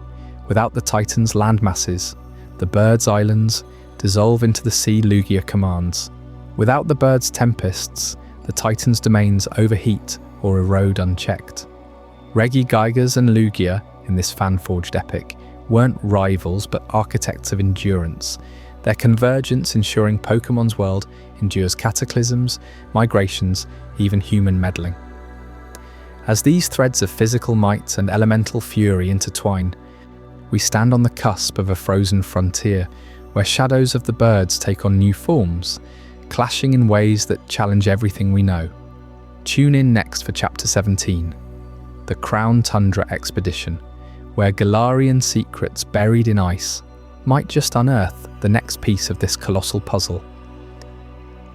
Without the Titans' landmasses, the birds' islands dissolve into the sea Lugia commands. Without the birds' tempests, the Titans' domains overheat or erode unchecked. Regigigas and Lugia, in this fan-forged epic, weren't rivals but architects of endurance, their convergence ensuring Pokemon's world endures cataclysms, migrations, even human meddling. As these threads of physical might and elemental fury intertwine, we stand on the cusp of a frozen frontier where shadows of the birds take on new forms, clashing in ways that challenge everything we know. Tune in next for Chapter 17, The Crown Tundra Expedition, where Galarian secrets buried in ice might just unearth the next piece of this colossal puzzle.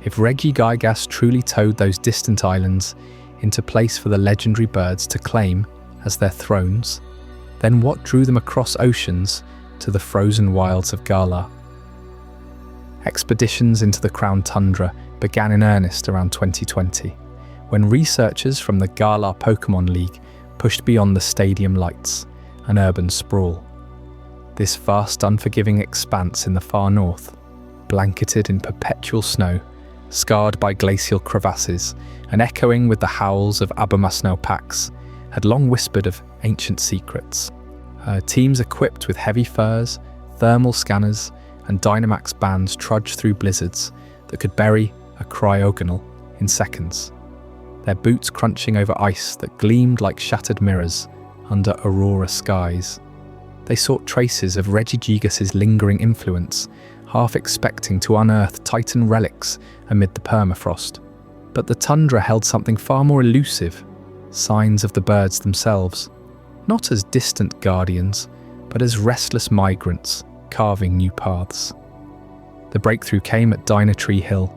If Regigigas truly towed those distant islands into place for the legendary birds to claim as their thrones, then what drew them across oceans to the frozen wilds of Galar? Expeditions into the Crown Tundra began in earnest around 2020, when researchers from the Galar Pokémon League pushed beyond the stadium lights and urban sprawl. This vast, unforgiving expanse in the far north, blanketed in perpetual snow, scarred by glacial crevasses, and echoing with the howls of Abomasnow packs, had long whispered of ancient secrets. Teams equipped with heavy furs, thermal scanners, and Dynamax bands trudged through blizzards that could bury a cryogonal in seconds, their boots crunching over ice that gleamed like shattered mirrors under aurora skies. They sought traces of Regigigas' lingering influence, half expecting to unearth Titan relics amid the permafrost. But the tundra held something far more elusive, signs of the birds themselves, not as distant guardians, but as restless migrants carving new paths. The breakthrough came at Dynatree Hill,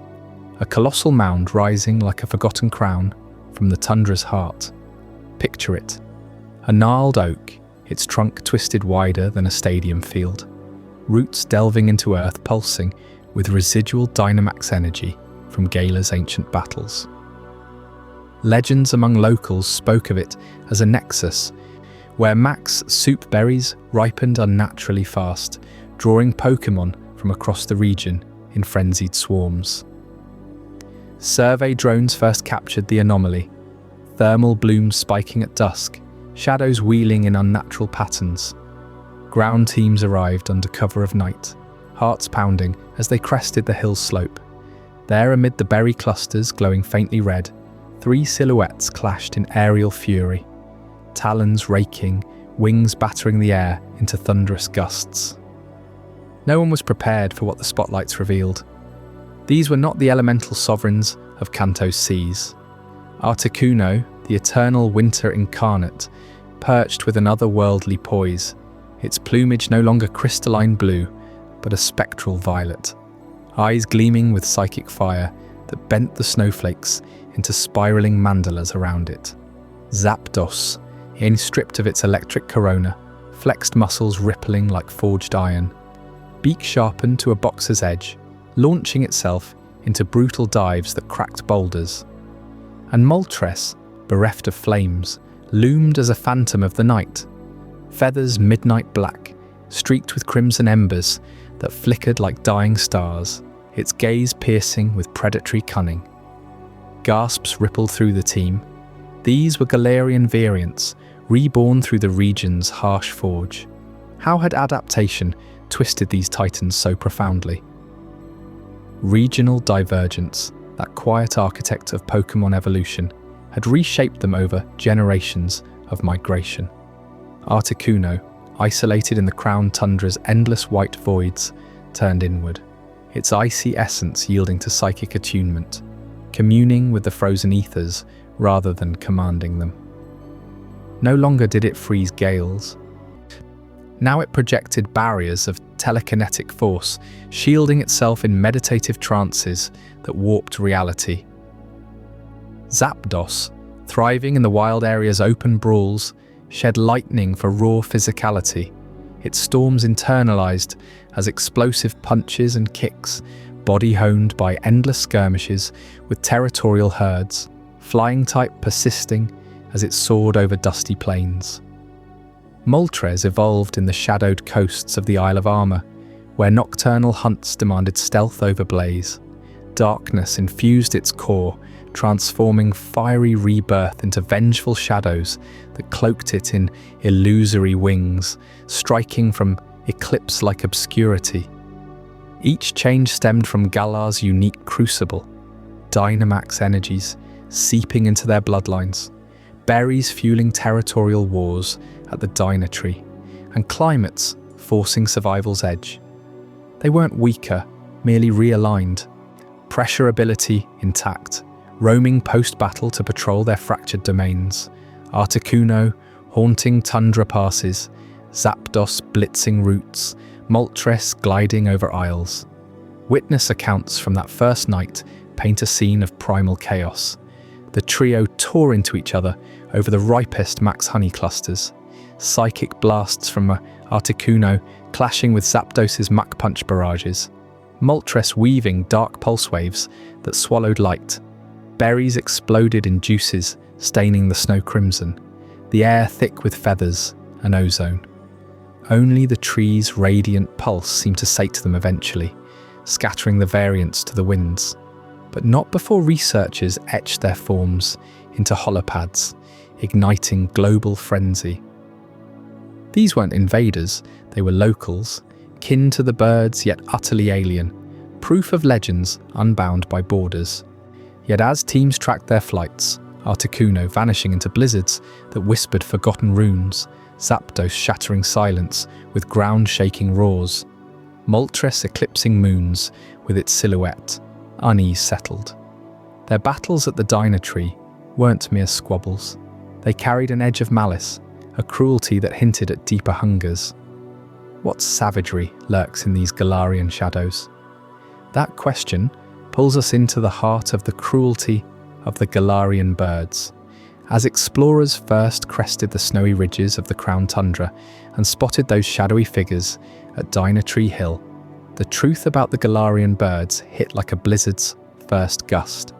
a colossal mound rising like a forgotten crown from the tundra's heart. Picture it, a gnarled oak, its trunk twisted wider than a stadium field, roots delving into earth pulsing with residual Dynamax energy from Galar's ancient battles. Legends among locals spoke of it as a nexus where Max soup berries ripened unnaturally fast, drawing Pokémon from across the region in frenzied swarms. Survey drones first captured the anomaly, thermal blooms spiking at dusk, shadows wheeling in unnatural patterns. Ground teams arrived under cover of night, hearts pounding as they crested the hill slope. There, amid the berry clusters glowing faintly red, 3 silhouettes clashed in aerial fury, talons raking, wings battering the air into thunderous gusts. No one was prepared for what the spotlights revealed. These were not the elemental sovereigns of Kanto's seas. Articuno, the eternal winter incarnate, perched with an otherworldly poise, its plumage no longer crystalline blue, but a spectral violet, eyes gleaming with psychic fire that bent the snowflakes into spiraling mandalas around it. Zapdos, stripped of its electric corona, flexed muscles rippling like forged iron, beak sharpened to a boxer's edge, launching itself into brutal dives that cracked boulders. And Moltres, bereft of flames, loomed as a phantom of the night, feathers midnight black, streaked with crimson embers that flickered like dying stars, its gaze piercing with predatory cunning. Gasps rippled through the team. These were Galarian variants, reborn through the region's harsh forge. How had adaptation twisted these titans so profoundly? Regional divergence, that quiet architect of Pokémon evolution, had reshaped them over generations of migration. Articuno, isolated in the Crown Tundra's endless white voids, turned inward, its icy essence yielding to psychic attunement, communing with the frozen ethers rather than commanding them. No longer did it freeze gales. Now it projected barriers of telekinetic force, shielding itself in meditative trances that warped reality. Zapdos, thriving in the wild area's open brawls, shed lightning for raw physicality. Its storms internalized as explosive punches and kicks, body honed by endless skirmishes with territorial herds, flying type persisting as it soared over dusty plains. Moltres evolved in the shadowed coasts of the Isle of Armor, where nocturnal hunts demanded stealth over blaze. Darkness infused its core, transforming fiery rebirth into vengeful shadows that cloaked it in illusory wings, striking from eclipse-like obscurity. Each change stemmed from Galar's unique crucible, Dynamax energies seeping into their bloodlines, berries fueling territorial wars at the Dynatree, and climates forcing survival's edge. They weren't weaker, merely realigned. Pressure ability intact, roaming post-battle to patrol their fractured domains. Articuno haunting tundra passes, Zapdos blitzing routes, Moltres gliding over isles. Witness accounts from that first night paint a scene of primal chaos. The trio tore into each other over the ripest Max Honey clusters. Psychic blasts from Articuno clashing with Zapdos's Mach Punch barrages. Moltres weaving dark pulse waves that swallowed light. Berries exploded in juices, staining the snow crimson. The air thick with feathers and ozone. Only the tree's radiant pulse seemed to sate them eventually, scattering the variants to the winds. But not before researchers etched their forms into holopads, igniting global frenzy. These weren't invaders, they were locals, kin to the birds yet utterly alien, proof of legends unbound by borders. Yet as teams tracked their flights, Articuno vanishing into blizzards that whispered forgotten runes, Zapdos shattering silence with ground-shaking roars, Moltres eclipsing moons with its silhouette, unease settled. Their battles at the Dynatree weren't mere squabbles. They carried an edge of malice, a cruelty that hinted at deeper hungers. What savagery lurks in these Galarian shadows? That question pulls us into the heart of the cruelty of the Galarian birds. As explorers first crested the snowy ridges of the Crown Tundra and spotted those shadowy figures at Dynatree Hill, the truth about the Galarian birds hit like a blizzard's first gust.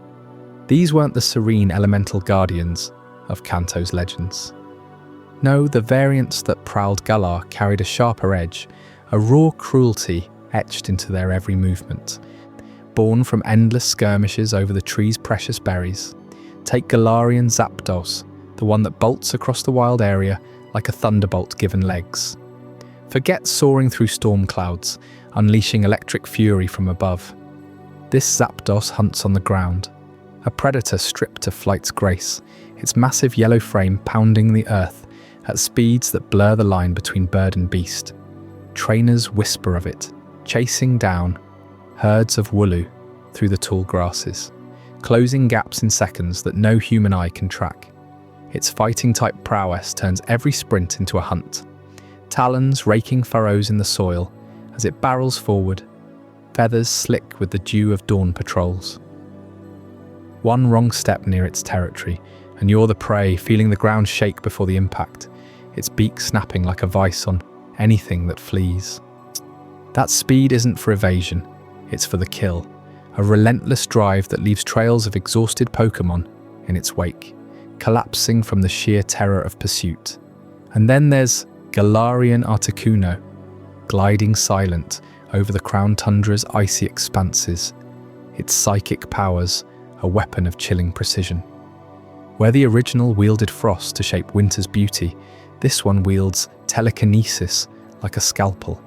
These weren't the serene elemental guardians of Kanto's legends. No, the variants that prowled Galar carried a sharper edge, a raw cruelty etched into their every movement. Born from endless skirmishes over the tree's precious berries, take Galarian Zapdos, the one that bolts across the wild area like a thunderbolt given legs. Forget soaring through storm clouds, unleashing electric fury from above. This Zapdos hunts on the ground, a predator stripped to flight's grace, its massive yellow frame pounding the earth at speeds that blur the line between bird and beast. Trainers whisper of it, chasing down herds of wooloo through the tall grasses, closing gaps in seconds that no human eye can track. Its fighting-type prowess turns every sprint into a hunt, talons raking furrows in the soil as it barrels forward, feathers slick with the dew of dawn patrols. One wrong step near its territory, and you're the prey, feeling the ground shake before the impact, its beak snapping like a vice on anything that flees. That speed isn't for evasion, it's for the kill, a relentless drive that leaves trails of exhausted Pokémon in its wake, collapsing from the sheer terror of pursuit. And then there's Galarian Articuno, gliding silent over the Crown Tundra's icy expanses, its psychic powers a weapon of chilling precision. Where the original wielded frost to shape winter's beauty, this one wields telekinesis like a scalpel,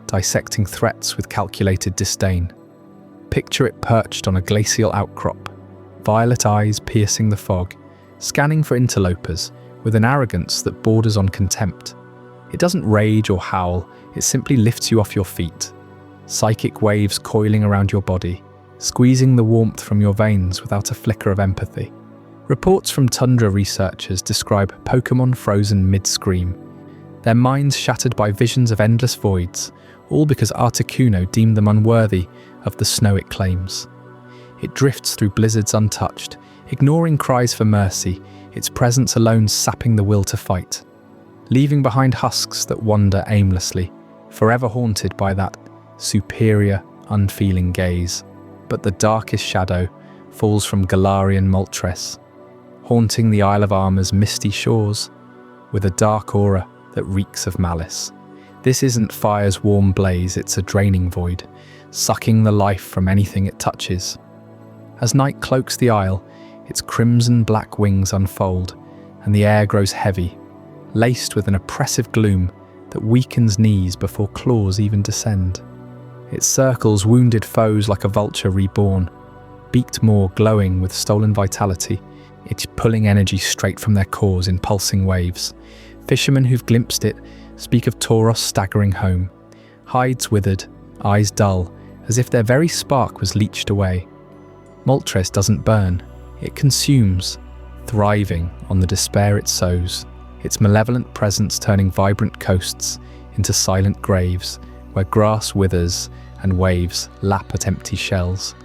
dissecting threats with calculated disdain. Picture it perched on a glacial outcrop, violet eyes piercing the fog, scanning for interlopers with an arrogance that borders on contempt. It doesn't rage or howl, it simply lifts you off your feet, psychic waves coiling around your body, squeezing the warmth from your veins without a flicker of empathy. Reports from Tundra researchers describe Pokémon frozen mid-scream, their minds shattered by visions of endless voids, all because Articuno deemed them unworthy of the snow it claims. It drifts through blizzards untouched, ignoring cries for mercy, its presence alone sapping the will to fight, leaving behind husks that wander aimlessly, forever haunted by that superior, unfeeling gaze. But the darkest shadow falls from Galarian Moltres, haunting the Isle of Armor's misty shores, with a dark aura that reeks of malice. This isn't fire's warm blaze, it's a draining void, sucking the life from anything it touches. As night cloaks the isle, its crimson-black wings unfold, and the air grows heavy, laced with an oppressive gloom that weakens knees before claws even descend. It circles wounded foes like a vulture reborn, beaked maw glowing with stolen vitality, it's pulling energy straight from their cores in pulsing waves. Fishermen who've glimpsed it speak of Tauros staggering home, hides withered, eyes dull, as if their very spark was leached away. Moltres doesn't burn, it consumes, thriving on the despair it sows, its malevolent presence turning vibrant coasts into silent graves where grass withers and waves lap at empty shells.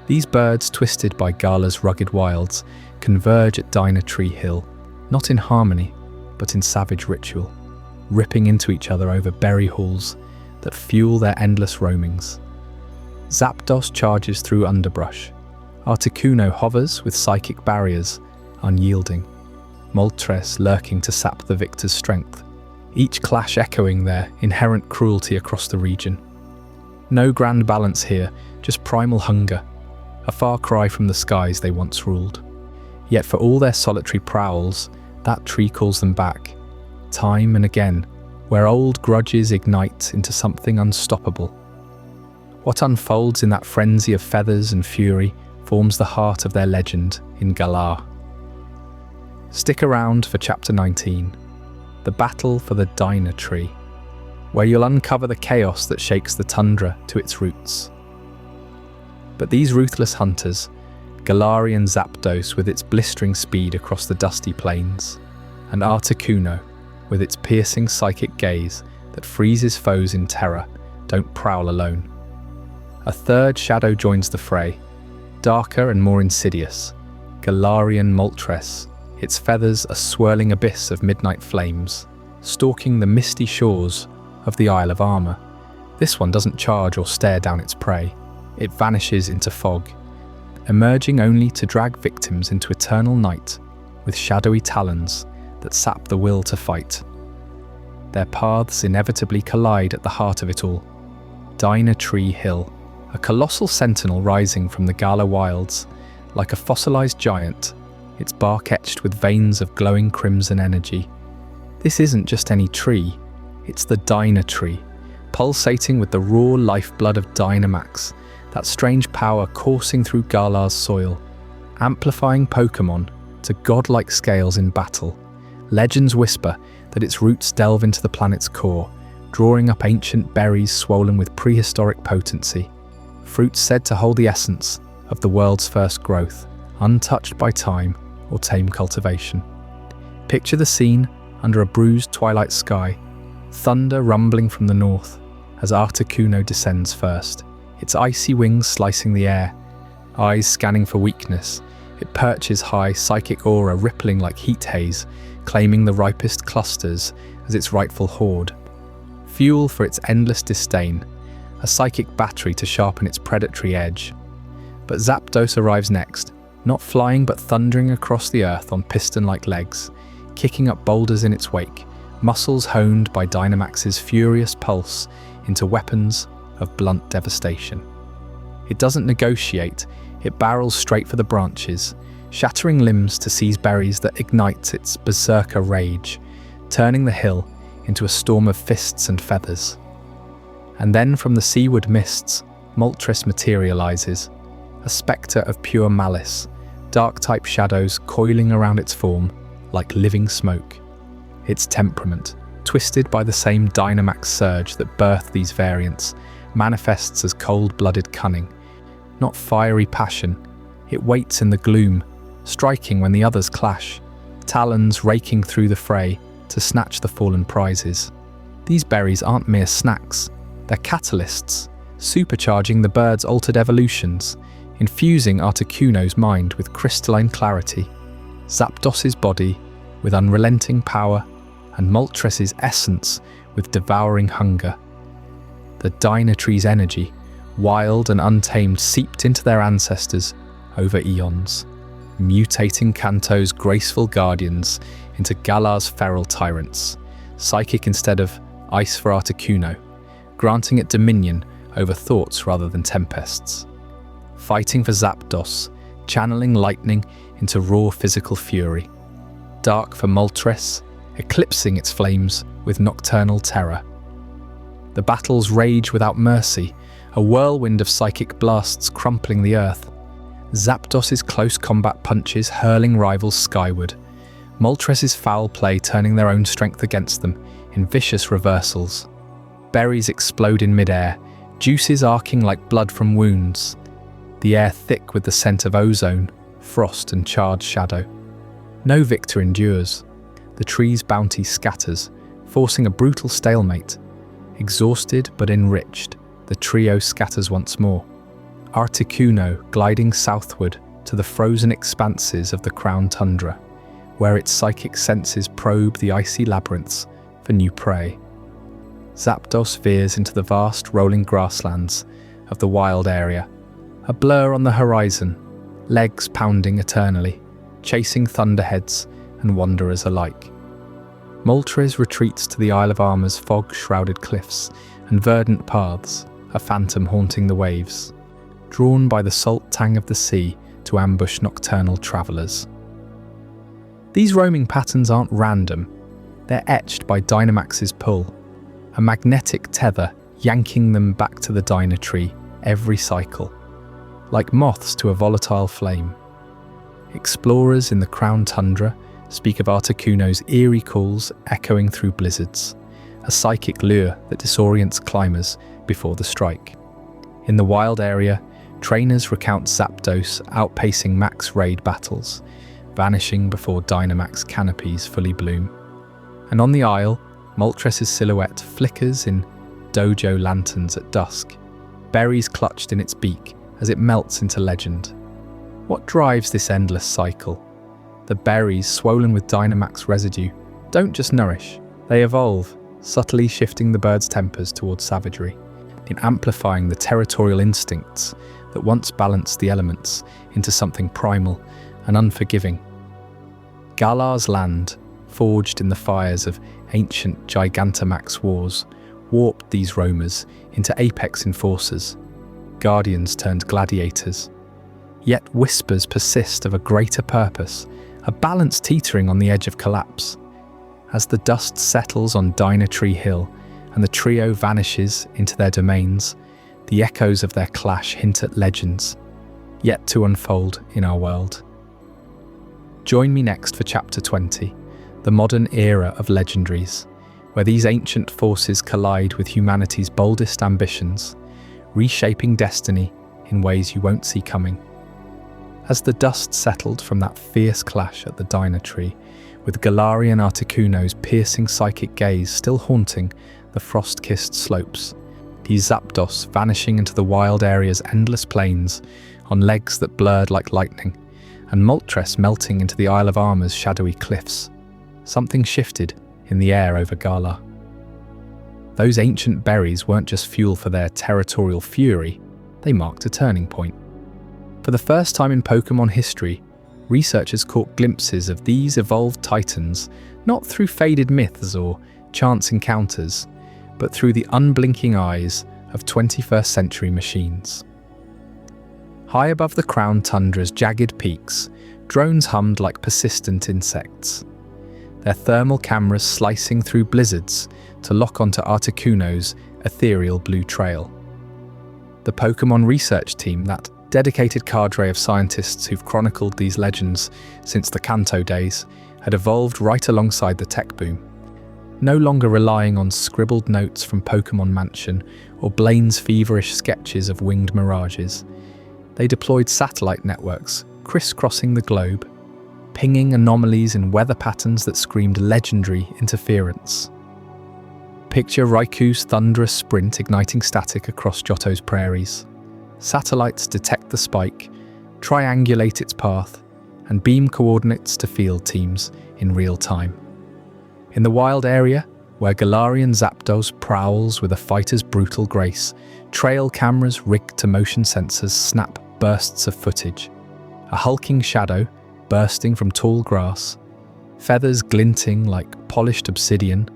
These birds, twisted by Gala's rugged wilds, converge at Dynatree Hill, not in harmony, but in savage ritual, ripping into each other over berry halls that fuel their endless roamings. Zapdos charges through underbrush. Articuno hovers with psychic barriers, unyielding. Moltres lurking to sap the victor's strength, each clash echoing their inherent cruelty across the region. No grand balance here, just primal hunger, a far cry from the skies they once ruled. Yet for all their solitary prowls, that tree calls them back, time and again, where old grudges ignite into something unstoppable. What unfolds in that frenzy of feathers and fury forms the heart of their legend in Galar. Stick around for Chapter 19, the battle for the Dynatree, where you'll uncover the chaos that shakes the tundra to its roots. But these ruthless hunters, Galarian Zapdos with its blistering speed across the dusty plains, and Articuno with its piercing psychic gaze that freezes foes in terror, don't prowl alone. A third shadow joins the fray, darker and more insidious, Galarian Moltres, its feathers a swirling abyss of midnight flames, stalking the misty shores of the Isle of Armor. This one doesn't charge or stare down its prey. It vanishes into fog, emerging only to drag victims into eternal night with shadowy talons that sap the will to fight. Their paths inevitably collide at the heart of it all. Dynatree Hill, a colossal sentinel rising from the Gala wilds, like a fossilized giant, its bark etched with veins of glowing crimson energy. This isn't just any tree, it's the Dynatree, pulsating with the raw lifeblood of Dynamax, that strange power coursing through Galar's soil, amplifying Pokémon to godlike scales in battle. Legends whisper that its roots delve into the planet's core, drawing up ancient berries swollen with prehistoric potency, fruits said to hold the essence of the world's first growth, untouched by time or tame cultivation. Picture the scene under a bruised twilight sky, thunder rumbling from the north as Articuno descends first, its icy wings slicing the air, eyes scanning for weakness. It perches high, psychic aura rippling like heat haze, claiming the ripest clusters as its rightful hoard. Fuel for its endless disdain, a psychic battery to sharpen its predatory edge. But Zapdos arrives next, not flying but thundering across the earth on piston-like legs, kicking up boulders in its wake, muscles honed by Dynamax's furious pulse into weapons of blunt devastation. It doesn't negotiate, it barrels straight for the branches, shattering limbs to seize berries that ignite its berserker rage, turning the hill into a storm of fists and feathers. And then from the seaward mists, Moltres materializes, a spectre of pure malice, dark-type shadows coiling around its form like living smoke. Its temperament, twisted by the same Dynamax surge that birthed these variants, manifests as cold-blooded cunning. Not fiery passion, it waits in the gloom, striking when the others clash, talons raking through the fray to snatch the fallen prizes. These berries aren't mere snacks, they're catalysts, supercharging the bird's altered evolutions, infusing Articuno's mind with crystalline clarity, Zapdos's body with unrelenting power, and Moltres' essence with devouring hunger. The Dynatree's energy, wild and untamed, seeped into their ancestors over eons, mutating Kanto's graceful guardians into Galar's feral tyrants, psychic instead of ice for Articuno, granting it dominion over thoughts rather than tempests. Fighting for Zapdos, channeling lightning into raw physical fury. Dark for Moltres, eclipsing its flames with nocturnal terror. The battles rage without mercy, a whirlwind of psychic blasts crumpling the earth. Zapdos's close combat punches hurling rivals skyward. Moltres' foul play turning their own strength against them in vicious reversals. Berries explode in midair, juices arcing like blood from wounds. The air thick with the scent of ozone, frost and charred shadow. No victor endures. The tree's bounty scatters, forcing a brutal stalemate. Exhausted but enriched, the trio scatters once more. Articuno gliding southward to the frozen expanses of the Crown Tundra, where its psychic senses probe the icy labyrinths for new prey. Zapdos veers into the vast rolling grasslands of the wild area, a blur on the horizon, legs pounding eternally, chasing thunderheads and wanderers alike. Moltres retreats to the Isle of Armor's fog-shrouded cliffs and verdant paths, a phantom haunting the waves, drawn by the salt tang of the sea to ambush nocturnal travellers. These roaming patterns aren't random, they're etched by Dynamax's pull, a magnetic tether yanking them back to the Dynatree every cycle, like moths to a volatile flame. Explorers in the Crown Tundra speak of Articuno's eerie calls echoing through blizzards, a psychic lure that disorients climbers before the strike. In the wild area, trainers recount Zapdos outpacing Max raid battles, vanishing before Dynamax canopies fully bloom. And on the isle, Moltres' silhouette flickers in dojo lanterns at dusk, berries clutched in its beak as it melts into legend. What drives this endless cycle? The berries, swollen with Dynamax residue, don't just nourish, they evolve, subtly shifting the bird's tempers towards savagery, in amplifying the territorial instincts that once balanced the elements into something primal and unforgiving. Galar's land, forged in the fires of ancient Gigantamax wars, warped these roamers into apex enforcers, guardians turned gladiators. Yet whispers persist of a greater purpose, a balance teetering on the edge of collapse. As the dust settles on Dynatree Hill and the trio vanishes into their domains, the echoes of their clash hint at legends, yet to unfold in our world. Join me next for Chapter 20, the modern era of legendaries, where these ancient forces collide with humanity's boldest ambitions, reshaping destiny in ways you won't see coming. As the dust settled from that fierce clash at the Dynatree, with Galarian Articuno's piercing psychic gaze still haunting the frost-kissed slopes, sees Zapdos vanishing into the wild area's endless plains on legs that blurred like lightning, and Moltres melting into the Isle of Armor's shadowy cliffs. Something shifted in the air over Galar. Those ancient berries weren't just fuel for their territorial fury, they marked a turning point. For the first time in Pokémon history, researchers caught glimpses of these evolved titans not through faded myths or chance encounters, but through the unblinking eyes of 21st century machines. High above the Crown Tundra's jagged peaks, drones hummed like persistent insects, their thermal cameras slicing through blizzards to lock onto Articuno's ethereal blue trail. The Pokémon research team, that dedicated cadre of scientists who've chronicled these legends since the Kanto days, had evolved right alongside the tech boom. No longer relying on scribbled notes from Pokémon Mansion or Blaine's feverish sketches of winged mirages, they deployed satellite networks crisscrossing the globe, pinging anomalies in weather patterns that screamed legendary interference. Picture Raikou's thunderous sprint igniting static across Johto's prairies, satellites detect the spike, triangulate its path, and beam coordinates to field teams in real time. In the wild area, where Galarian Zapdos prowls with a fighter's brutal grace, trail cameras rigged to motion sensors snap bursts of footage. A hulking shadow bursting from tall grass, feathers glinting like polished obsidian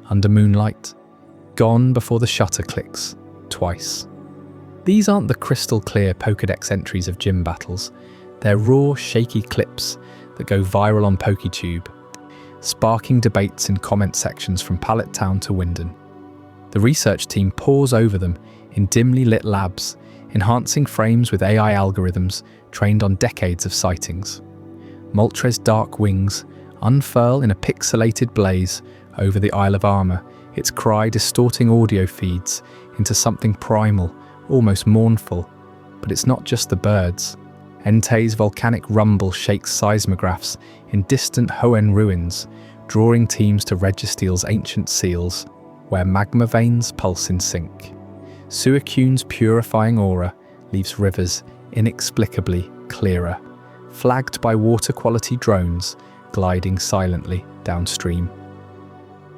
under moonlight, gone before the shutter clicks twice. These aren't the crystal-clear Pokédex entries of gym battles. They're raw, shaky clips that go viral on PokeTube, sparking debates in comment sections from Pallet Town to Wyndon. The research team pores over them in dimly lit labs, enhancing frames with AI algorithms trained on decades of sightings. Moltres' dark wings unfurl in a pixelated blaze over the Isle of Armor, its cry distorting audio feeds into something primal, almost mournful. But it's not just the birds. Entei's volcanic rumble shakes seismographs in distant Hoenn ruins, drawing teams to Registeel's ancient seals, where magma veins pulse in sync. Suicune's purifying aura leaves rivers inexplicably clearer, flagged by water-quality drones gliding silently downstream.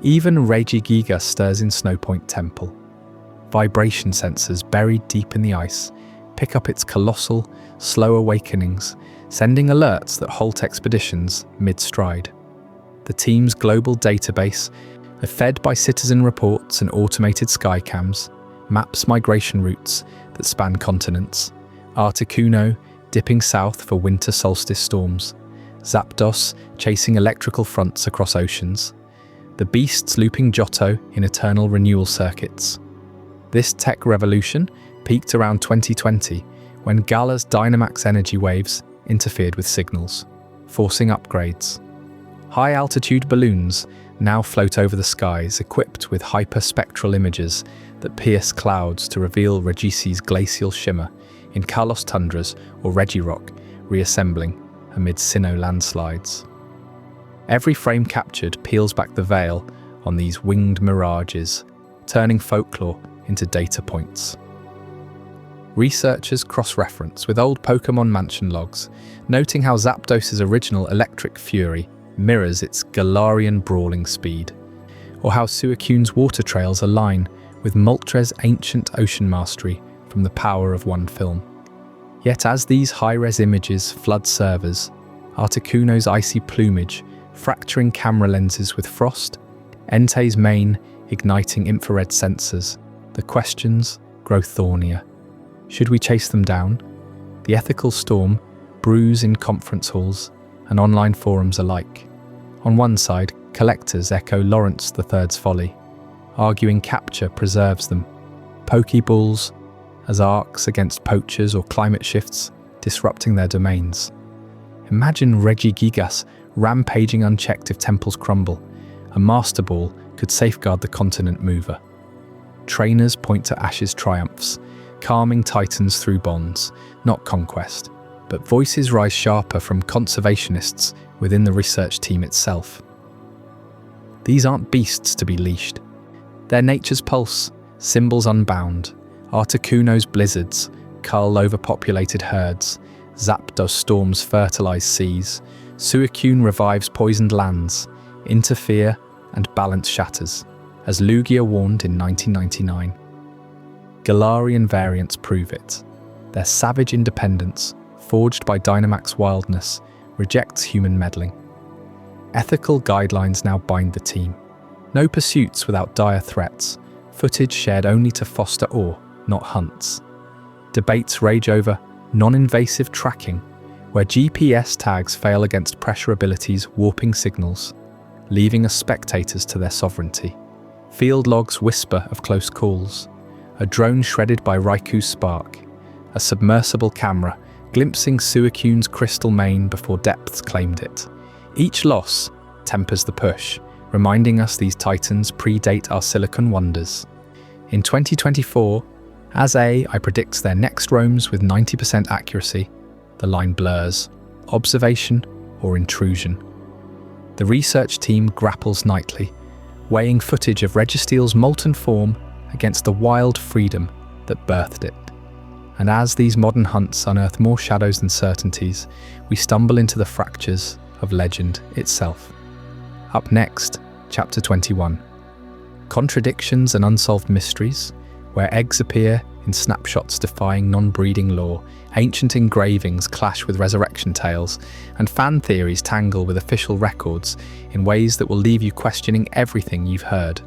Even Regigigas stirs in Snowpoint Temple. Vibration sensors buried deep in the ice pick up its colossal, slow awakenings, sending alerts that halt expeditions mid-stride. The team's global database, fed by citizen reports and automated skycams, maps migration routes that span continents. Articuno dipping south for winter solstice storms, Zapdos chasing electrical fronts across oceans, the beasts looping Johto in eternal renewal circuits. This tech revolution peaked around 2020 when Gala's Dynamax energy waves interfered with signals, forcing upgrades. High-altitude balloons now float over the skies equipped with hyperspectral images that pierce clouds to reveal Regisi's glacial shimmer in Kalos tundras or Regirock reassembling amid Sinnoh landslides. Every frame captured peels back the veil on these winged mirages, turning folklore into data points. Researchers cross-reference with old Pokémon Mansion logs, noting how Zapdos' original electric fury mirrors its Galarian brawling speed, or how Suicune's water trails align with Moltres' ancient ocean mastery from the power of one film. Yet as these high-res images flood servers, Articuno's icy plumage fracturing camera lenses with frost, Entei's mane igniting infrared sensors, the questions grow thornier. Should we chase them down? The ethical storm brews in conference halls and online forums alike. On one side, collectors echo Lawrence III's folly, arguing capture preserves them. Pokeballs as arcs against poachers or climate shifts, disrupting their domains. Imagine Regigigas rampaging unchecked if temples crumble. A Master Ball could safeguard the continent mover. Trainers point to Ash's triumphs, calming titans through bonds, not conquest. But voices rise sharper from conservationists within the research team itself. These aren't beasts to be leashed. They're nature's pulse, symbols unbound. Articuno's blizzards cull overpopulated herds. Zapdos storms fertilize seas. Suicune revives poisoned lands. Interfere and balance shatters, as Lugia warned in 1999. Galarian variants prove it. Their savage independence, forged by Dynamax wildness, rejects human meddling. Ethical guidelines now bind the team. No pursuits without dire threats, footage shared only to foster awe, not hunts. Debates rage over non-invasive tracking, where GPS tags fail against pressure abilities warping signals, leaving us spectators to their sovereignty. Field logs whisper of close calls, a drone shredded by Raiku's spark, a submersible camera glimpsing Suicune's crystal mane before depths claimed it. Each loss tempers the push, reminding us these titans predate our silicon wonders. In 2024, as AI predicts their next roams with 90% accuracy, the line blurs, observation or intrusion. The research team grapples nightly, weighing footage of Registeel's molten form against the wild freedom that birthed it. And as these modern hunts unearth more shadows than certainties, we stumble into the fractures of legend itself. Up next, Chapter 21. Contradictions and Unsolved Mysteries, where eggs appear in snapshots defying non-breeding law, ancient engravings clash with resurrection tales, and fan theories tangle with official records in ways that will leave you questioning everything you've heard.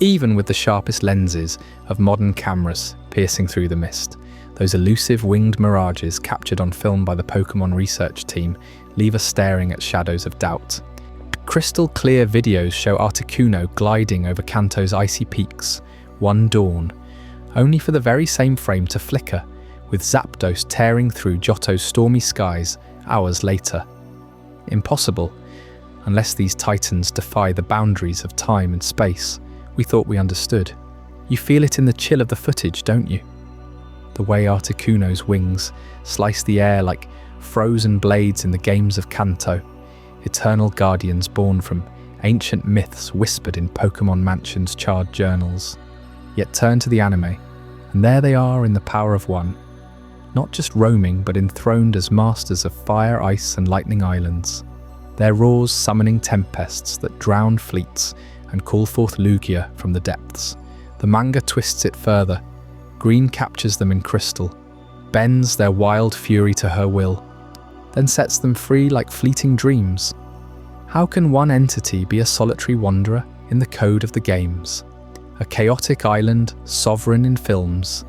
Even with the sharpest lenses of modern cameras piercing through the mist, those elusive winged mirages captured on film by the Pokémon research team leave us staring at shadows of doubt. Crystal clear videos show Articuno gliding over Kanto's icy peaks one dawn, only for the very same frame to flicker, with Zapdos tearing through Johto's stormy skies hours later. Impossible, unless these titans defy the boundaries of time and space we thought we understood. You feel it in the chill of the footage, don't you? The way Articuno's wings slice the air like frozen blades in the games of Kanto, eternal guardians born from ancient myths whispered in Pokémon Mansion's charred journals. Yet turn to the anime, and there they are in the power of one, not just roaming but enthroned as masters of fire, ice and lightning islands, their roars summoning tempests that drown fleets and call forth Lugia from the depths. The manga twists it further. Green captures them in crystal, bends their wild fury to her will, then sets them free like fleeting dreams. How can one entity be a solitary wanderer in the code of the games? A chaotic island sovereign in films,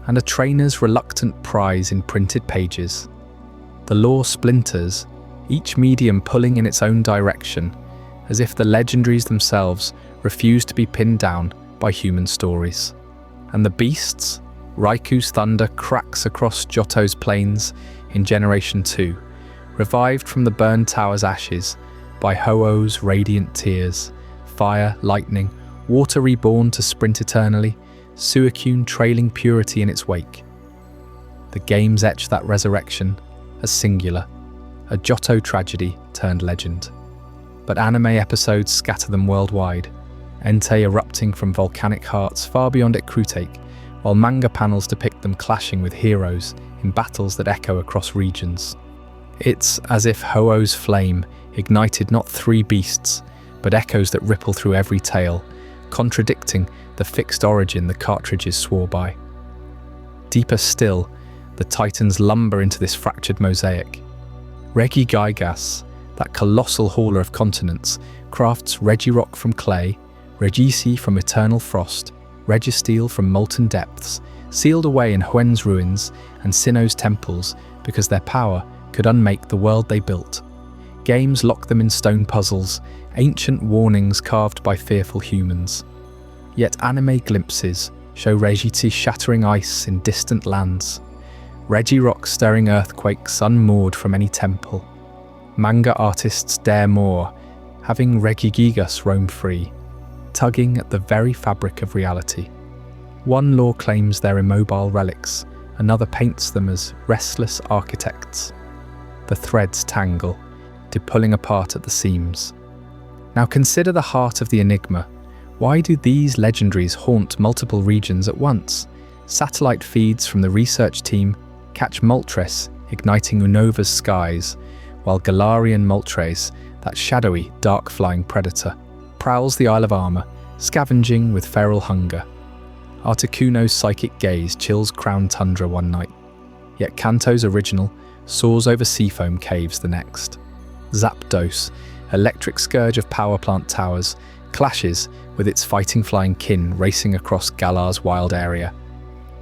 and a trainer's reluctant prize in printed pages. The lore splinters, each medium pulling in its own direction, as if the legendaries themselves refuse to be pinned down by human stories. And the beasts? Raiku's thunder cracks across Johto's plains in Generation 2, revived from the burned tower's ashes by Ho-Oh's radiant tears, fire, lightning, water reborn to sprint eternally, Suicune trailing purity in its wake. The games etch that resurrection as singular, a Johto tragedy turned legend. But anime episodes scatter them worldwide, Entei erupting from volcanic hearts far beyond Ecruteak, while manga panels depict them clashing with heroes in battles that echo across regions. It's as if Ho-Oh's flame ignited not three beasts, but echoes that ripple through every tale, contradicting the fixed origin the cartridges swore by. Deeper still, the titans lumber into this fractured mosaic. Regigigas, that colossal hauler of continents, crafts Regirock from clay, Regisi from eternal frost, Registeel from molten depths, sealed away in Huen's ruins and Sinnoh's temples because their power could unmake the world they built. Games lock them in stone puzzles, ancient warnings carved by fearful humans. Yet anime glimpses show Regiti shattering ice in distant lands, Regirock stirring earthquakes unmoored from any temple. Manga artists dare more, having Regigigas roam free, tugging at the very fabric of reality. One lore claims they're immobile relics, another paints them as restless architects. The threads tangle, pulling apart at the seams. Now consider the heart of the enigma. Why do these legendaries haunt multiple regions at once? Satellite feeds from the research team catch Moltres igniting Unova's skies, while Galarian Moltres, that shadowy, dark-flying predator, prowls the Isle of Armor, scavenging with feral hunger. Articuno's psychic gaze chills Crown Tundra one night, yet Kanto's original soars over seafoam caves the next. Zapdos, electric scourge of power plant towers, clashes with its fighting flying kin racing across Galar's wild area.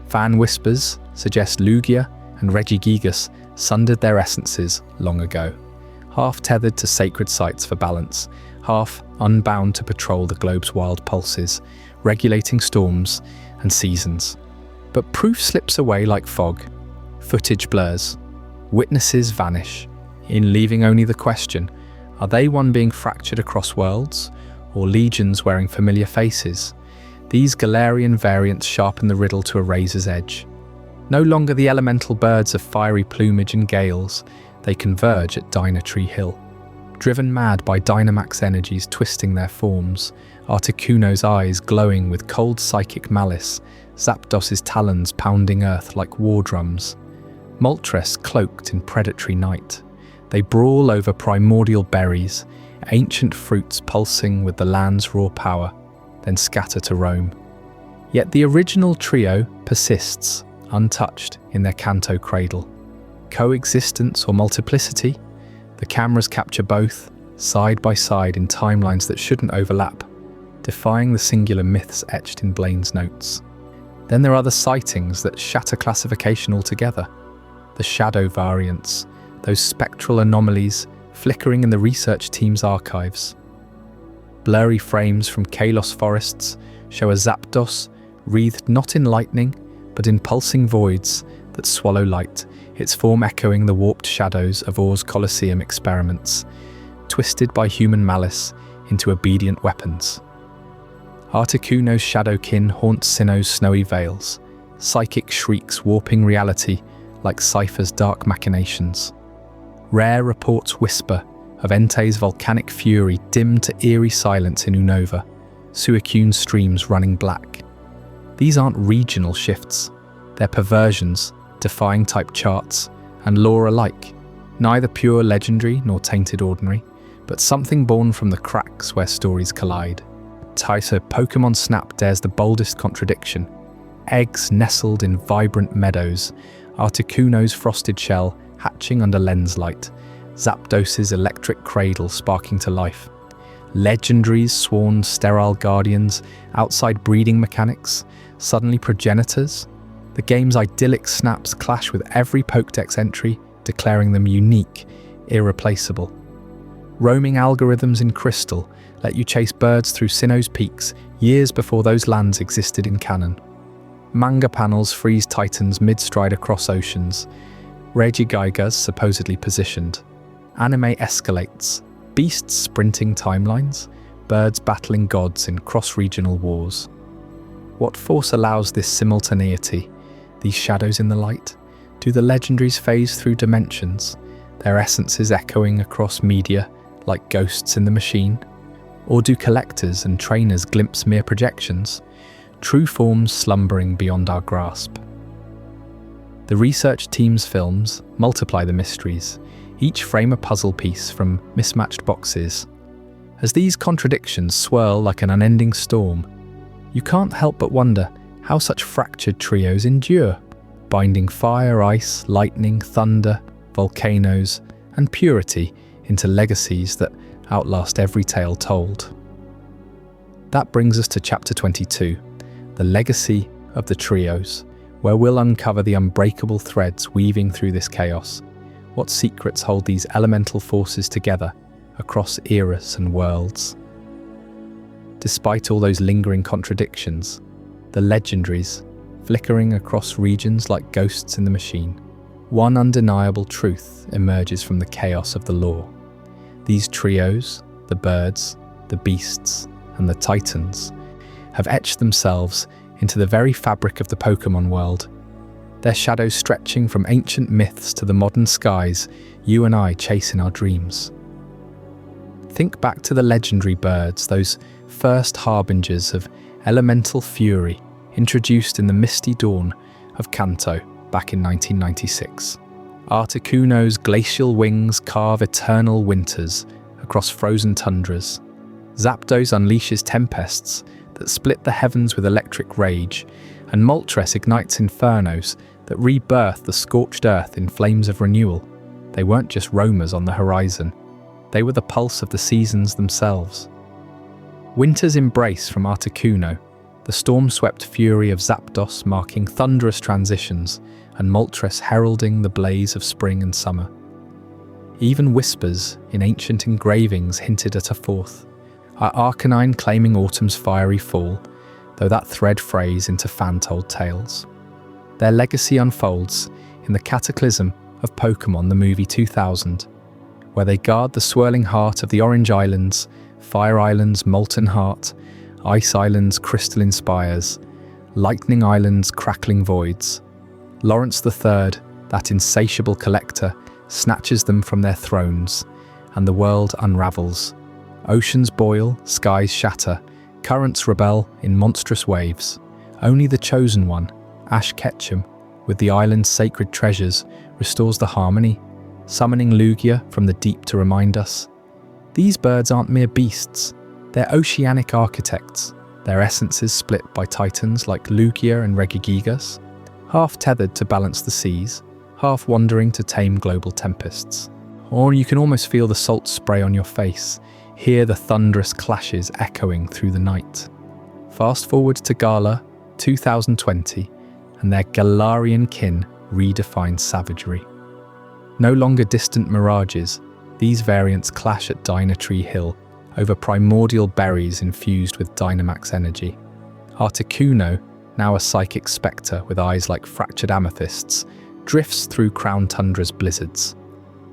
Fan whispers suggest Lugia and Regigigas sundered their essences long ago, half tethered to sacred sites for balance, half unbound to patrol the globe's wild pulses, regulating storms and seasons. But proof slips away like fog. Footage blurs. Witnesses vanish, in leaving only the question, are they one being fractured across worlds, or legions wearing familiar faces? These Galarian variants sharpen the riddle to a razor's edge. No longer the elemental birds of fiery plumage and gales, they converge at Dynatree Hill. Driven mad by Dynamax energies twisting their forms, Articuno's eyes glowing with cold psychic malice, Zapdos' talons pounding earth like war drums, Moltres cloaked in predatory night. They brawl over primordial berries, ancient fruits pulsing with the land's raw power, then scatter to roam. Yet the original trio persists, untouched in their Kanto cradle. Coexistence or multiplicity? The cameras capture both, side by side in timelines that shouldn't overlap, defying the singular myths etched in Blaine's notes. Then there are the sightings that shatter classification altogether. The shadow variants, those spectral anomalies flickering in the research team's archives. Blurry frames from Kalos forests show a Zapdos wreathed not in lightning, but in pulsing voids that swallow light, its form echoing the warped shadows of Or's Colosseum experiments, twisted by human malice into obedient weapons. Articuno's shadowkin haunts Sinnoh's snowy vales, psychic shrieks warping reality like Cypher's dark machinations. Rare reports whisper of Entei's volcanic fury dimmed to eerie silence in Unova, Suicune's streams running black. These aren't regional shifts, they're perversions, defying type charts, and lore alike, neither pure legendary nor tainted ordinary, but something born from the cracks where stories collide. Tighter Pokémon Snap dares the boldest contradiction. Eggs nestled in vibrant meadows, Articuno's frosted shell hatching under lens light, Zapdos' electric cradle sparking to life. Legendaries sworn sterile guardians, outside breeding mechanics, suddenly progenitors. The game's idyllic snaps clash with every Pokédex entry, declaring them unique, irreplaceable. Roaming algorithms in Crystal let you chase birds through Sinnoh's peaks years before those lands existed in canon. Manga panels freeze titans mid-stride across oceans, Regigigas supposedly positioned. Anime escalates, beasts sprinting timelines, birds battling gods in cross-regional wars. What force allows this simultaneity, these shadows in the light? Do the legendaries phase through dimensions, their essences echoing across media like ghosts in the machine? Or do collectors and trainers glimpse mere projections, true forms slumbering beyond our grasp? The research team's films multiply the mysteries, each frame a puzzle piece from mismatched boxes. As these contradictions swirl like an unending storm, you can't help but wonder how such fractured trios endure, binding fire, ice, lightning, thunder, volcanoes, and purity into legacies that outlast every tale told. That brings us to Chapter 22, the legacy of the trios, where we'll uncover the unbreakable threads weaving through this chaos. What secrets hold these elemental forces together across eras and worlds? Despite all those lingering contradictions, the legendaries, flickering across regions like ghosts in the machine, one undeniable truth emerges from the chaos of the lore. These trios, the birds, the beasts, and the titans, have etched themselves into the very fabric of the Pokémon world, their shadows stretching from ancient myths to the modern skies you and I chase in our dreams. Think back to the legendary birds, those first harbingers of elemental fury introduced in the misty dawn of Kanto back in 1996. Articuno's glacial wings carve eternal winters across frozen tundras. Zapdos unleashes tempests that split the heavens with electric rage, and Moltres ignites infernos that rebirth the scorched earth in flames of renewal. They weren't just roamers on the horizon, they were the pulse of the seasons themselves. Winter's embrace from Articuno, the storm-swept fury of Zapdos marking thunderous transitions, and Moltres heralding the blaze of spring and summer. Even whispers in ancient engravings hinted at a fourth, our Arcanine claiming autumn's fiery fall, though that thread frays into fan-told tales. Their legacy unfolds in the cataclysm of Pokémon the movie 2000, where they guard the swirling heart of the Orange Islands, Fire Island's molten heart, Ice Island's crystalline spires, Lightning Island's crackling voids. Lawrence III, that insatiable collector, snatches them from their thrones, and the world unravels. Oceans boil, skies shatter, currents rebel in monstrous waves. Only the chosen one, Ash Ketchum, with the island's sacred treasures, restores the harmony, summoning Lugia from the deep to remind us. These birds aren't mere beasts, they're oceanic architects, their essences split by titans like Lugia and Regigigas, half tethered to balance the seas, half wandering to tame global tempests. Or you can almost feel the salt spray on your face, hear the thunderous clashes echoing through the night. Fast forward to Gala 2020, and their Galarian kin redefine savagery. No longer distant mirages, these variants clash at Dynatree Hill over primordial berries infused with Dynamax energy. Articuno, now a psychic spectre with eyes like fractured amethysts, drifts through Crown Tundra's blizzards,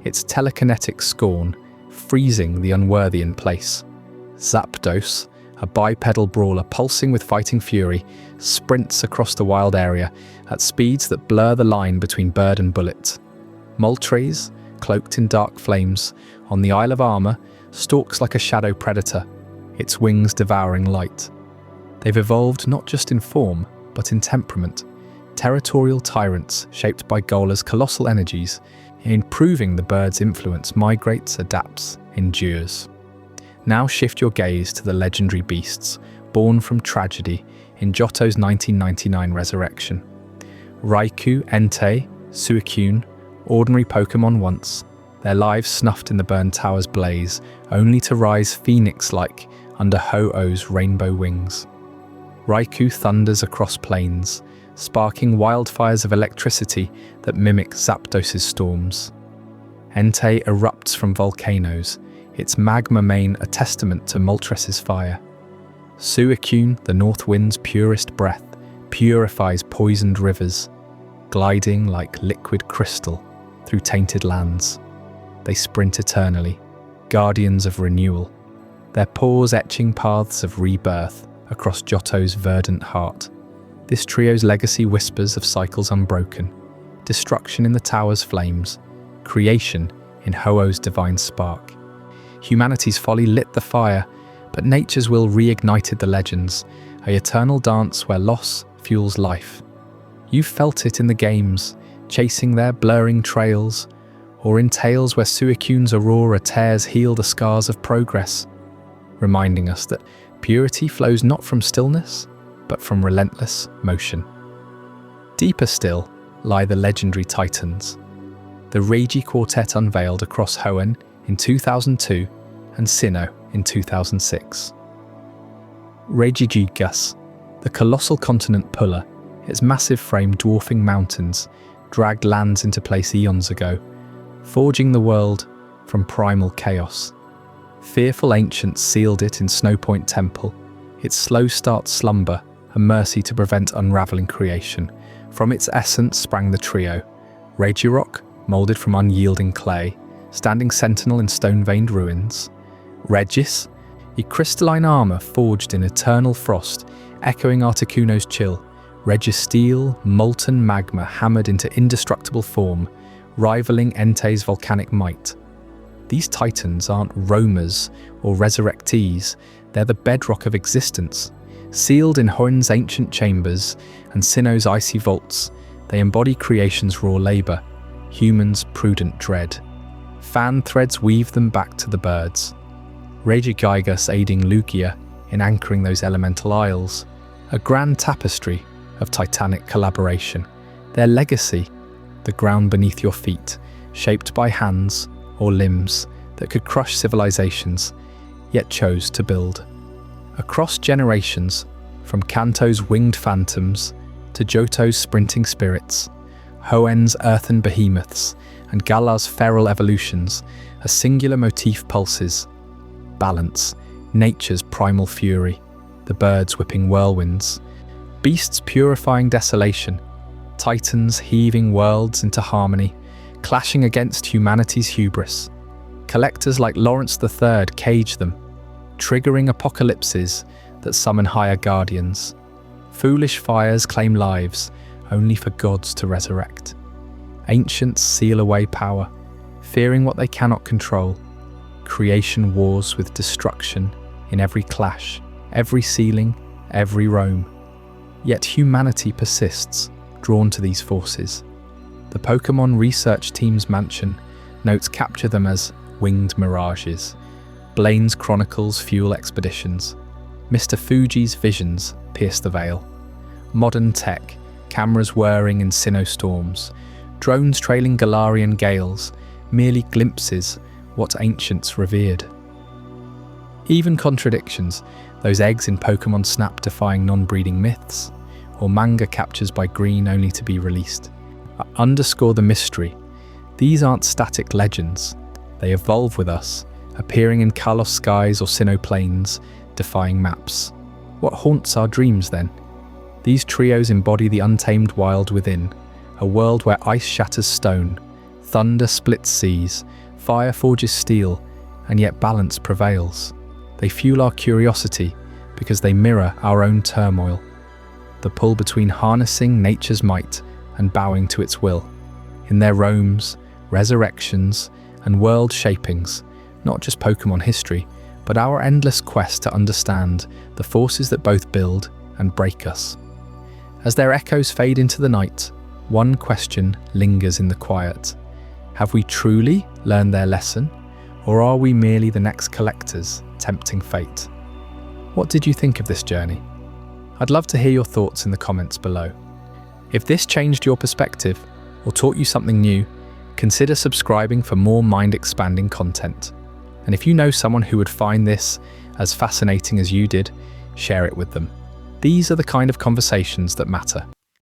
its telekinetic scorn freezing the unworthy in place. Zapdos, a bipedal brawler pulsing with fighting fury, sprints across the wild area at speeds that blur the line between bird and bullet. Moltres, cloaked in dark flames, on the Isle of Armor, stalks like a shadow predator, its wings devouring light. They've evolved not just in form, but in temperament, territorial tyrants shaped by Gola's colossal energies. In proving the bird's influence migrates, adapts, endures. Now shift your gaze to the legendary beasts, born from tragedy in Johto's 1999 resurrection. Raikou, Entei, Suicune, ordinary Pokémon once, their lives snuffed in the burned tower's blaze, only to rise phoenix-like under Ho-Oh's rainbow wings. Raikou thunders across plains, sparking wildfires of electricity that mimic Zapdos' storms. Entei erupts from volcanoes, its magma mane a testament to Moltres' fire. Suicune, the North Wind's purest breath, purifies poisoned rivers, gliding like liquid crystal through tainted lands. They sprint eternally, guardians of renewal, their paws etching paths of rebirth across Johto's verdant heart. This trio's legacy whispers of cycles unbroken, destruction in the tower's flames, creation in Ho-Oh's divine spark. Humanity's folly lit the fire, but nature's will reignited the legends, a eternal dance where loss fuels life. You felt it in the games, chasing their blurring trails, or in tales where Suicune's aurora tears heal the scars of progress, reminding us that purity flows not from stillness, but from relentless motion. Deeper still lie the legendary titans. The Reigi Quartet unveiled across Hoenn in 2002 and Sinnoh in 2006. Regigigas, the colossal continent puller, its massive frame dwarfing mountains, dragged lands into place eons ago, forging the world from primal chaos. Fearful ancients sealed it in Snowpoint Temple, its slow start slumber a mercy to prevent unravelling creation. From its essence sprang the trio, Regirock, moulded from unyielding clay, standing sentinel in stone-veined ruins. Regis, a crystalline armour forged in eternal frost, echoing Articuno's chill. Registeel, molten magma hammered into indestructible form, rivaling Entei's volcanic might. These titans aren't roamers or resurrectees, they're the bedrock of existence. Sealed in Hoenn's ancient chambers and Sinnoh's icy vaults, they embody creation's raw labour, humans' prudent dread. Fan threads weave them back to the birds. Regigigas aiding Lugia in anchoring those elemental isles, a grand tapestry of titanic collaboration. Their legacy, the ground beneath your feet, shaped by hands or limbs that could crush civilizations, yet chose to build. Across generations, from Kanto's winged phantoms to Johto's sprinting spirits, Hoenn's earthen behemoths, and Gala's feral evolutions, a singular motif pulses. Balance, nature's primal fury, the birds whipping whirlwinds, beasts purifying desolation, titans heaving worlds into harmony, clashing against humanity's hubris. Collectors like Lawrence III cage them, triggering apocalypses that summon higher guardians. Foolish fires claim lives, only for gods to resurrect. Ancients seal away power, fearing what they cannot control. Creation wars with destruction in every clash, every sealing, every roam. Yet humanity persists, drawn to these forces. The Pokémon research team's mansion notes capture them as winged mirages. Blaine's chronicles fuel expeditions. Mr. Fuji's visions pierce the veil. Modern tech, cameras whirring in Sinnoh-storms, drones trailing Galarian gales, merely glimpses what ancients revered. Even contradictions, those eggs in Pokémon Snap defying non-breeding myths, or manga captures by Green only to be released, underscore the mystery. These aren't static legends. They evolve with us, appearing in Kalos skies or Sinnoh plains, defying maps. What haunts our dreams then? These trios embody the untamed wild within, a world where ice shatters stone, thunder splits seas, fire forges steel, and yet balance prevails. They fuel our curiosity because they mirror our own turmoil. The pull between harnessing nature's might and bowing to its will. In their roams, resurrections, and world shapings, not just Pokémon history, but our endless quest to understand the forces that both build and break us. As their echoes fade into the night, one question lingers in the quiet. Have we truly learned their lesson, or are we merely the next collectors tempting fate? What did you think of this journey? I'd love to hear your thoughts in the comments below. If this changed your perspective or taught you something new, consider subscribing for more mind-expanding content. And if you know someone who would find this as fascinating as you did, share it with them. These are the kind of conversations that matter.